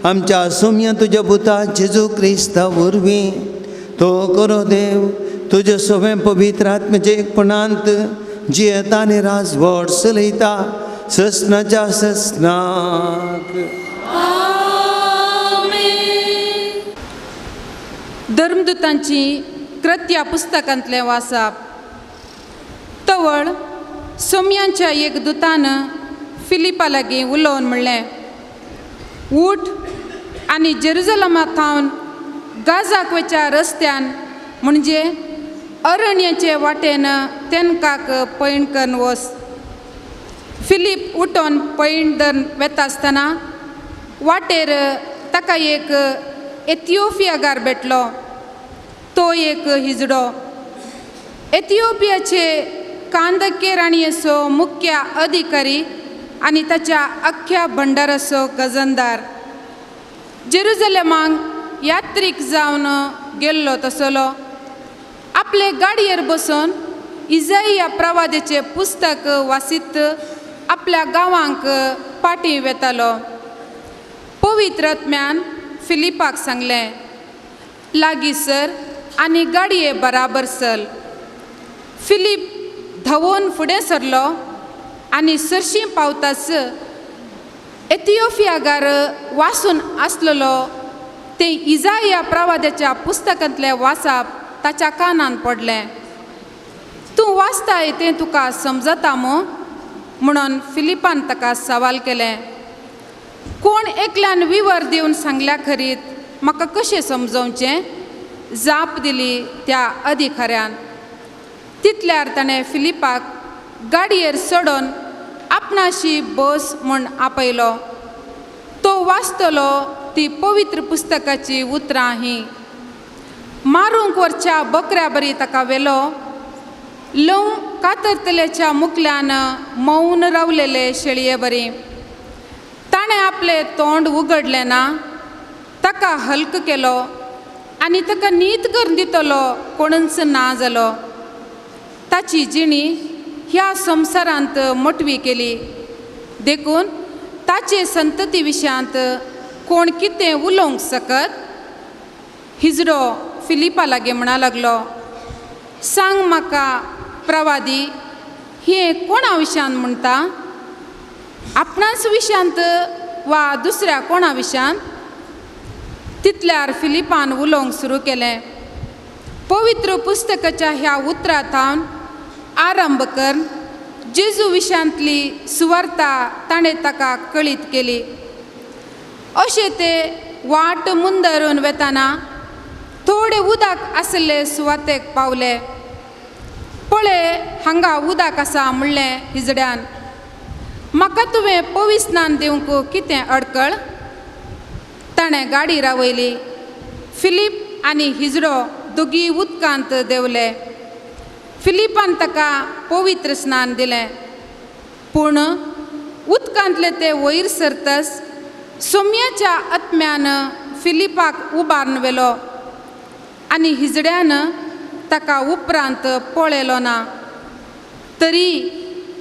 आमच्या सोम्या तुज्या पुता जेजू क्रिस्ता वरवीं तो करो देव तुजे सगळें पवित्र आत्म्याचे एकपणांत जियेता आनी राजवट चलयता ससनाच्या ससनाक. धर्मदूतांची कृत्या पुस्तकांतलें वाचप. तवळ सोम्यांच्या एक दुतान फिलिपा लागीं उलोवन म्हणलें, उठ आनी जेरुजलमा थावन गाजाक वयच्या रस्त्यान म्हणजे अरण्याचे वाटेन तेनकाक पैण करून वच. फिलीप उठोन पैण धरून वेता आसतना वाटेर ताका एक एथिओपियागार भेटलो. तो एक हिजडो. एथिओपियाचे कांदके राणयेचो मुख्य अधिकारी आनी ताच्या अख्ख्या भंडाराचो गजनदार. जेरुजलेमाक यात्रीक जावन गेल्लो तसलो आपले गाडयेर बसून इजाइया प्रवादीचे पुस्तक वाचीत आपल्या गांवांक पाटी वेतालो. पवित्र आत्म्यान फिलिपाक सांगलें, लागीं सर आनी गाडये बराबर चल. फिलीप धांवून फुडें सरलो आनी सरशी पावताच एथिओपियागार वाचून आसलेलो ते इजाइया प्रवाद्याच्या पुस्तकांतलें वाचप ताच्या कानान पडलें. तूं वाचताय तें तुका समजता मो? म्हणून फिलिपान ताका सवाल केलें. कोण एकल्यान विवर दिवन सांगल्या खरीत म्हाका कशें समजोवचें? जाप दिली त्या अधिकाऱ्यान. तितल्यार ताणें फिलिपाक गाडयेर चडोवन आपणाशी बस म्हूण आपयलो. तो वाचतलो ती पवित्र पुस्तकाची उतरां हीं. मारूंक वरच्या बकऱ्या बरी ताका वेलो. लव कातरतलेच्या मुखल्यान मौन रावलेले शेळये बरी. ताणें आपलें तोंड उगडलें ना. ताका हलक केलो आनी ताका न्हीद करून दितलो कोणूच ना जालो. ताची जिणी ह्या संवसारांत मोटवी केली. देखून ताचे संतती विशयांत कोण कितें उलोवंक सकत? हिजडो फिलिपा लागीं म्हणा लागलो, सांग म्हाका प्रवादी, हें कोणा विशयान म्हणटा? आपणाच विशयांत वा दुसऱ्या कोणा विशयान? तितल्यार फिलिपान उलोवंक सुरू केलें. पवित्र पुस्तकाच्या ह्या उतरांतावन आरंभ कर. जेजू विशयांतली सुवार्ता ताणें ताका कळीत केली. अशें ते वाट मुंदरून वेताना थोडे उदक आसले सुवातेक पावले. पळय, हांगा उदक आसा म्हणलें हिजड्यान. म्हाका तुवें पविस्नान दिवंक कितें अडकळ? ताणें गाडी रावयली. फिलीप आनी हिजडो दोगी उदकांत देंवले. फिलिपान ताका पवित्र स्नान दिलें. पूण उदकांतले ते वयर सरतच सोम्याच्या आत्म्यान फिलिपाक उबारून व्हेलो आनी हिजड्यान ताका उपरांत पळयलो ना. तरी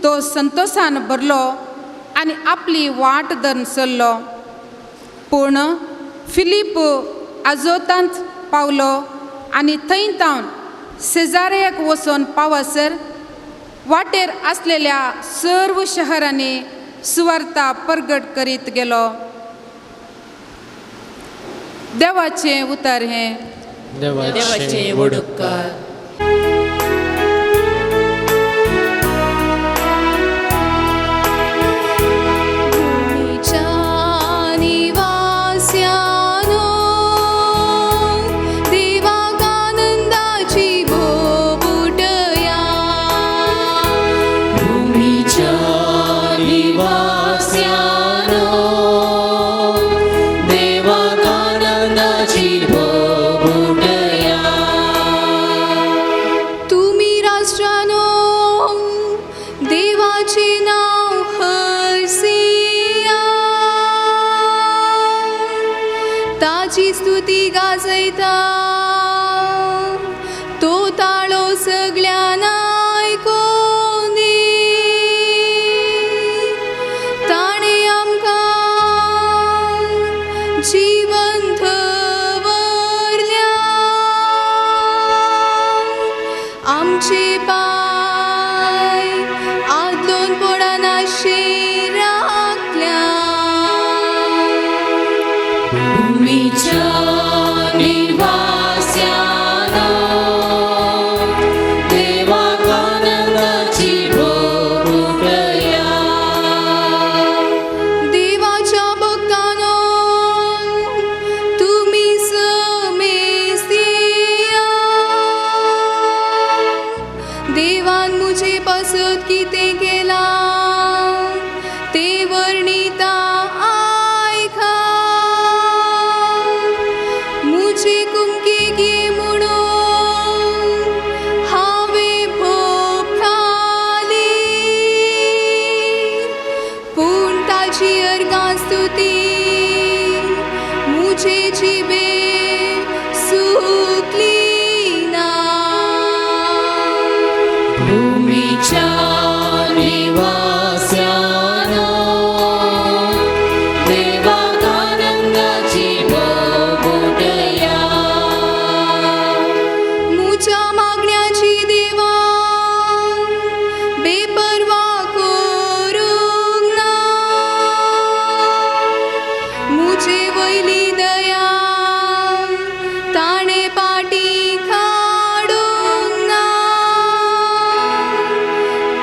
तो संतोशान भरलो आनी आपली वाट धरून चल्लो. पूण फिलीप आजोतांत पावलो आनी थंय तावन सेजारेक वचून पावसर वाटेर आसलेल्या सर्व शहरांनी सुवार्ता परगट करीत गेलो. देवाचें उतर हें. देवाचे वडुपकार. ताची स्तुती गाजयता तो ताळो सगळ्यान आयकोन दी ताणे आमकां जिवंत वरल्या आमचे पाय आदलोन पडनाशे राखल्या भूमीच्या निवास्यानो देवाक आनंदाची भोगुटया देवाच्या भक्तानो तुमी समेस्तिया देवान मुझे पसत कितें केला ते वर्णिता आयका मुझे कुमके गे म्हणून हांवें भोग खाली पूण ताची अर्गां स्तुती मुझे जिबे सुकली ना भूमीच्या निवास्यानो देवाक आनंदाची भोगुटया मुझ्या मागण्याची देवा बेपरवा करूंक ना मुझे वयली दया ताणे पाटी काडूंक ना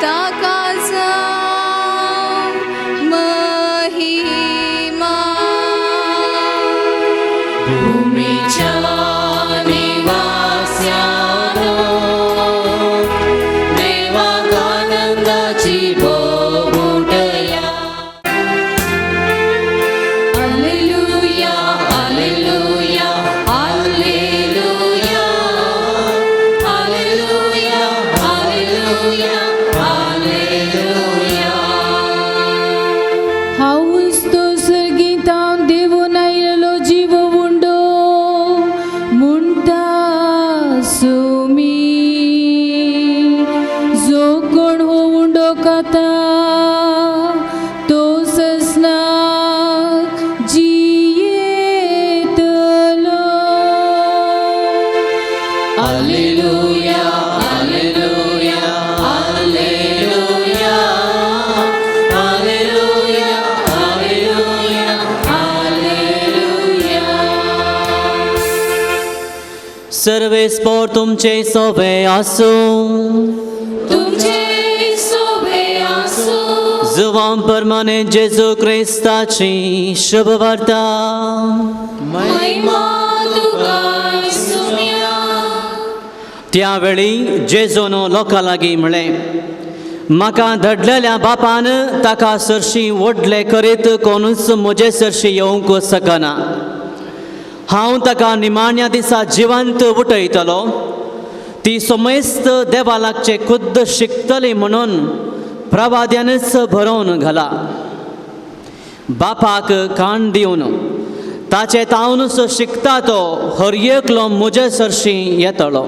ताका जावं महिमा भूमीच्या निवास्यानो देवाक आनंदाची भोगुटया Alleluia, Alleluia, Alleluia, Alleluia, Alleluia, Alleluia. हांवूच सर्गीतां देवून आयलो जीव उंडो म्हणटा सोमी जो कोण हो उंडो खाता तो ससनाक जियेतलो Alleluia, Alleluia, Alleluia, Alleluia, Alleluia, Alleluia. सर्वे स्पोर तुमचे सोबे आसूं तुमचे सोबे आसूं जुवान परमाने जेजू क्रिस्ताची शुभ वार्ता महिमा तुका सुम्या त्यावेळी जेजून लोकां लागीं म्हळें म्हाका धडलेल्या बापान ताका सरशी ओडले करीत कोणूच म्हजे सरशी येवंक सकना हांव ताका निमाण्या दिसा जिवंत उठयतलो ती सोमेस्त देवा लागचे खुद्द शिकतली म्हणून प्रवाद्यानच भरोवन घाला बापाक कान दिवन ताचे तावनूच शिकता तो हर एकलो म्हजे सरशी येतलो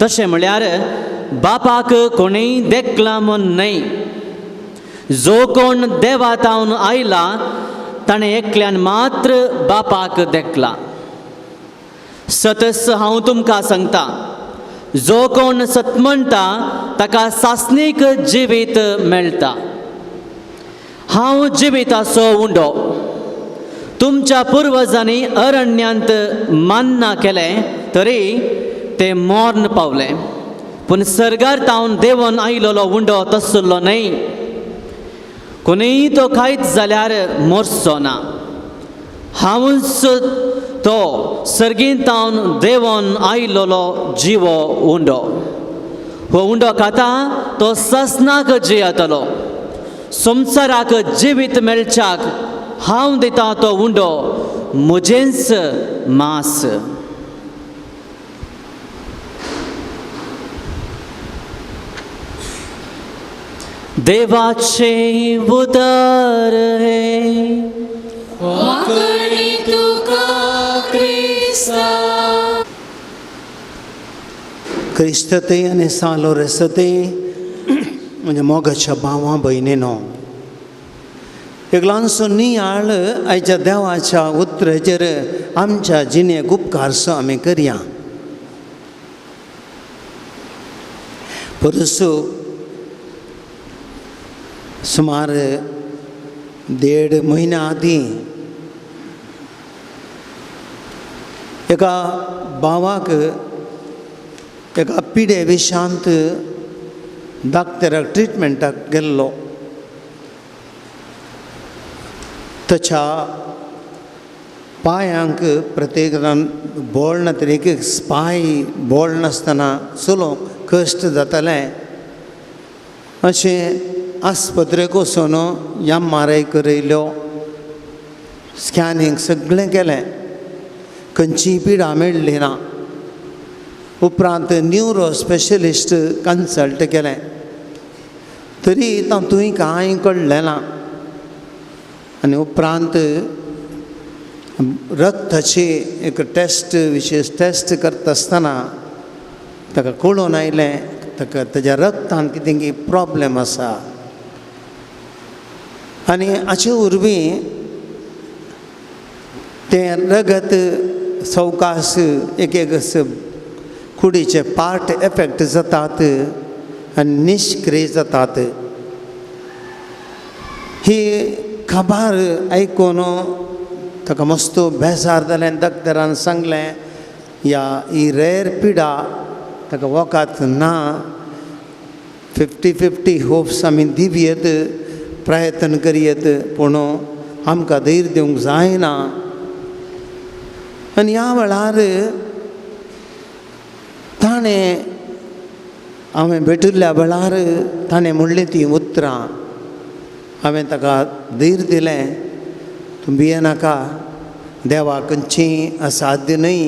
तशें म्हळ्यार बापाक कोणीय देखला म्हण न्हय जो कोण देवा तावन आयला ताणें एकल्यान मात्र बापाक देखला सतस हांव तुमकां सांगता जो कोण सत म्हणटा ताका सासणीक जिवीत मेळटा हांव जिविताचो उंडो तुमच्या पुर्वजांनी अरण्यांत मान्ना केलें तरी ते मोर्न पावले पूण सर्गार तावन देवून आयिल्लो उंडो तसलो न्हय कोणीय तो खायत जाल्यार मोरचो ना हांवूच तो सर्गीन तावन देवून आयिल्लो जिवो उंडो हो उंडो खाता तो ससनाक जियेतलो संवसाराक जिवीत मेळच्याक हांव दिता तो उंडो म्हजेंच मास देवाचे उदर हे वाकडी तुका क्रिस्ता क्रिस्तते आनी सालो रेसते म्हणजे मोगाच्या भावां भयणीनो, एक ल्हानसो नियाळ आयच्या देवाच्या उतरेचेर आमच्या जिणेक उपकारसो आमी करया. परसू सुमार 1.5 म्हयन्या आदीं एका भावाक एका पिडे विशांत डाक्टराक ट्रिटमेंटाक गेल्लो. ताच्या पांयांक प्रत्येकान बोळ तरी एक पांय बोळ नासतना चलोवंक कश्ट जातालें. अशें आस्पत्रेक वचून MRI करयल्यो, स्कॅनिंग सगळें केलें, खंयचीय पिडा मेळ्ळी ना. उपरांत न्यूरो स्पेशलिस्ट कन्सल्ट केलें, तरी तातूंय कांय कळ्ळें ना. आनी उपरांत रक्ताची एक टेस्ट विशेश टेस्ट करता आसतना ताका कळून आयलें ताका ताज्या रक्तान कितें प्रॉब्लेम आसा. आनी हाचे वरवीं तें रगत सवकास एक कुडीचे पार्ट एफेक्ट जातात आनी निश्क्रिय जातात. ही खबर आयकून ताका मस्तो बेजार जालें. डॉक्टरान सांगलें ही रेर पिडा ताका वकात ना. 50-50 होप्स आमी दिवयेत, प्रयत्न करयेत, पूण आमकां धैर्य दिवंक जायना. आनी ह्या वेळार हांवें भेटिल्ल्या वेळार ताणें म्हणली ती उतरां. हांवें ताका धैर्य दिलें, तूं भियेनाका, देवाक खंयचीं असाध्य न्हय,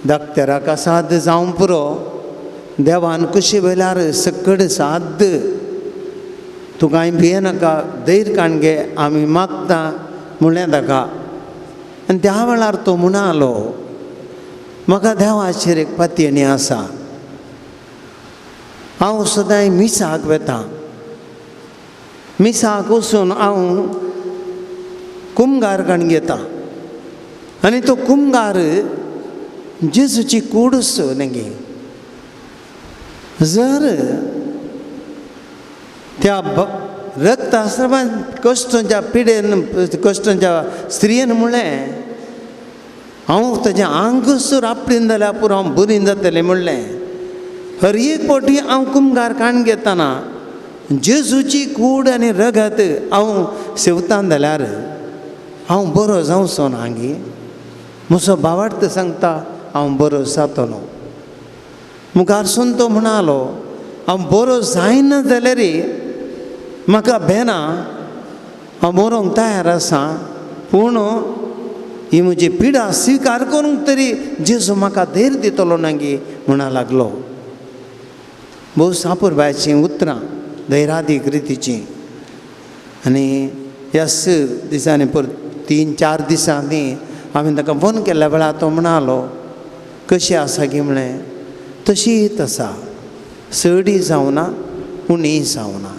डॉक्टराक असाध्य जावं पुरो, देवान कुशी वयल्यार सकड साध्य. तूं कांय भियेनाका, धैर्य काण गे, आमी मागता म्हणलें ताका. आनी त्या वेळार तो म्हणलो, म्हाका देवाचेर एक पत्यणी आसा. हांव सदांय मिसाक वेतां. मिसाक वचून हांव कुमगार काण घेतां. आनी तो कुमगार जेजूची कूड न्ही. जर त्या रक्ताश्रमांत कश्टांच्या पिडेन कश्टांच्या स्त्रियेन म्हणलें, हांव ताजें आंगसूर आपलीन जाल्यार पुरो हांव बरी जातलें म्हणलें. हर एक फावटी हांव कुमगार काण घेतना जेजूची कूड आनी रगत हांव सेवतां जाल्यार हांव बरो जावचो ना. हांगी म्हजो भावार्थ सांगता, हांव बरो जातलो. मुखारसून तो म्हणलो, हांव बरो जायना जाल्यार म्हाका भेना, हांव मरोंक तयार आसा, पूण ही म्हजी पिडा स्विकार करूंक तरी जेजू म्हाका धैर्य दितलो ना गे म्हणा लागलो. भोव सापुरबायचीं उतरां धैर्यादीक रितीचीं. आनी ह्याच दिसांनी परत 3-4 दिसांनी हांवें ताका फोन केल्ल्या वेळार तो म्हणलो, कशी आसा गे म्हणलें. तशीच आसा, चडय जावना उणीय जावना.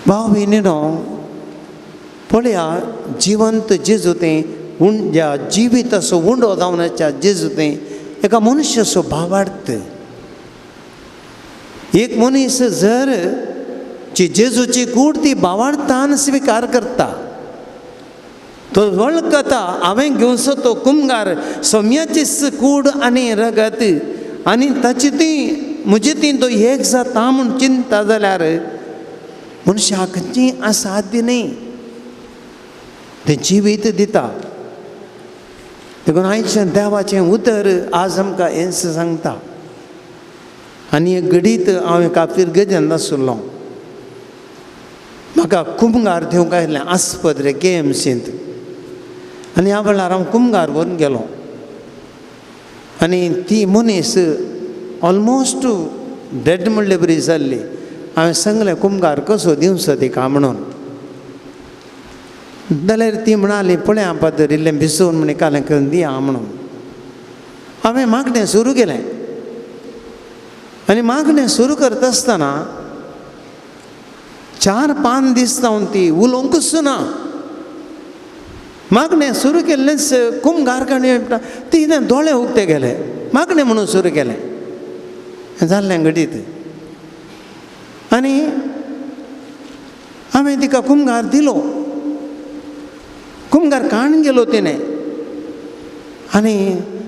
भाव भयणीनो, पळया, जिवंत जेजू तें ज्या जिवीत असो उंडो जावनाच्या जेजू तें एका मनुश्याचो भावार्थ. एक मनीस जर जेजूची कूड ती भावार्थान स्विकार करता, तो वळखता हांवें घेवचो तो कुमगार सोम्याची कूड आनी रगत, आनी ताची ती म्हजी ती तो एक जाता म्हूण चिंता जाल्यार मनशाक खंयचीय असाध्य न्ही. तें जिवीत दिता. देखून आयचें देवाचें उतर आज आमकां हें सांगता. आनी एक घडीत हांव एका पिरगेजान आशिल्लो. म्हाका कुमगार दिवंक आयिल्लें आस्पत्रे KMCंत. आनी ह्या वेळार हांव कुमगार व्हरून गेलो. आनी ती मनीस ऑलमोस्ट डेड म्हणले बरी जाल्ली. हांवें सांगलें, कुमगार कसो दिवचो तिका म्हणून. जाल्यार ती म्हणाली पळया पातर इल्लें भिजोवन म्हणे कालें करून दिया म्हणून हांवें मागणें सुरू केलें आनी मागणें सुरू करता आसतना 4-5 दीस जावन ती उलोवंकच ना मागणें सुरू केल्लेंच कुमगार काणी ती दोळे उगते गेले मागणें म्हणून सुरू केलें जाल्लें घडीत आनी हांवें तिका कुमगार दिलो कुमगार काण गेलो तिणें आनी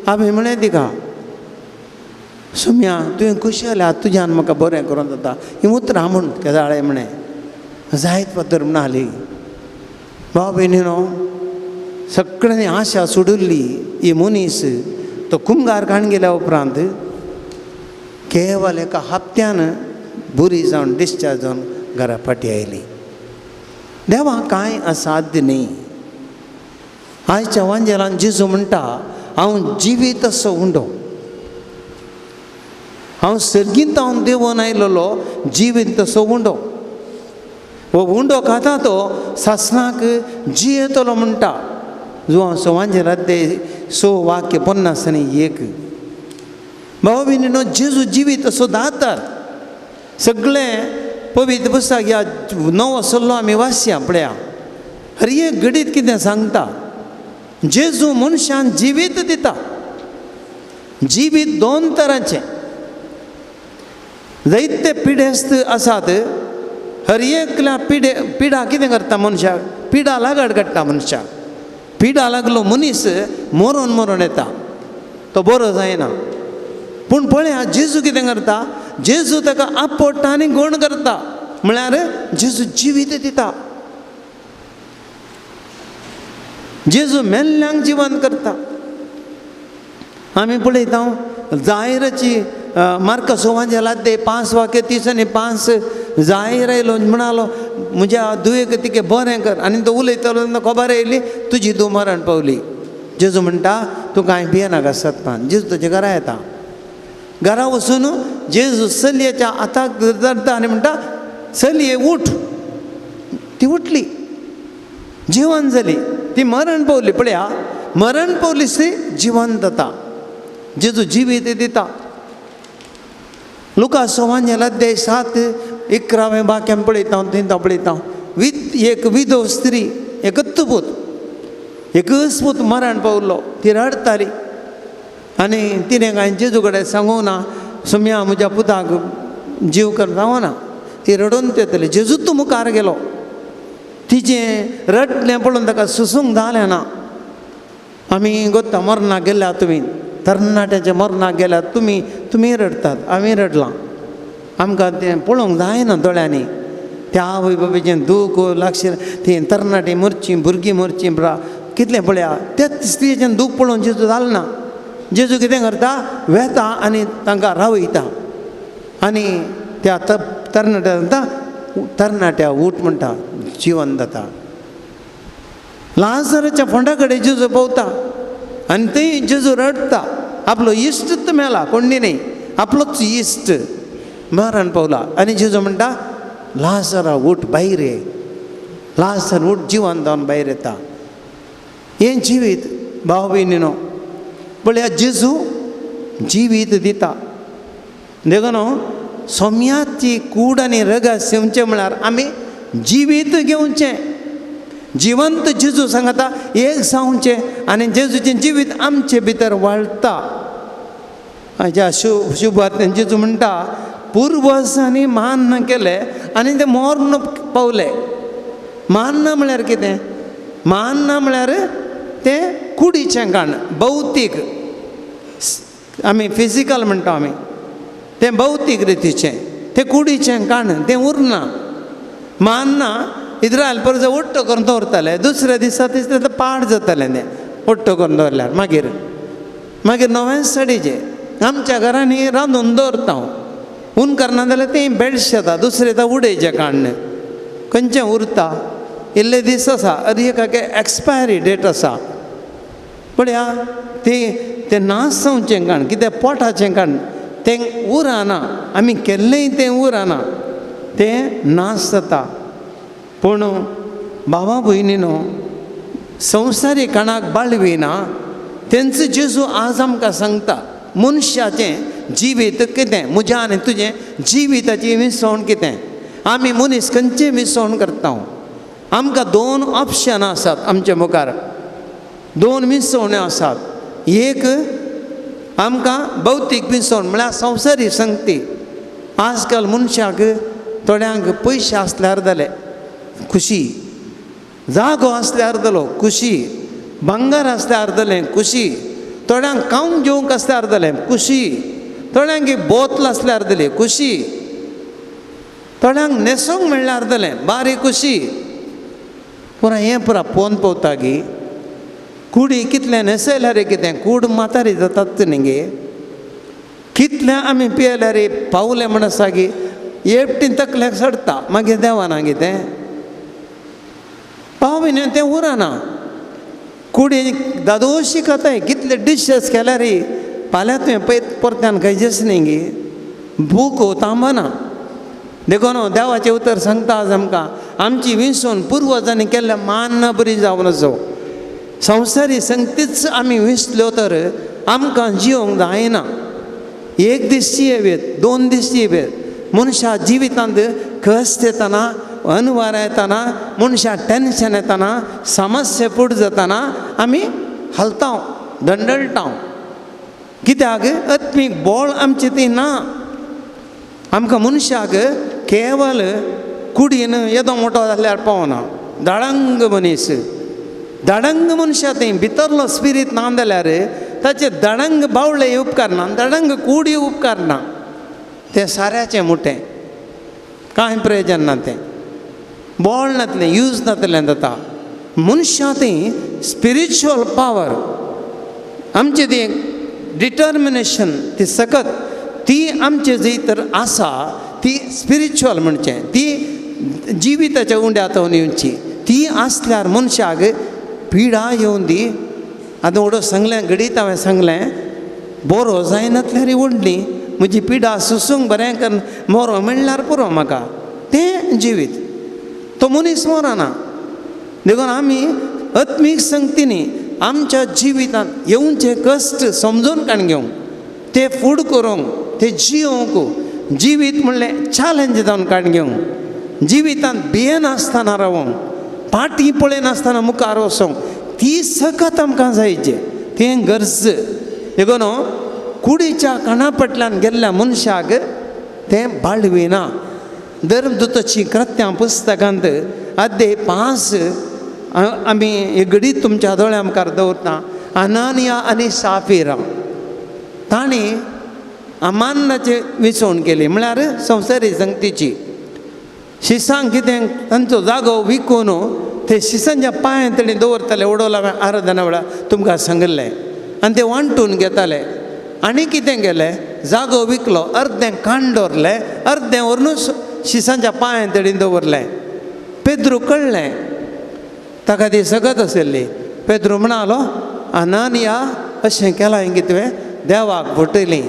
हांवें म्हळें तिका सुम्या तुवें खुशी जाल्यार तुज्यान म्हाका बरें करूं जाता ही उतरां म्हूण केदाळे म्हणें जायत पातर म्हणाली भाव भयणीनो सगळ्यांनी आशा सोडिल्ली ही मनीस तो कुमगार काण गेल्या उपरांत केवल एका हप्त्यान बरी जावन डिस्चार्ज जावन घरा फाटी आयली देवा कांय असाध्य न्ही आयच्या वांजेलान जेजू म्हणटा हांव जिवीत असो उंडो हांव सर्गीत हांव देवून आयलोलो जिवीत तसो उंडो हो उंडो खाता तो सासणाक जियेतलो म्हणटा जो हांव सवांजेर अध्याय 6 वाक्य 50 आनी 1 भाव भयणीनो जेजू जिवीत असो दातात सगळें पवित्र पुस्तक ह्या नवो सल्लो आमी वाचया पळया हर एक घडीत कितें सांगता जेजू मनशान जिवीत दिता जिवीत 2 तरांचें जायते पिडेस्त आसात हर एकल्या पिडा कितें करता मनशाक पिडा लागड काडटा मनशाक पिडा लागलो मनीस मरोन येता तो बरो जायना पूण पळया जेजू कितें करता जेजू ताका आपटा आनी गण करता म्हळ्यार जेजू जिवीत दिता जेजू मेल्ल्यांक जिवंत करता आमी पळयता जायराची मार्का सोवांजेला ते 5 वाक्य 30 आनी 5 जायर आयलो म्हणालो म्हज्या दुयेक तिके बरें कर आनी तो उलयतलो खबर येयली तुजी धूव मरण पावली जेजू म्हणटा तूं कांय भियेनाका सत्पान जेजू तुज्या घरा येता घरा वचून जेजू चलयेच्या हाताक धरता आनी म्हणटा चलये उठ ती उठली जिवंत जाली ती मरण पावली पळया मरण पावली ती जिवंत जाता जेजू जिवीत दिता लुका सोवांजेला अध्याय 7 11 वाक्यान पळयता थंय पळयता एक विधव स्त्री एकच पूत मरण पावलो ती रडताली आनी तिणें कांय जेजू कडेन सांगूं ना सुम्या म्हज्या पुताक जीव कर जावना ती रडून येतली जेजू तूं मुखार गेलो तिचें रडलें पळोवन ताका सुसूंक जालें ना आमी गोत्ता मरणाक गेल्या तुमी तरणाट्याच्या मरणाक गेल्यात तुमी रडतात आमी रडलां आमकां तें पळोवंक जायना दोळ्यांनी त्या आवय बाबेचें दूख लागशीं ती तरणाटी मरचीं भुरगीं मरचीं कितलें पळया त्याच स्त्रीचें दूख पळोवन जेजू जालें ना जेजू कितें करता वेता आनी तांकां रावयता आनी त्या तरणाट्या म्हणटा तरणाट्या उठ म्हणटा जिवंत जाता लाजराच्या फोंडा कडेन जेजू पावता आनी थंय जेजू रडता आपलो इश्ट मेला कोणी न्ही आपलोच इश्ट मरण पावला आनी जेजू म्हणटा लाजरा उठ भायर ये लाजर उठ जिवंत जावन भायर येता हें जिवीत भाव भयणीनो पळया जेजू जिवीत दिता देखून सोम्याची कूड आनी रगत सेवचें म्हळ्यार आमी जिवीत घेवचें जिवंत जेजू सांगता एक जावचें आनी जेजूचें जिवीत आमचे भितर वाळटा हाज्या शुभात्यान जेजू म्हणटा पुर्वजांनी मान केले आनी ते मरण पावले मान ना म्हळ्यार कितें मान ना म्हळ्यार तें कुडीचें काण भौतीक आमी फिजिकल म्हणटा आमी तें भौतीक रितीचें तें कुडीचें काण तें उरना मान ना इस्रायल परस ओट्ट करून दवरताले दुसऱ्या दिसा तिसऱ्या पाड जातालें तें ओट्ट करून दवरल्यार मागीर नव्या साडीचें आमच्या घरांनी रांदून दवरता हांव ऊन करना जाल्यार तें बेडशीट जाता दुसरें येता उडयचें काण्ण खंयचें उरता इल्ले दीस आसा अरे एक एक्सपायरी डेट आसा पळया तें नास जावचें काण कितें पोटाचें काण तें उरना आमी केल्लेंय तें उरना तें नास जाता पूण भावा भयणीनो संवसारी कोणाक बाळविना तेंचो जेजू आज आमकां सांगता मनशाचें जिवीत कितें, म्हजें आनी तुजें जिविताची विसवण कितें. आमी मनीस खंयचें विसवण करता. आमकां 2 ऑप्शन आसात आमच्या मुखार, 2 विसवण्यो आसात. एक आमकां भौतीक विसवण म्हळ्यार संवसारी संगती. आज काल मनशाक थोड्यांक पयशे आसल्यार जाले खुशी, जागो आसल्यार जालो खुशी, भांगर आसल्यार जालें खुशी, थोड्यांक खावंक जेवंक आसल्यार जालें खुशी, थोड्यांक बोतल आसल्यार जाली खुशी, थोड्यांक न्हेसोंक मेळ्ळ्यार जालें बारी खुशी. पुरा हें पुरा पोवन पळोवता गी कुडी कितलें न्हेसयल्यार कितें, कूड म्हातारी जातात न्ही गे. कितलें आमी पियेल्यार पावलें म्हण आसा गी एपटीन तकल्याक सडटा, मागीर देवाना कितें पाविने तें उरना. कुडी दादोशी खाताय, कितले डिशेस केल्यार फाल्यां तुवें परत्यान खायचेच न्ही गे, भूक थांबना. देखो न्हू देवाचें उतर सांगता आज आमकां आमची विसवण पुर्वजांनी केल्ल्या मान बरी जावन आसो. संवसारी संगतीच आमी विसल्यो तर आमकां जिवंक जायना. एक दीस जियेवेत, 2 दीस जियेवेत. मनशा जिवितांत कश्ट येताना, अनवार येताना, मनशा टेन्शन येताना, समस्या पुड जाताना आमी हलता, दंडळटा. कित्याक आत्मीक बोळ आमचें ती ना. आमकां मनशाक केवल कुडीन येदो मोठो जाल्यार पावना. धडंग मनीस, धडंग मनशा थंय भितरलो स्पिरीट ना जाल्यार ताचे धडंग बावळे उपकारना, धडंग कुडी उपकारना. तें साऱ्याचें मुठें कांय प्रयोजन ना. तें बोळ नातलें, यूज नातलें जाता. मनशा थंय स्पिरिच्युअल पावर आमचें ती डिटर्मिनेशन ती सकत ती आमचे जंय तर आसा ती स्पिरिच्युअल म्हणचें, ती जिविताच्या उंड्यात येवची. ती आसल्यार मनशाक पिडा येवन दी. आतां वडो सांगलें घडीत हांवें सांगलें बरो जायनातल्यार व्हडली म्हजी पिडा सुसूंक बरें कर मोरो मेळ्ळ्यार पुरो म्हाका. तें जिवीत. तो मनीस मरना. देखून आमी आत्मीक संगतींनी आमच्या जिवितांत येवचे कश्ट समजून काण घेवंक, ते फूड करूंक, ते जियोंक. जिवीत म्हणलें चॅलेंज जावन काण घेवंक, जिवितांत भियेनासतना रावंक, फाटीं पळयनासतना मुखार वचोंक. ती सकत आमकां जायचें, तें गरज. देखून कुडीच्या काना फाटल्यान गेल्ल्या मनशाक तें बाळविना. धर्मदूताची कृत्यां पुस्तकांत अध्याय 5 आमी एक घडीत तुमच्या दोळ्या मुखार दवरता. अनानिया आनी साफिरा तांणी अमान्नाची विसवण केली, म्हळ्यार संवसारी संगतीची. शिसांक कितें तांचो जागो विकून ते शिसांच्या पांयां तेणी दवरताले. उडोवला आराधना वेळार तुमकां सांगलें. आनी ते वांटून घेताले. आनी कितें केलें, जागो विकलो, अर्दें काण दवरलें, अर्दें व्हरून शिसांच्या पांयां तेणी दवरलें. पेद्रू कळ्ळें, ताका ती सगत आशिल्ली. पेद्रू म्हणालो अनानिया अशें केलां हांवें तुवें देवाक फटयली.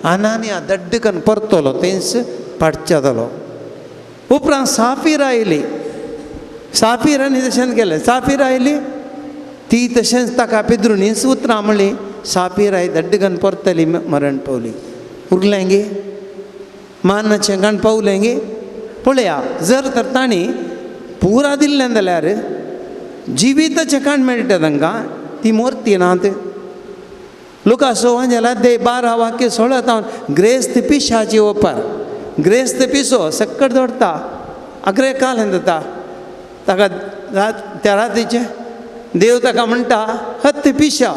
अनानिया दड्डकन परतलो, तेंच पाडच्या जालो. उपरांत साफीर आयली. साफिरांनी तशेंच केलें. साफीर आयली, ती तशेंच ताका पेद्रूनीच उतरां म्हणली. साफीर आई दड्डकन परतली, मरण पावली. उरलें गे, मानाचें गाण पावलें गे. पळया, जर तर तांणी पुरा दिल्लें जाल्यार जिविताचें काण मेळटा तांकां, ती मोरती नात. लुका 16 वाक्य 16 ग्रेस्त पिशाची ओपार. ग्रेस्त पिसो सक्कट दवरता, अकरे काल जाता. ताका त्या रातीचे देव ताका म्हणटा हत्त पिशा,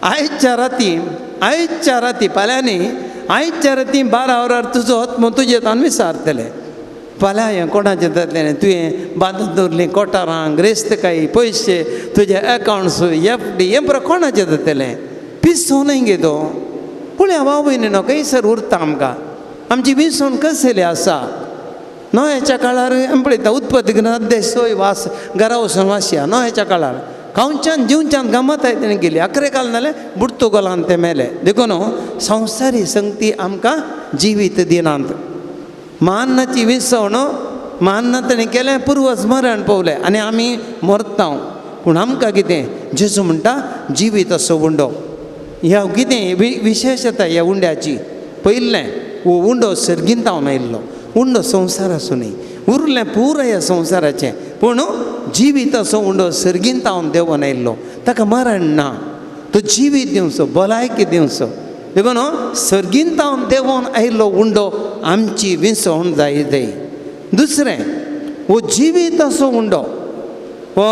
आयच्या राती फाल्यां न्ही, आयच्या राती 12 वरार तुजो आत्मो तुजे तान विसारतले. फाल्यां हें कोणाचें जातलें, तुवें बांदून दवरलीं कोठारां, ग्रेस्तकाई, पयशे, तुजे अकावंट्स, FD हें पुरो कोणाचें जातलें. पिसो न्हय गे तो. पळया भाव भयणीनो, खंयसर उरता आमकां. आमची विसवण कसली आसा. नव्याच्या काळार आमी पळयता उत्पत्ती अध्याय 6 घरा वचून वाचया. नव्याच्या काळार खावच्यान जिवच्यान गमत आय तेणें गेली. अकरे काल नाल्यार बुडतुगोलान ते मेले. देखून संवसारी संगती आमकां जिवीत दिनांत. मान्नाची विसवण मान्न ताणें केलें, पुर्वज मरण पावलें आनी आमी मरता. पूण आमकां कितें जेजू म्हणटा जिवीत असो उंडो. ह्या कितें विशेशता ह्या उंड्याची. पयलें हो उंडो सर्गिंतावन आयिल्लो. उंडो संवसार आसूं न्ही, उरलें पुराय ह्या संवसाराचें. पूण जिवीत असो उंडो सर्गिंतावन देवान आयिल्लो. ताका मरण ना. तो जिवीत दिवचो, भलायकी दिवचो. देखून सर्गिंतावन देवान आयिल्लो उंडो आमची विसवण जाय. दुसरें हो जिवीत असो उंडो, हो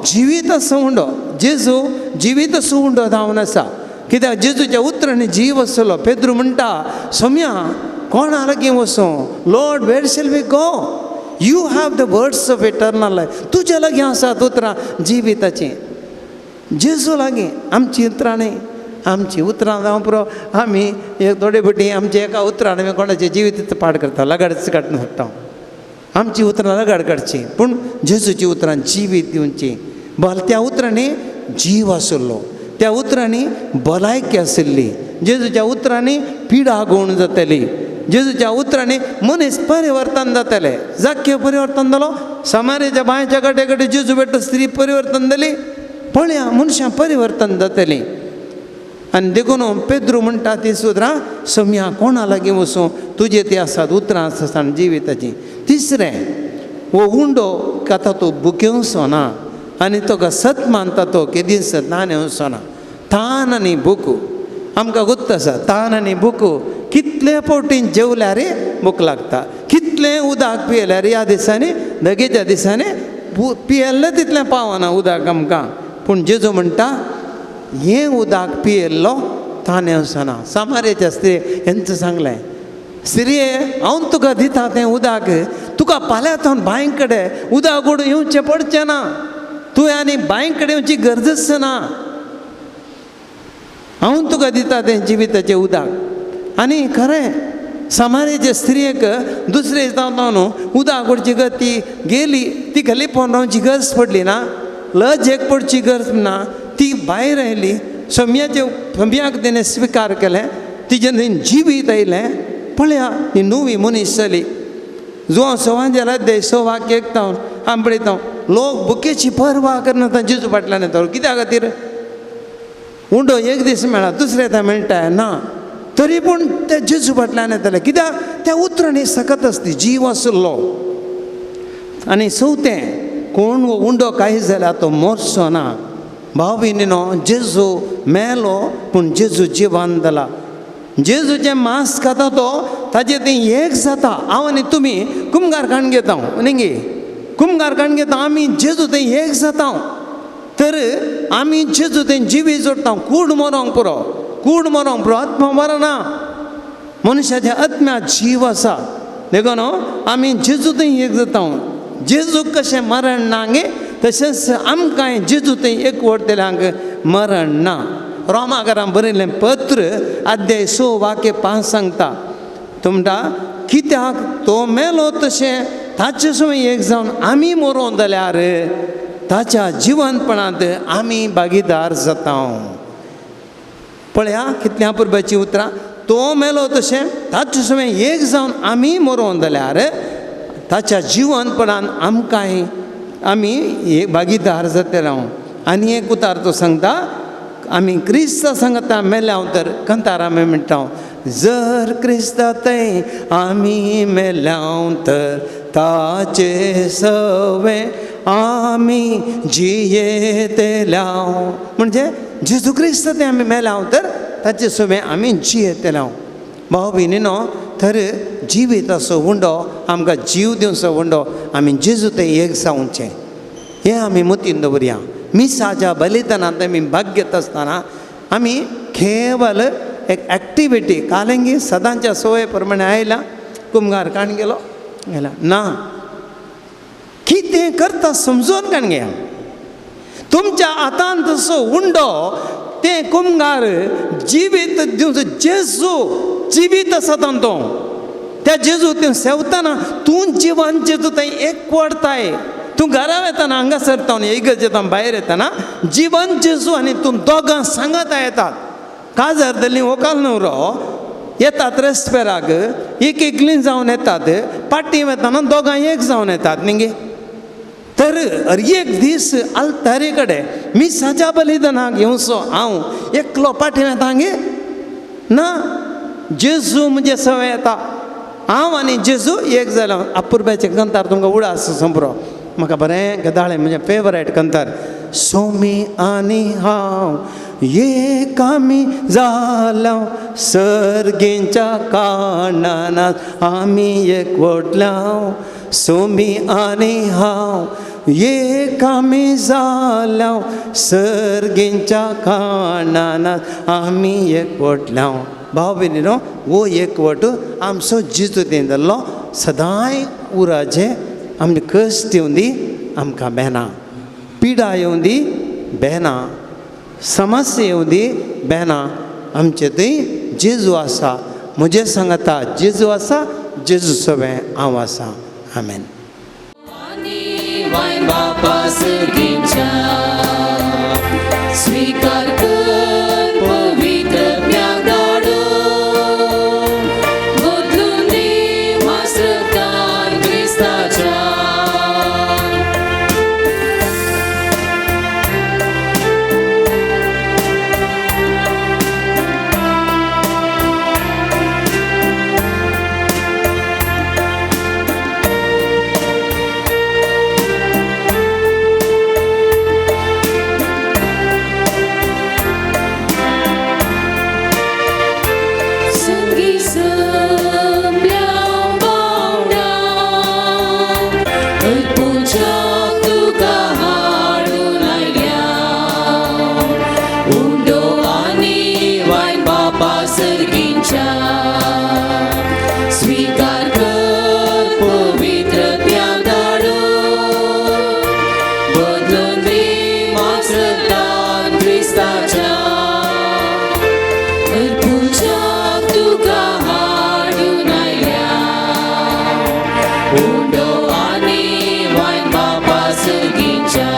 जिवीत असो उंडो. जेजू जिवीत असो उंडो जावन आसा. कित्याक जेजूच्या उतरांनी जीव आसलो. पेद्रू म्हणटा सोम्या कोणा लागीं वचूं? Lord where shall we go? You have the words of eternal life. तुज्या लागीं आसात उतरां जिविताचीं. जेजू लागीं आमची उतरां न्ही. आमची उतरां जावं पुरो आमी एक थोडे फावटी आमच्या एका उतरान आमी कोणाचें जिवीत पाड करता, लगाडच काडून हाडटा. आमची उतरां लगाड काडची, पूण जेजूची उतरां जिवीत दिवची. त्या उतरांनी जीव आशिल्लो, त्या उतरांनी भलायकी आशिल्ली. जेजूच्या उतरांनी पिडा गूण जातली. जेजूच्या उतरांनी मनीस परिवर्तन जातले. जाक्य परिवर्तन जालो. समार्याच्या बांयच्या कडेन कडेन जेजू भेटो स्त्री परिवर्तन जाली. पळया मनशां परिवर्तन जातलीं. आनी देखून पेद्रू म्हणटा ती सुद्रां सोम्या कोणा लागीं वचूं? तुजे ती आसात उतरां आसात जिविताचीं. तिसरें हो उंडो आतां तो बुकेवचो ना आनी तो सत मानता तो केदीस नानेवचो ना. तान आनी भूक आमकां गुर्त आसा. तान आनी भूक कितले फावटी जेवल्यार भूक लागता, कितलें उदक पियेल्यार ह्या दिसांनी दगेच्या दिसांनी पियेल्लें तितलें पावना उदक आमकां. पूण जेजू म्हणटा हें उदक पियेल्लो तानेवचना. समार्याच्या स्त्री हेंच सांगलें, स्त्रिये हांव तुका दिता तें उदक तुका फाल्यांतावन बांय कडेन उदक ओडून येवचें पडचें ना. तुवें आनी बांय कडेन येवची गरजच ना. हांव तुका दिता तें जिविताचें उदक. आनी खरें समार्याच्या स्त्रियेक दुसरे जावन उदक ओडची गरज ती गेली, ती खाली पोवन रावची गरज पडली ना, लज एक पडची गरज ना. ती भायर आयली, सोम्याक तिणें स्विकार केलें, तिजें जिवीत आयलें. पळया ही नवी मनीस जाली. जो सवां जाला देसो वाक्य एकतावन आमी पळयता लोक बुकेची परवा करना जेजू फाटल्यान येता. कित्या खातीर? उंडो एक दीस मेळा, दुसरे दिसा मेळटा ना, तरी पूण ते जेजू फाटल्यान येतले. कित्याक त्या उतरांनी सकत आसली, जीव आसलो. आनी चवथें, कोण हो उंडो काही जाल्यार तो मोरचो ना. भाव भयणीनो, जेजू मेलो पूण जेजू जिवंत जाला. जेजूचें मांस खाता तो ताजें तें एक जाता. हांव आनी तुमी कुमगार काण घेता न्ही, कुमगार काण घेता आमी, जेजू तें एक जाता. तर आमी जेजू तें जिवी जोडटा. कूड मरोंक पुरो, कूड मरोंक पुरो, आत्मा मरना. मनशाच्या आत्म्यात जीव आसा. देखून आमी जेजू तें एक जाता. जेजूक कशें मरण ना गे तशेंच आमकांय जेजू तें एकवटलेल्यांक मरण ना. रोमाकारांक बरयल्लें पत्र अध्याय 6 वाक्य 5 सांगता. तो म्हणटा कित्याक तो मेलो तशें ताचे सोय एक जावन आमी मरोन जाल्यार ताच्या जिवंतपणांत आमी भागीदार जाता. पळया कितल्या पुर्बाची उतरां. तो मेलो तशें ताचे सोय एक जावन आमी मरोन जाल्यार ताच्या जिवंतपणान आमकांय आमी एक भागीदार जातले. आनी एक उतार तो सांगता, आमी क्रिस्ता सांगता मेल्या तर कंतार आमी म्हणटा, जर क्रिस्ता थंय आमी मेल्या तर ताचे सवे आमी जियेतल्या. म्हणजे जेजू क्रिस्ता थंय आमी मेल्या तर ताचे सवे आमी जियेतल्या. भाव भयणीनो, तर जिवीत असो उंडो आमकां जीव दिवचो उंडो आमी जेजू थंय एक जावचें हें आमी मतीन दवरया. मिसाच्या बलिदानांत आमी भाग घेता आसतना आमी केवल एक एक्टिविटी कालेंगी सदांच्या सवय प्रमाणे आयला, कुमगार काण गेलो गेला ना, कितें करता समजून काण घेया. तुमच्या हातांत तसो उंडो तें कुमगार जिवीत दिवचो. जेजू जिवीत आसा तो, त्या जेजू तें सेवतना तूं जिवन जेजू थंय एकवडताय. तूं घरा येताना हांगा सरता इगर्ज येता भायर येताना जिवन जेजू आनी तूं दोगां सांगता येतात. काजार धरली व्हंकल न्हवरो येतात रेस्पेराक, एक एकलीं जावन येतात. पाटी वेताना दोगां एक जावन येतात न्ही. तर एक दीस आलतारे कडेन मी साच्या बलिदानाक येवचो हांव एकलो पाठीन येता गे ना जेजू म्हणजे सवय येता हांव आनी जेजू एक जालो अपुर्ब्याचे कंतार तुमकां उडास संप्रो म्हाका बरें गदाळें म्हणजे फेवरेट कंतार सोमी आनी हांव एकामी जालो सर्गेंच्या कानानात आमी एकवटल्या सोमी आनी हांव एकामी जालो सर्गेंच्या कानानात आमी एकवटल्या भाव भयणीनो वो एकवट आमचो जिजू तेंदल्लो सदांय उराचे आमचे कश्ट येवन दी आमकां बेना पिडा येवन दी बेना समस्या येवन दी बेना आमचे थंय जेजू आसा म्हजे सांगता जेजू आसा जेजू सवें हांव आसा आमेन वायन बापा सर्गेंच्या स्वीकार कर पवित्र प्याग धाडून बदलून दी मास्त्रकान क्रिस्ताच्या स्वीकार कर पवित्र प्याग धाडून बदलून दी मास्त्रकान क्रिस्ताच्या अर्पुजाक तुका हाडून आयल्या उंडो आनी वायन बापा सर्गेंच्या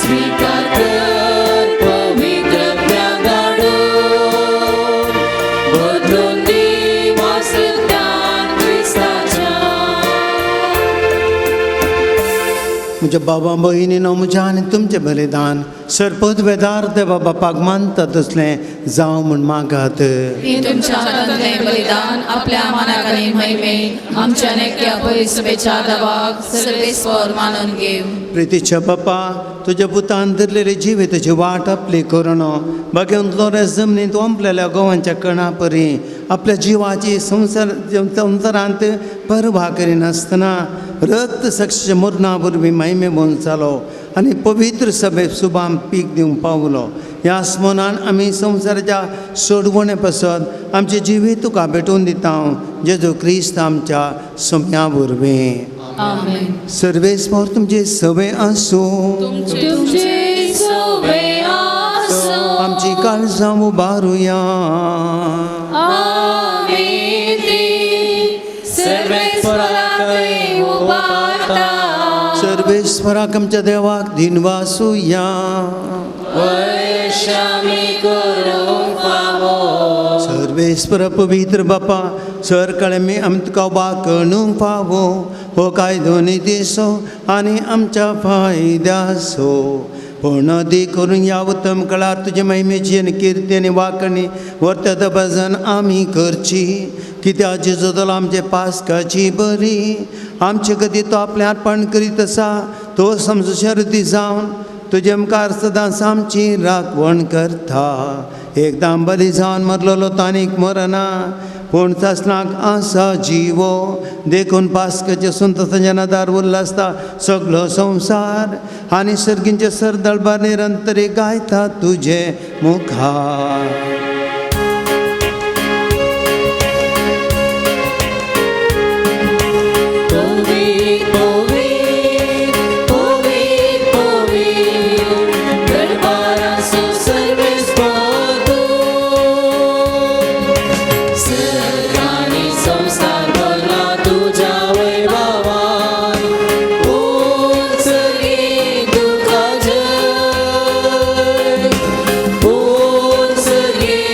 स्वीकार कर पवित्र प्याग धाडून बदलून दी मास्त्रकान क्रिस्ताच्या म्हज्या बाबा भयणीनो म्हज्या आनी तुमचें बलिदान सरपद वेदार देवा बापाक मानता तसलें जावं म्हूण मागात ही तुमच्या हातांतलें बलिदान आपल्या मनाक आनी महिमेन आमच्या नेक्या पयसुबेच्या दावाक सर्वेस्वर मानून घेव प्रितीच्या बापा तुज्या पुतान धरलेले जिविताची वाट आपली करून बागेन लोरेस जमनींत ओंपलेल्या गोवांच्या कणा परी आपल्या जिवाची संवसारांत परवा करिनासतना रक्त साक्षीच्या मरणा वरवीं महिमे भोवन जालो आनी पवित्र सभेक सुभाम पीक दिवंक पावलो ह्या स्मरणान आमी संवसाराच्या सोडवणे पासत आमचे जिवीत तुका भेटून दिता जेजू क्रिस्त आमच्या सोम्या वरवीं आमेन सर्वेस्वर तुमचे सवे आसूं तुमचे सवे आसूं आमची काळजां उबारुया आमी ती सर्वेस्वराकय उबारता सर्वेस्वराक आमच्या देवाक दिनवासुया वर्षामी करूंक फावो सर्वेस्वर पवित्र बापा सर कळमे आमी तुका वाकणूंक फावो हो कायदो नितीसो आनी आमच्या फायद्यासो पूर्ण करून या उत्तम काळार तुजे महिमेची आनी किर्ती आनी वाकणी वर्तत भजन आमी करची कित्याक जेजू जालो आमचे पास्काची बरी आमचे कधी तो आपलें अर्पण करीत आसा तो समजो शर्ती जावन तुजे मुखार सदांच आमची राखवण करता एकदां बली जावन मरलेलो तानीक मरना पूण सासणाक आसा जिवो देखून पास्काचे संतोशाच्या नदार उल्हासता सगळो संवसार आनी सर्गींचे सरदळबार निरंतरी गायता तुजे मुखार सर्गी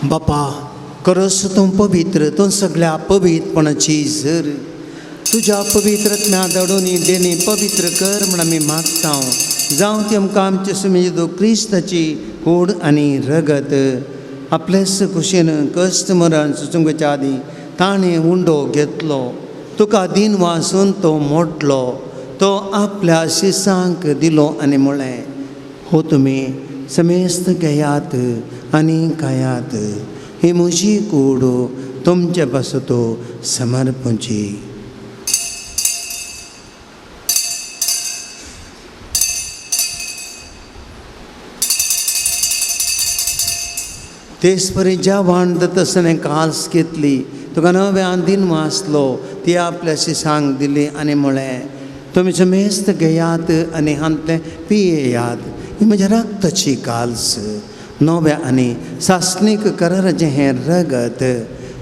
बापा करस तूं पवित्र तूं सगळ्या पवित्रपणाची झर तुझ्या पवित्रत्म्या दडोनी देणी पवित्र कर म्हण आमी मागता जावं ती आमकां आमचे सुमेजो क्रिस्ताची कूड आनी रगत आपलेच कुशीन कश्ट मरण सुचोवच्या आदी ताणें उंडो घेतलो तुका दिन वासून तो मोडलो तो आपल्या शिसांक दिलो आनी म्हळें हो तुमी समेस्त घेयात आनी खायात ही म्हजी कूड तुमचे पासतो समर्पूची. तेच परी ज्या वांड तसने काल्स घेतली तुका नव्यान दिन वाचलो ती आपल्या शिसांक दिली आनी म्हळें तुमी समेस्त घेयात आनी हांतलें पियेयात ही म्हज्या रक्ताची काल्स नव्या आनी सासणीक कराराचें हें रगत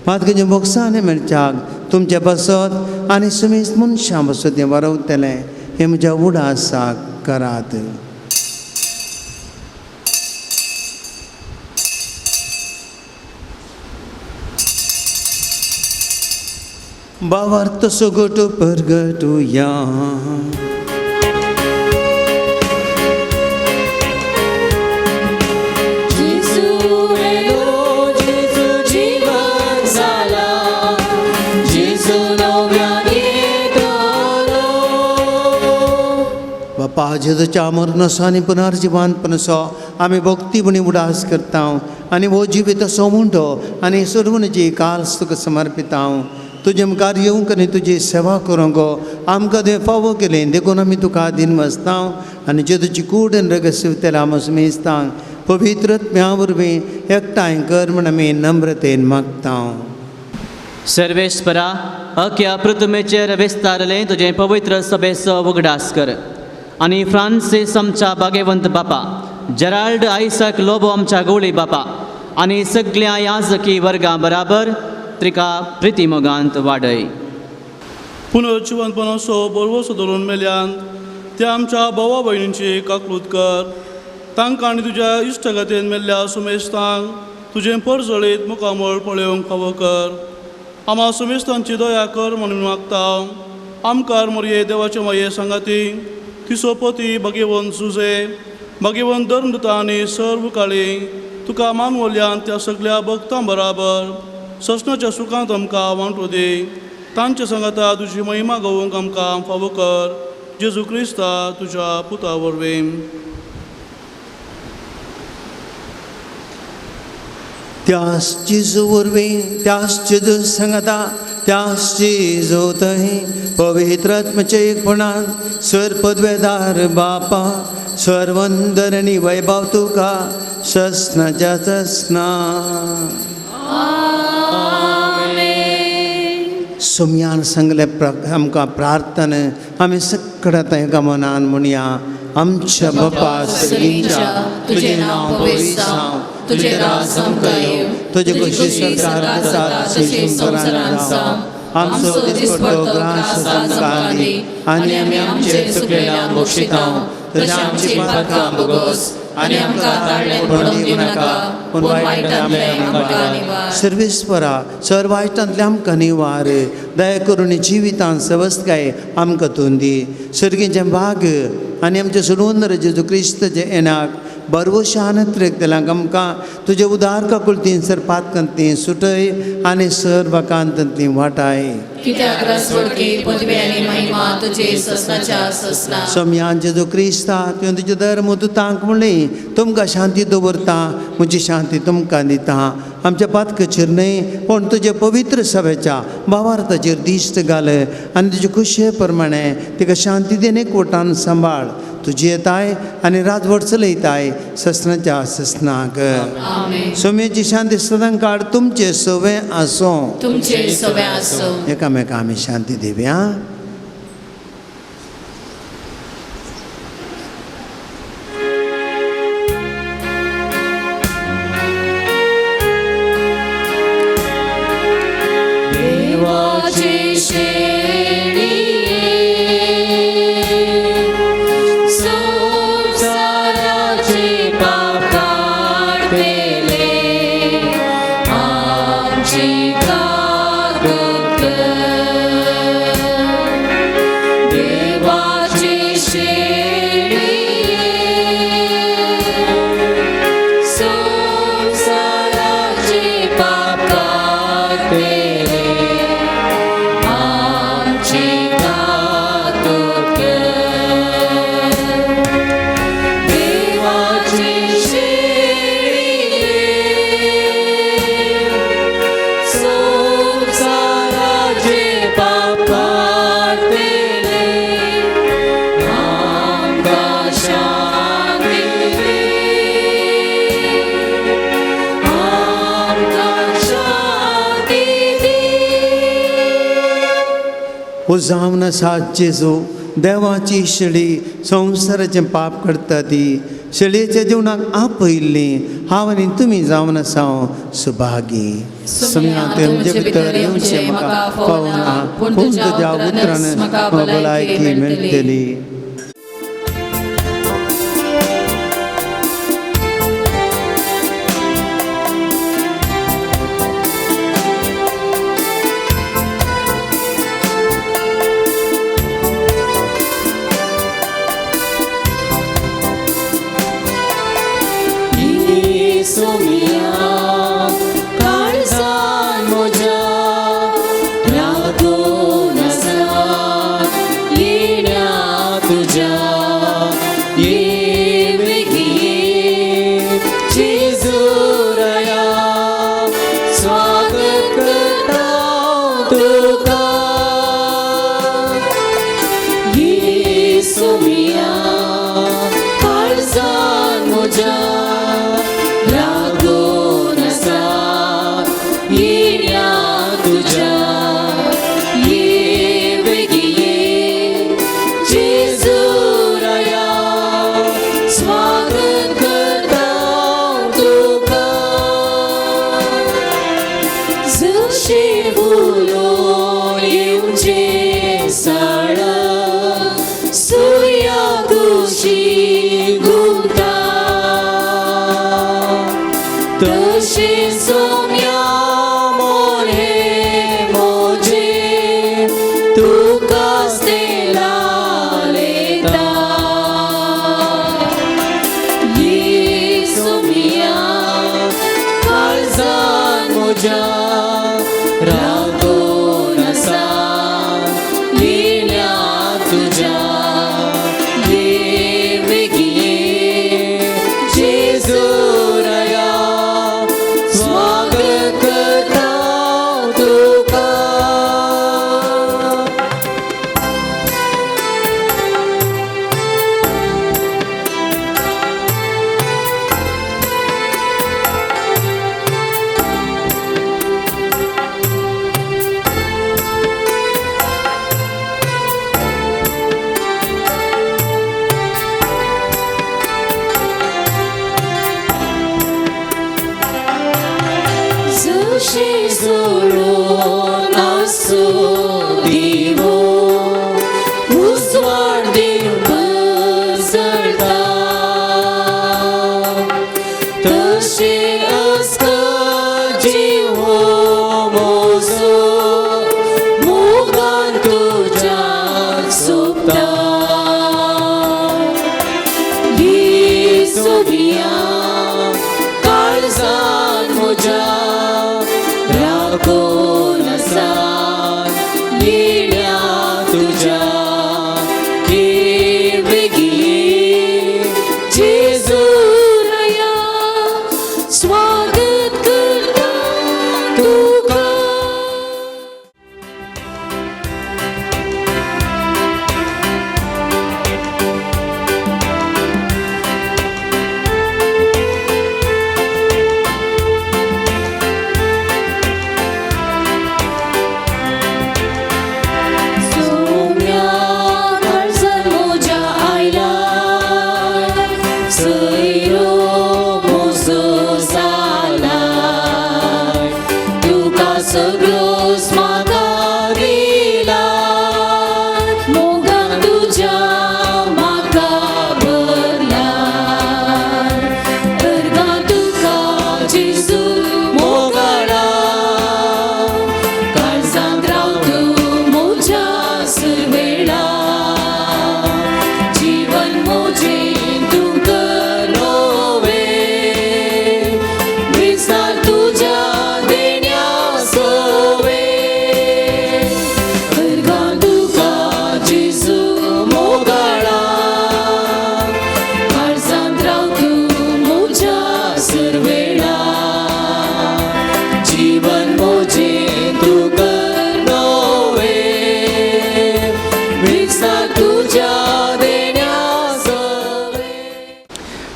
पातकेच्या बोक्सांनी मिरच्याक तुमचे बसत आनी समेस्त मनशां बसत हें वारवतलें हें म्हज्या उडासाक करात. भावार्थ सोगोट परगटुया बापा जेजूच्या मरणाचो आनी पुनर्जिवानपणाचो आमी भक्तीपणी उडास करता आनी हो जिवीत असो म्हणटो आनी सर्वणची काल्स तुका समर्पिता. तुजे मुखार येवंक आनी तुजी सेवा करूंक आमकां तें फावो केलें देखून आमी तुका दिन वचता आनी जेजूची कूड आनी रगत शिवतलें आमी मेजता पवित्रत्म्या वरवीं एकठांय कर म्हण आमी नम्रतेन मागता. सर्वेस्परा अख्या पृथ्वीचेर विस्तारलें तुजें पवित्र सभेचो उगडास कर आनी फ्रांसीस आमच्या भाग्यवंत बापा जेराल्ड आयसॅक लोबो आमच्या गवळी बापा आनी सगळ्या याजकी वर्गां बराबर त्रिका प्रिती मोगांत वाडय. पुनर्जिवनपणाचो बोरवोसो धरून मेल्यान त्या आमच्या भावा भयणींची काकूत कर तांकां आनी तुज्या इश्टगतेन मेल्ल्या सुमेस्तांक तुजें परजळीत मुखामळ पळोवंक फावो कर. आम्हा सुमेस्तांची दया कर म्हणून मागता. आमकां मोरये देवाचे माये सांगाती तिसोपती भगिवंत सुजे भगिवंत धर्मदूता आनी सर्व काळी तुका मानवल्यान त्या सगळ्या भक्तां बराबर ससनाच्या सुखांत आमकां वांटू दी. तांच्या सांगाता तुजी महिमा गावूंक आमकां फावो कर जेजू क्रिस्ता तुज्या पुता वरवीं. त्याच जेजू वरवीं त्याच जेजू सांगाता त्याच जेजू थंय पवित्र आत्म्याचे एकपणान स्वर पदवेदार बापा सर्वंदर आनी वैभव तुका ससनाच्या ससना. सोम्यान सांगले आमकां प्रार्थना आमी सगळ्या एका मनान म्हणया आमच्या बापा सगळींच्या तुझे नाव पवित्र जावं तुझे राज आमकां येवं तुजे कशी सरकार संवसारांत जावं आमचो दिसपडटो ग्रास आमकां दी आनी आमी आमचे चुकलेल्यांक बक्षिता तशें आमची पातकां भोगोस आनी आमकां ताळ्ळे पडूंक दिवं नाका पूण वायटांतले आमकां निवार. सर्वेस्परा सर वायटांतले आमकां निवार दया करून जिवितांत सवस्तकाय आमकां तूं दी. सर्गीचें भाग आनी आमचे सुरवंदर जेजू क्रिस्ताचे येण्याक बरवशान त्रेकतल्यांक आमकां तुजे उदार काकुळतीन सर पातकांतली सुटय आनी सर बाकांतांतली वाटाय. कित्याक रसवडकी पदवी आनी महिमा तुजे ससनाच्या ससना. सोम्यान जेजू क्रिस्ता तुवें तुजे धर्म दुतांक म्हणलें तुमकां शांती दवरता म्हजी शांती तुमकां दिता. आमच्या पातकाचेर न्हय पूण तुजे पवित्र सभेच्या भावार्थाचेर दिश्ट घाल आनी तुजे खुशये प्रमाणे तिका शांती देन एकवटान सांबाळ. तुजी येताय आनी राजवट चलयताय ससनाच्या ससनाक. सोम्याची शांती सदां काळ तुमचे सवे आसूं. तुमचे सवे आसूं. एकामेका आमी शांती दिवया. हो जावन आसा जेजू देवाची शेळी संवसाराचें पाप करता ती शेळयेच्या जिवनाक आपयल्ली हांव आनी तुमी जावन आसा सुभागी सुम्या तुमचे भितर येवचें म्हाका फावना पूण तुज्या उतरानच म्हाका भलायकी मेळटली.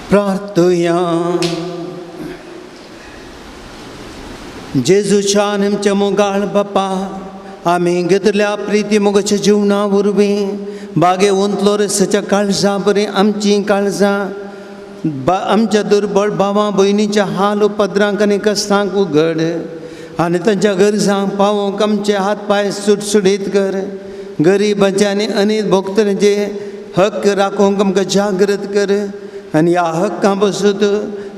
प्रार्थुया जेजूच्या नेमच्या मोगाळ बापा आम्ही घेतल्या प्रिती मोगाच्या जीवना वरवीं बागे वंतलो रसाच्या काळजा बरें आमची काळजां आमच्या दुर्बळ भावां भयणीच्या हाल उपद्रांक आनी कश्टांक उगड आनी तांच्या गरजांक पावोवंक आमचे हात पांय सुटसुडीत कर. गरिबांचे आनी अनित भोगतऱ्यांचे हक्क राखूंक आमकां जागृत कर आनी ह्या हक्कां बसून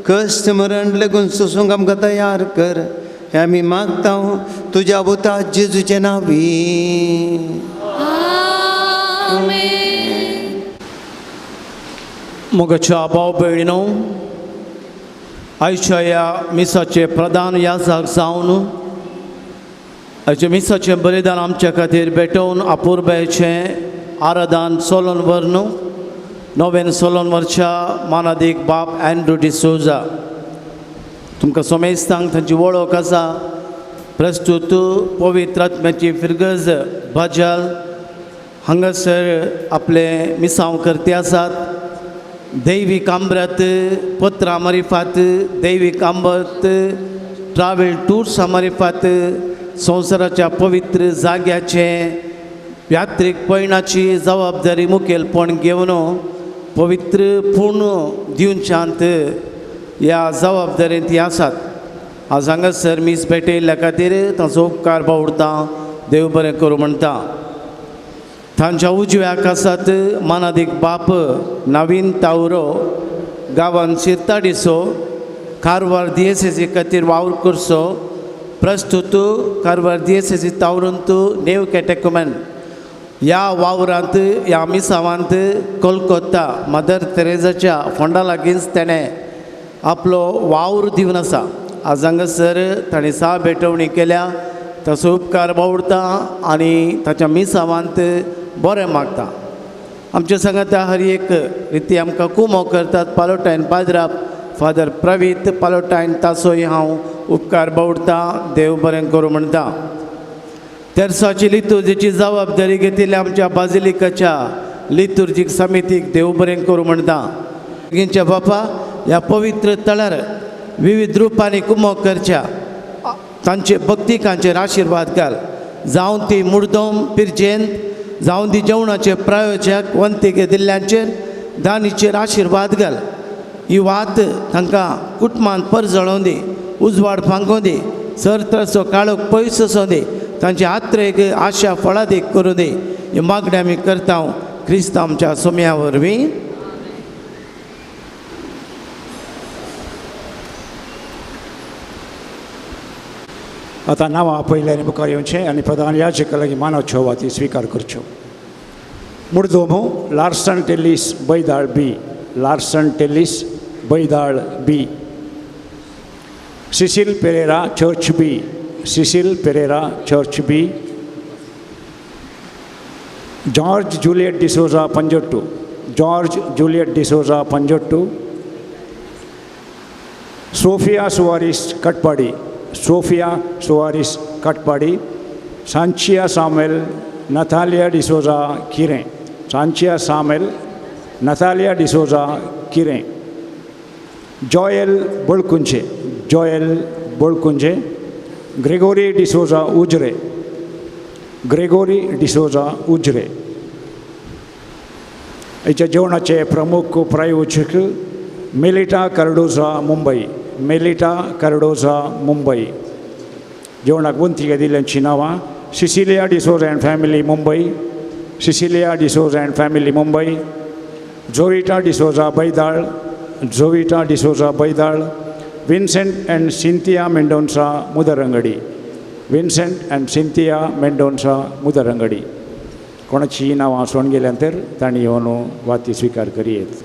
कश्ट मरण लेगून सोसूंक आमकां तयार कर. हें आमी मागता तुज्या पुता जेजूचे नांवी. मोगाच्या भाव भयणीनो, आयच्या ह्या मिसाचे प्रधान याजाक जावन आयच्या मिसाचें बलिदान आमच्या खातीर भेटोवन अपुर्बायेचें आराधन सोलोन वर न्हू नोवेन सोलोन वरच्या मानादीक बाब एंड्रू डिसोजा तुमकां सोमेस्तांक तांची वळख आसा. प्रस्तुत पवित्र आत्म्याची फिरगज भजल हांगासर आपले मिसांव करते आसात. दैवीक अमृत पत्रां मारिफात दैवीक अमृत ट्रॅव्हल टूर्स मारिफात संवसाराच्या पवित्र जाग्याचे यात्रेक पयणाची जबाबदारी मुखेलपण घेवन पवित्र पूर्ण दिवच्यांत ह्या जबाबदारेंत ती आसात. आज हांगासर मीस भेटयल्ल्या खातीर ताचो उपकार बावडटा. देव बरें करूं म्हणटा. तांच्या उजव्याक आसात मानादीक बाप नवीन तावरो गांवांत शिरताडिसो कारवार DSSE खातीर वावर करचो. प्रस्तुत कारवार DSSE तावरूंत नेव कॅटेकुमेन ह्या वावरांत ह्या मिसावांत कोलकाता मदर तेरेजाच्या फोंडा लागींच तेणें आपलो वावर दिवन आसा. आज हांगासर ताणें भेटवणी केल्या ताचो उपकार बावडटा आनी ताच्या मिसावांत बरें मागता. आमच्या सांगाता हर एक रिती आमकां कुमो करतात. पालोटायन पाद्राप फादर प्रवीत पालोटायन तासोय हांव उपकार बावडटा. देव बरें करूं म्हणटा. तेर्साची लितुर्जीची जबाबदारी घेतिल्ली आमच्या बाजिलिकाच्या लितुर्जीक समितीक देव बरें करूं म्हणटा. बेगिनच्या बापा ह्या पवित्र तळार विविध रुपांनी कुमो करच्या तांचे भक्तिकांचेर आशिर्वाद घाल. जावं ती मुर्दोम पिरजेंत जावं ती जेवणाचे प्रायोजक वंतिके दिल्ल्यांचेर दानीचेर आशिर्वाद घाल. ही वात तांकां कुटुंबांत परजळोवन दी. उजवाड फांकोवन दी. सरतरचो काळोख पयस वचों दी. तांचे आत्रेक आशा फळादीक करूं दी. ही मागणी आमी करता क्रिस्त आमच्या सोम्या वरवीं. आतां नांवां पयल्यानी मुखार येवचें आनी प्रधान याजका लागीं मानाच्यो वाती स्विकार करच्यो. मुर्दोमो लार्सन टेलिस बैदाळ बी. लार्सन टेलिस बैदाळ बी. सिसिल पेरेरा चर्च बी. सिसिल पेरेरा चर्च बी. जॉर्ज जूलियट डिसोजा पंजट्टू. जॉर्ज जूलियट डिसोजा पंजट्टू. सोफिया सुवारिस कटपाडी. सोफिया सुवारिस कटपाडी. सांचिया सामेल नतालिया डिसोजा किरें. सांचिया सामेल नतालिया डिसोजा किरें. जॉयल बोळकुंजे. जॉयल बोळकुंजे. ग्रेगोरी डिसोजा उजरे. ग्रेगोरी डिसोजा उजरे. हेच्या जेवणाचे प्रमुख प्रायोजक मेलिटा कार्डोजा मुंबई. मेलिटा कार्डोजा मुंबई. जेवणाक वंतिके दिल्ल्यांची नांवां Sicilia D'Souza and family Mumbai. Cecilia D'Souza and family Mumbai. Jovita D'Souza Baidal. Jovita D'Souza Baidal. Vincent and Cynthia Mendonca Mudarangadi. Vincent and Cynthia Mendonca Mudarangadi. कोणाची नांवां सोडून गेल्यानंतर तांणी येवन वाती स्विकार करीत.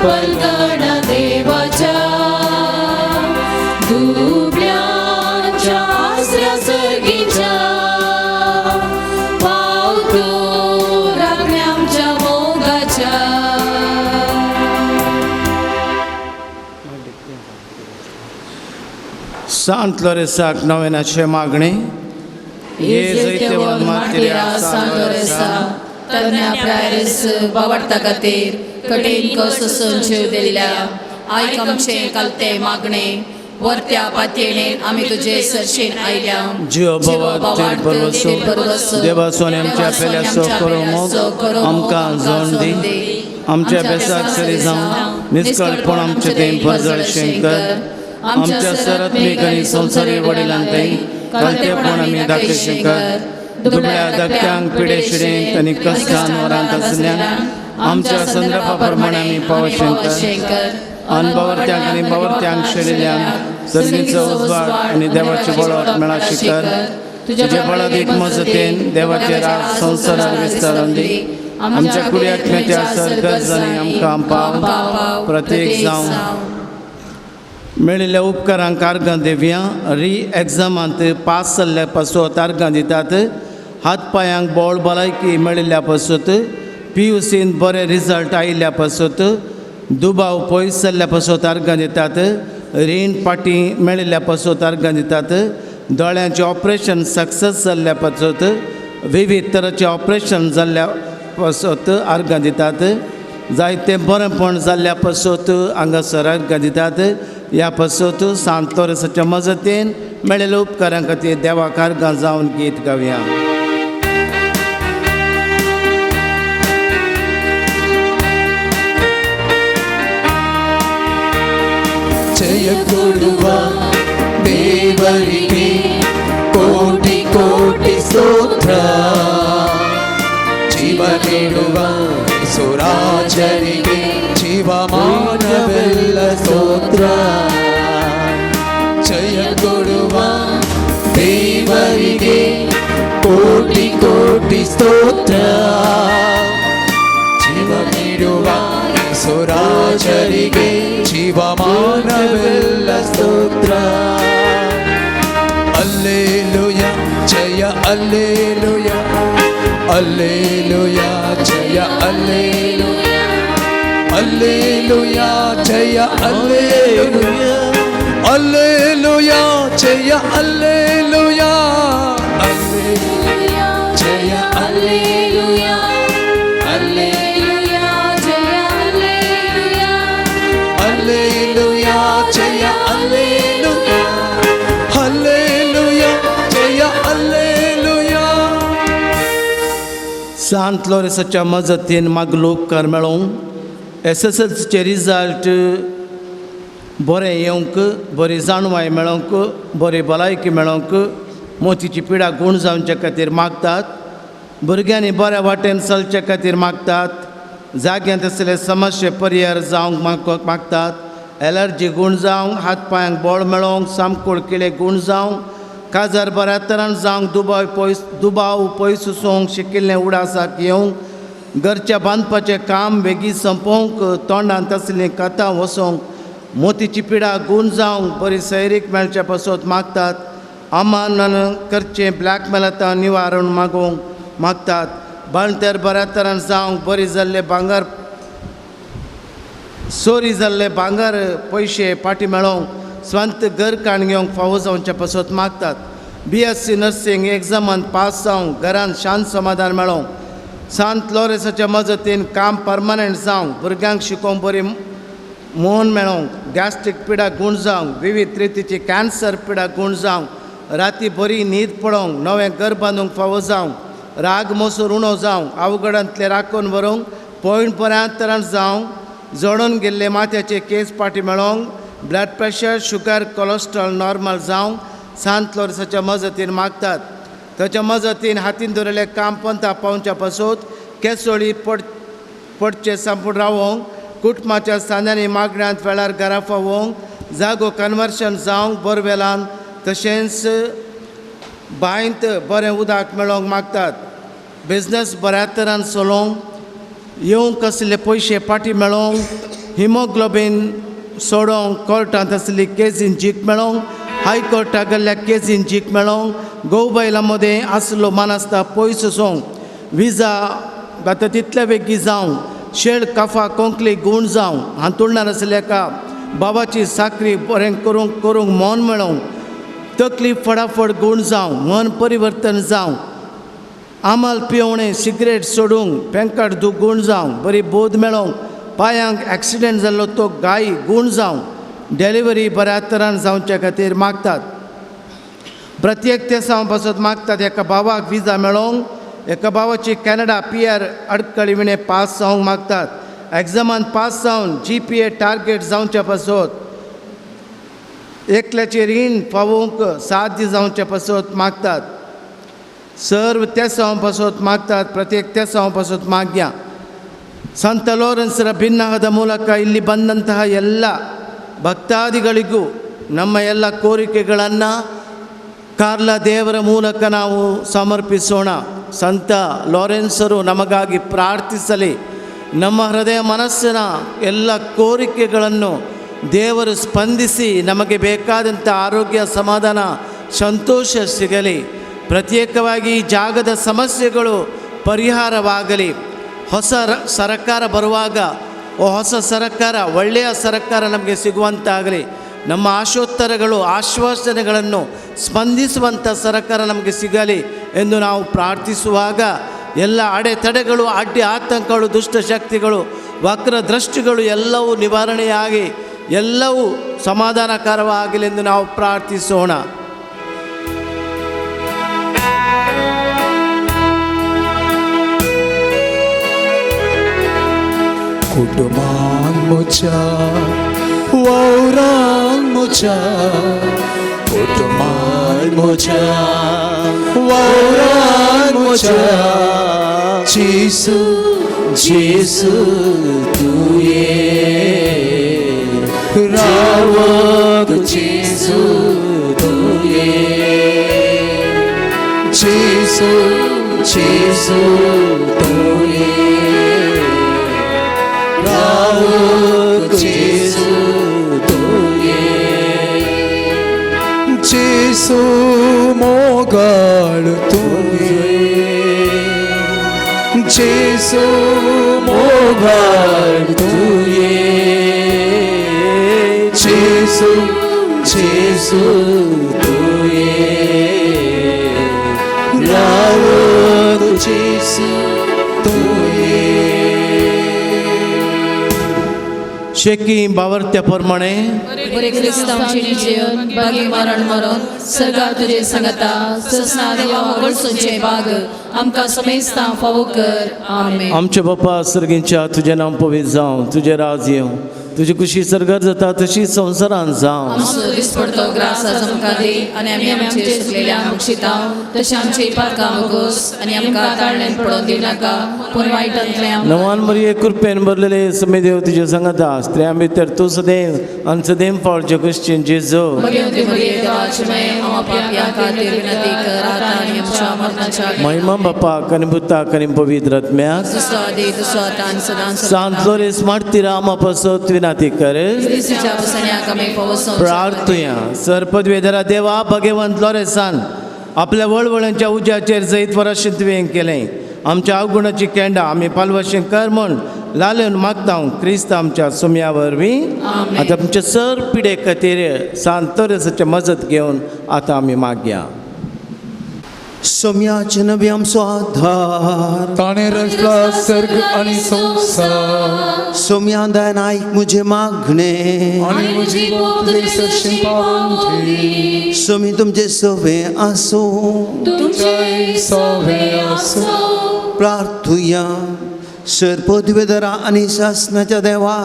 Palgana de सांत लोरेसाक नवेनाचे मागणी ये जैते वोल मार्तिरा सांतोरेसा तज्ञा प्रायरेस बावडता खातीर कठीण कस संजीव दिल्या आयक आमचे कलते मागणे वर्त्या पातयेणेन आमी तुजे सरशेन आयल्या जीव भवात परवसो देवा सोने आमच्या पेल्यासो करूंक आमकां जोण दी आमच्या बेसाक सरी जावन निश्कळपण आमचे तें परजळशें कर आमच्या सरात्मीक आनी संवसारी वडिलांतय कलतेपण आमी दाखयशें कर दुबळ्या धक्क्यांक पिडे शिडेंत आनी कश्टान वरांत आसल्यान आमच्या संदर्भा प्रमाणे आमी पावशें कर अनबावरत्यांक आनी बावरत्यांक शेडिल्ल्यान सर्गीचो उजवाड आनी देवाची बळत मेळाशी कर तुजे बळादीक मजतेन देवाचे राज संवसाराक विस्तारून दी आमच्या कुड्यात्म्याच्या सरगर्जांनी आमकां पाव प्रत्येक जावं मेळिल्ल्या उपकारांक आर्गां दिवया री एग्जामांत पास जाल्ल्या पासून आर्गां दितात हात पांयांक बोळ भलायकी मेळिल्ल्या पासून PUCन बरे रिजल्ट आयिल्ल्या पासून दुबाव पयस जाल्ल्या पासून आर्गां दितात रीण पाटी मेळिल्ल्या पासून आर्गां दितात दोळ्यांचें ऑपरेशन सक्सेस जाल्ल्या पासून विविध तरांचें ऑपरेशन जाल्ल्या पासून आर्गां दितात जायतें बरेंपण जाल्ल्या पासून हांगासर आर्गां दितात ह्या पासून सांत लोरेसाच्या मजतीन मेळिल्ल्या उपकारां खातीर देवाक आर्गां जावन गीत गावया. ಜಯ ಕೊಡುವ ದೇವರಿಗೆ ಕೋಟಿ ಕೋಟಿ ಸ್ತೋತ್ರ ಜೀವ ನೀಡುವ ಸುರಾಜರಿಗೆ ಜೀವಮಾನವೆಲ್ಲ ಸ್ತೋತ್ರ ಜಯ ಕೊಡುವ ದೇವರಿಗೆ ಕೋಟಿ ಕೋಟಿ ಸ್ತೋತ್ರ ಜೀವ ನೀಡುವ ಸುರಾಜರಿಗೆ ಜೀವಮಾನವೆಲ್ಲ ಸ್ತೋತ್ರ ಅಲ್ಲೇಲುಯ ಜಯ ಅಲ್ಲೇಲುಯ ಅಲ್ಲೇಲುಯ ಜಯ ಅಲ್ಲೇಲುಯ ಅಲ್ಲೇಲುಯ ಜಯ ಅಲ್ಲೇಲುಯ ಅಲ್ಲೇಲುಯ ಜಯ ಅಲ್ಲೇಲುಯ ಅಲ್ಲೇಲುಯ ಜಯ ಅಲ್ಲೇಲುಯ ಅಲ್ಲೇಲುಯ ಜಯ ಅಲ್ಲೇಲುಯ ಅಲ್ಲೇಲುಯ ಜಯ ಅಲ್ಲೇಲುಯ ಅಲ್ಲೇಲುಯ ಜಯ ಅಲ್ಲೇಲುಯ सांत लोरेसाच्या मजतीन मागलो उपकार मेळोवंक SSLCचे रिजल्ट बरें येवंक बरी जाणवाय मेळोवंक बरी भलायकी मेळोवंक मोतीची पिडा गूण जावचे खातीर मागतात भुरग्यांनी बऱ्या वाटेन चलचे खातीर मागतात जाग्यांत आसले समस्ये परिहार जावंक मागतात एलर्जी गूण जावंक हात पांयांक बळ मेळोवंक सामकोळ किळे गूण जावंक काजार बऱ्या तरान जावंक दुबाव पयस उसोवंक शिकिल्लें उडासाक येवंक घरच्या बांदपाचें काम बेगीन संपोवंक तोंडांत आसलीं कातां वसोवंक मोतीची पिडा गूण जावंक बरी सैरीक मेळच्या पासून मागतात आमान करचें ब्लॅकमेलांत निवारण मागोवंक मागतात बाळंतेर बऱ्या तरान जावंक बरी जाल्ले भांगर चोरी जाल्ले भांगर पयशे पाटी मेळोवंक स्वंत घर काण घेवंक फावो जावचे पासून मागतात BSc नर्सिंग एग्जामांत पास जावंक घरांत शांत समाधान मेळोवंक सांत लोरेसाच्या मजतीन काम परमनंट जावंक भुरग्यांक शिकोवंक बरी मोहन मेळोवंक गॅस्ट्रीक पिडा गूण जावंक विविध रितीची कॅन्सर पिडा गूण जावंक राती बरी न्हीद पडोवंक नवें घर बांदूंक फावो जावंक राग मोसूर उणो जावंक अवघडांतले राखून व्हरूंक पॉयंट बऱ्या तरान जावंक जोडून गेल्ले माथ्याचे केस पाटी मेळोवंक blood pressure sugar cholesterol normal जावंक सांत लोरेसाच्या मजतीन मागतात ताच्या मजतीन हातीन दवरिल्लें काम पंथा पावच्या पासून केसोळी पडचे संपूर्ण रावोवंक कुटुंबाच्या सांद्यांनी मागण्यांत वेळार घरा फावोवंक जागो कन्वर्शन जावंक बोरवेलान तशेंच बांयंत बरें उदक मेळोवंक मागतात बिझनस बऱ्या तरान चलोवंक येवंक असले पयशे पाटी मेळोवंक हिमोग्लोबीन सोडोवंक कोर्टांत आसली केसीन जीक मेळोवंक हायकोर्टाक गेल्ल्या केसीन जीक मेळोवंक गोवबायला मदें आसलो मानासता पयस वचोवंक विजा आतां तितले बेगी जावंक शेड काफा कोंकली गूण जावंक हांतुरणार आसल्या का बाबाची साखरी बरें करूंक मोन मेळोवंक तकलीफ फटाफट गूण जावं मन परिवर्तन जावं आमाल पिवणें सिगरेट सोडूंक पेंकाट दूख गूण जावं बरी बोध मेळोवंक पांयांक एक्सिडेंट जाल्लो तो गायी गूण जावं डिलिव्हरी बऱ्या तरान जावचे खातीर मागतात प्रत्येक तेसां पासत मागतात एका भावाक विजा मेळोवंक एका भावाची कॅनडा PR अडकळी विणे पास जावंक मागतात एग्जामान पास जावन GPA टार्गेट जावचे पासत एकल्याचे रीण फावोवंक साध्य जावचे पासत मागतात सर्व तेसां पासत मागतात प्रत्येक तेसां पासत माग्या ಸಂತ ಲೋರೆನ್ಸರ ಭಿನ್ನಹದ ಮೂಲಕ ಇಲ್ಲಿ ಬಂದಂತಹ ಎಲ್ಲ ಭಕ್ತಾದಿಗಳಿಗೂ ನಮ್ಮ ಎಲ್ಲ ಕೋರಿಕೆಗಳನ್ನು ಕಾರ್ಲ ದೇವರ ಮೂಲಕ ನಾವು ಸಮರ್ಪಿಸೋಣ ಸಂತ ಲೋರೆನ್ಸರು ನಮಗಾಗಿ ಪ್ರಾರ್ಥಿಸಲಿ ನಮ್ಮ ಹೃದಯ ಮನಸ್ಸಿನ ಎಲ್ಲ ಕೋರಿಕೆಗಳನ್ನು ದೇವರು ಸ್ಪಂದಿಸಿ ನಮಗೆ ಬೇಕಾದಂಥ ಆರೋಗ್ಯ ಸಮಾಧಾನ ಸಂತೋಷ ಸಿಗಲಿ ಪ್ರತ್ಯೇಕವಾಗಿ ಈ ಜಾಗದ ಸಮಸ್ಯೆಗಳು ಪರಿಹಾರವಾಗಲಿ ಹೊಸ ಸರ್ಕಾರ ಬರುವಾಗ ಹೊಸ ಸರ್ಕಾರ ಒಳ್ಳೆಯ ಸರ್ಕಾರ ನಮಗೆ ಸಿಗುವಂತಾಗಲಿ ನಮ್ಮ ಆಶೋತ್ತರಗಳು ಆಶ್ವಾಸನೆಗಳನ್ನು ಸ್ಪಂದಿಸುವಂಥ ಸರ್ಕಾರ ನಮಗೆ ಸಿಗಲಿ ಎಂದು ನಾವು ಪ್ರಾರ್ಥಿಸುವಾಗ ಎಲ್ಲ ಅಡೆತಡೆಗಳು ಅಡ್ಡಿ ಆತಂಕಗಳು ದುಷ್ಟಶಕ್ತಿಗಳು ವಕ್ರ ದೃಷ್ಟಿಗಳು ಎಲ್ಲವೂ ನಿವಾರಣೆಯಾಗಿ ಎಲ್ಲವೂ ಸಮಾಧಾನಕರವಾಗಲಿ ಎಂದು ನಾವು ಪ್ರಾರ್ಥಿಸೋಣ कुटुंबान मुच्या वावरान मुच्या कुटुंबान मुच्या वावरान मुच्या जेसू जेसू तुये रावक जेसू तुये जेसू जेसू तुये जेसू तुये जेसू मोगल तुये जेसू मोगल तुये जेसू जेसू तुये रावक जेसू तुये शेकी बावरत्या प्रमाणे बरे क्रिस्तांवचे जीवन बागी मरण मरण सर्गा तुझे संगता ससना देवा वगळसूचे भाग आमकां समेस्तां फावो कर आमेन आमचे बापा सर्गींच्या तुझे नांव पवित्र जावं तुझे राज येवं तुझी खुशी सरकार जाता तशी संवसारान जावं आमचो दिसपडतो ग्रास आज आमकां दी आनी आमी आमचे सुटलेल्या मुक्षिता तशें आमची पातकां मुगोस आनी आमकां ताळणेन पडोवन दिव नाका पूण वायटांतल्यान नवान मरिये कृपेन भरलेले समे देव तुझे सांगता स्त्रियां भितर तूं सदैव आनी सदैव फावचे कुश्चीन जेजू भगवती मरिये देवाची माय हांव पापियां खातीर विनंती कर आतां आनी आमच्या मरणाच्या महिमा बापाक आनी पुताक आनी पवित्र आत्म्याक सुस्तो आदी तुसो आतां आनी सदां सांत लोरेस मार्तिराम पासत विनंती कर क्रिस्ताच्या वसण्याक आमी पवसो प्रार्थुया सरपदवेदरा देवा भगवंत लोरेसान आपल्या वळवळ्यांच्या उज्याचेर जैत वराशीं तुवें केलें आमच्या अवगुणाची केंडा आमी पालवशें कर म्हूण लालन मागता क्रिस्त आमच्या सुम्या वरवीं आतां आमच्या सर पिडे खातीर सांत लोरेसाची मजत घेवन आतां आमी मागया सोम्याचे नबी आमचो आधार ताणे रचला सर्ग आणि संसार सोम्या दयान आयक मुझे मागणे आणि मुझी बोध सरशी पावंठी सोमी तुमचे सोवे आसो तुमचे सोवे आसो प्रार्थुया सर पदवेदरा आणि शासनाच्या देवा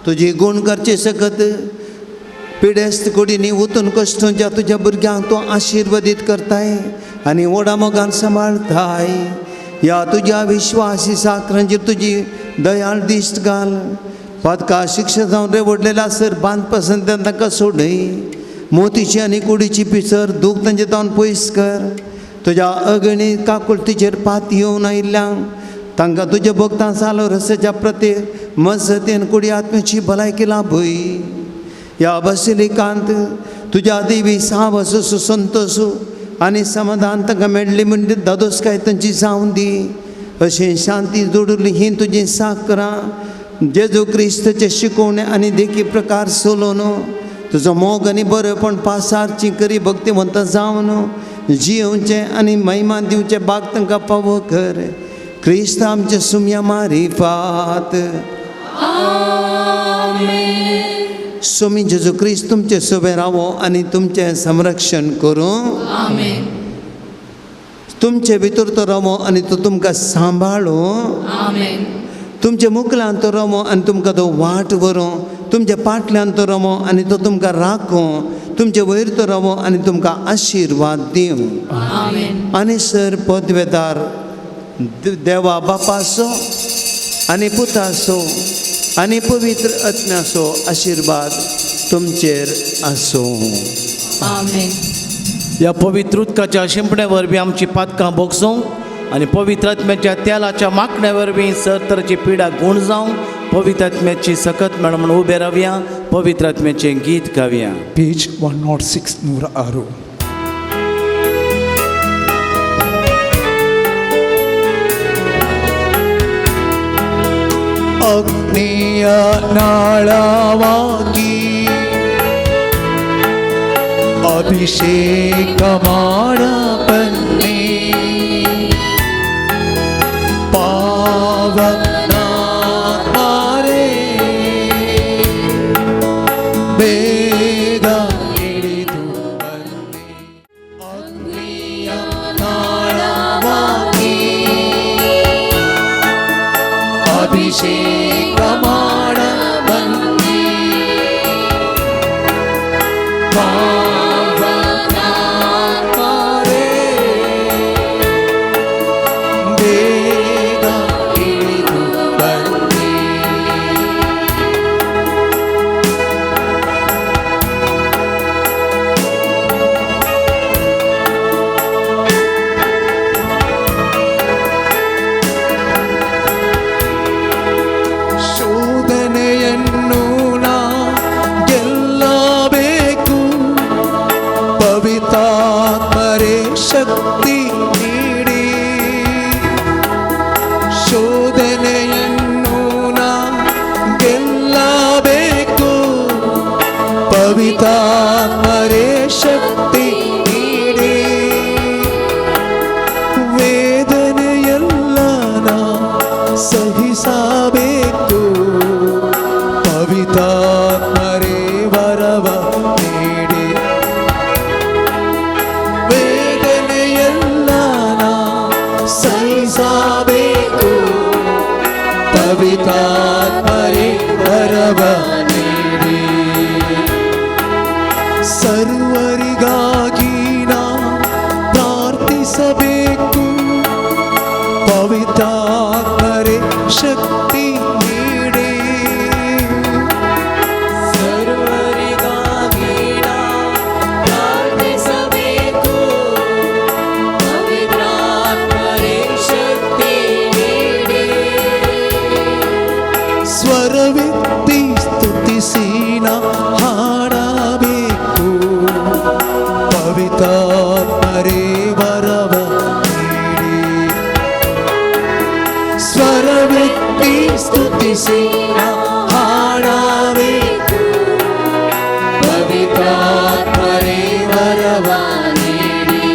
तुझी गुण करचे सकत पिडेस्त कुडीनी वतून कश्टांच्या तुझ्या भुरग्यांक तूं आशिर्वादीत करताय आनी ओडा मोगान सांबाळताय या तुझ्या विश्वासी साकरांचेर तुजी दयाळ दिश्ट घाल पदका शिक्षा जावन रेवडलेला सर बांद पसंत तांकां सोडय मोतीची आनी कुडीची पिसर दूख तांचे तावन पयस कर तुज्या अगणित काकुळतीचेर पात येवन आयिल्ल्यांक तांकां तुज्या भक्तां सालो रसाच्या प्रत्येक मजतीन कुडी आत्म्याची भलायकी लाभय या बसिलिकांत तुज्या देवी सावसू संतोषू आनी समाधान तांकां मेळ्ळी म्हणजे दादोसकाय तांची जावं दी अशें शांती जोडुली ही तुजी साकरां जेजू क्रिस्ताचे शिकोवणे आनी देखी प्रकार सोलोवन तुजो मोग आनी बरेपण पासारची करी भक्तिवंत जावन जिवचे आनी महिमा दिवचे बाग तांकां पावो कर. क्रिस्त आमचे सुम्या मारिफात. स्वामी जेजू क्रिस्त तुमचे सोबे रावो आनी तुमचें संरक्षण करूं. तुमचे भितर तो रावो आनी तो तुमकां सांबाळूं. तुमचे मुखल्यान तो रावो आनी तुमकां तो वाट व्हरूं. तुमच्या फाटल्यान तो रावो आनी तो तुमकां राखूं. तुमचे वयर तो रावो आनी तुमकां आशिर्वाद दिवं. आनी सर पदवेदार देवा बापाचो आनी पुताचो आनी पवित्र आत्म्याचो आशिर्वाद तुमचेर आसूं. ह्या पवित्र उदकाच्या शिंपणे वरवीं आमची पातकां भोगसूं आनी पवित्र आत्म्याच्या तेलाच्या माखण्या वरवीं सर तरेची पिडा गूण जावं. पवित्र आत्म्याची सकत मेळ म्हण उबे रावया. पवित्र आत्म्याचें गीत गावया. पेज 106 106. ಅಗ್ನಿಯ ನಾಳವಾಗಿ ಅಭಿಷೇಕ ಮಾಡ ಬನ್ನಿ. ಪಾವನಾತ್ಮರೇ ಬೇಗ ಇಳಿದು ಬನ್ನಿ. ಅಗ್ನಿಯ ನಾಳವಾಗಿ ಅಭಿಷೇಕ ಮಾಡ ಬನ್ನಿ. ಪಾವನಾತ್ಮರೇ ಬೇಗ ಇಳಿದು ಬನ್ನಿ. ಶೋಧನೆಯನ್ನು ನಾ ಗೆಲ್ಲಬೇಕು. ಪವಿತ್ರಾತ್ಮರೇ ಶಕ್ತಿ ನೀಡಿ. ಶೋಧನೆಯನ್ನು ನಾ ಗೆಲ್ಲಬೇಕು. ಪವಿತ್ರಾತ್ಮರೇ ಶಕ್ತಿ ನೀಡಿ. ವೇದನೆಯೆಲ್ಲ ನಾ ಸಹಿಸಬೇಕು. ಪವಿತ್ರಾತ್ಮರೇ ವರವ ನೀಡಿ. ವೇದನೆಯೆಲ್ಲ ನಾ ಸಹಿಸಬೇಕು. ಪವಿತ್ರಾತ್ಮರೇ ವರವ ನೀಡಿ. ಸರ್ವರಿಗಾಗಿ ನಾ ಪ್ರಾರ್ಥಿಸಬೇಕು. ಪವಿತ್ರಾತ್ಮರೇ ಶಕ್ತಿ ನೀಡಿ. ಸರ್ವರಿಗಾಗಿ ನಾ ಪ್ರಾರ್ಥಿಸಬೇಕು. ಪವಿತ್ರಾತ್ಮರೇ ಶಕ್ತಿ ನೀಡಿ. ಸ್ವರವೆತ್ತಿ ಸ್ತುತಿಸಿ ನಾ ಹಾಡಬೇಕು. ಪವಿತ್ರಾತ್ಮರೇ ವರವ ನೀಡಿ. ಸ್ವರವೆತ್ತಿ ಸ್ತುತಿಸಿ ನಾ ಹಾಡಬೇಕು. ಪವಿತ್ರಾತ್ಮರೇ ವರವ ನೀಡಿ.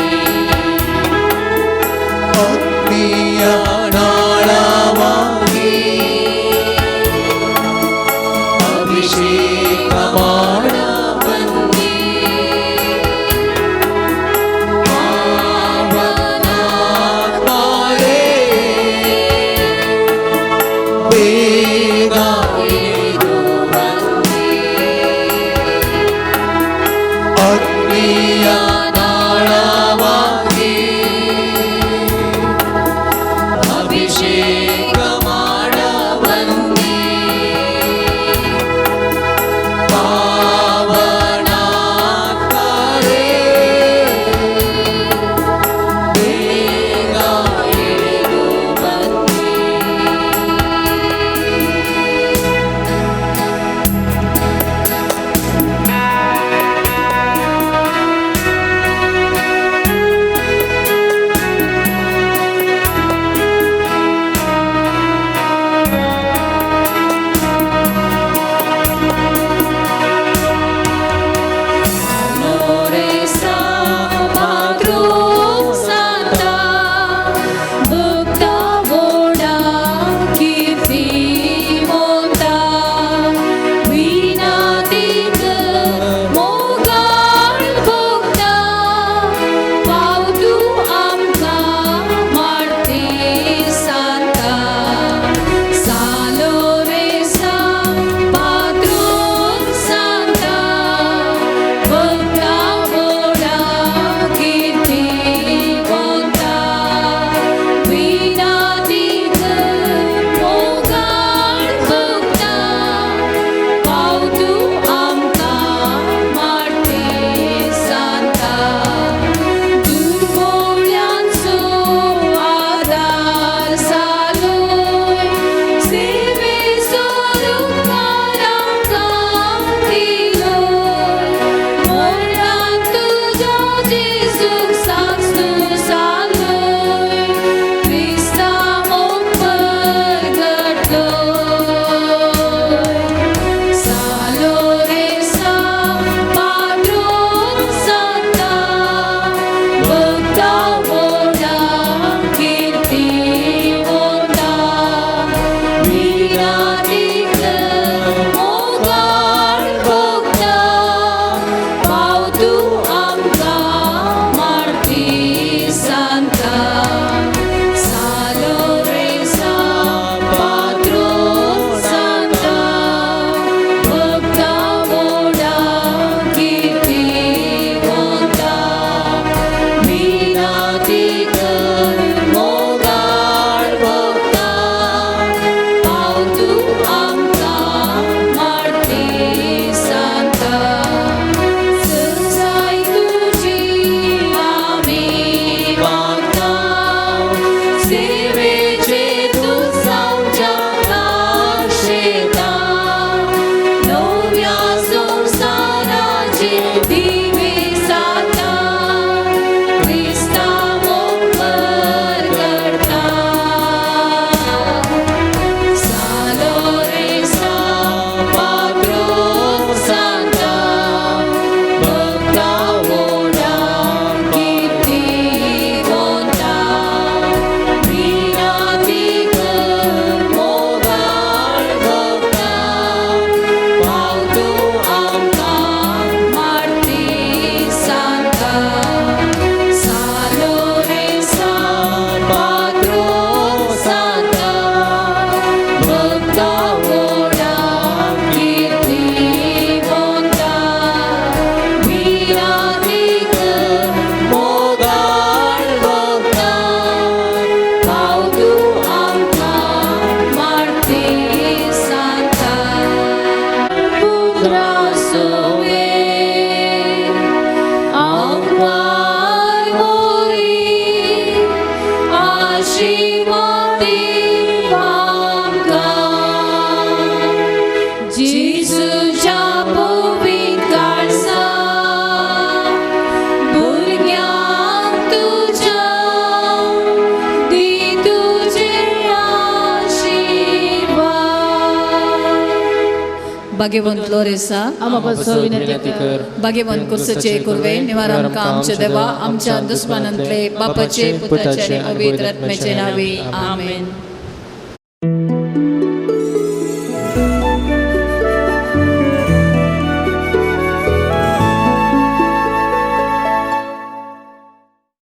ಅಗ್ನಿಯ ನಾಳವಾಗಿ ಅಭಿಷೇಕ ಮಾಡ ಬನ್ನಿ. ಪಾವನಾತ್ಮರೇ ಬೇಗ ಇಳಿದು ಬನ್ನಿ. ಅಗ್ನಿಯ ನಾಳವಾಗಿ ಅಭಿಷೇಕ ಮಾಡ ಬನ್ನಿ. ಪಾವನಾತ್ಮರೇ ಬೇಗ ಇಳಿದು ಬನ್ನಿ. Saloresa, Patron Santa, Bhakta Voda, Kirti Vonta, Viradik, Mogal Bhakta, Paudu Amka, Marti Santa, Pudra Sove, Angwai Gori, Ashimati Vamka, Jesuच्या पवित्र काळसा, भुरग्यांक तुझ्या दी तुझे आशीर्वाद. भाग्यवंत लोरेसा आम्हा पासून विनंती कर. भाग्यवंत कुर्सचे कुर्वे निवारण आमचे देवा आमच्या दुश्मनांतले बापाचे पुत्राचे आणि पवित्र आत्म्याचे नावे आमेन.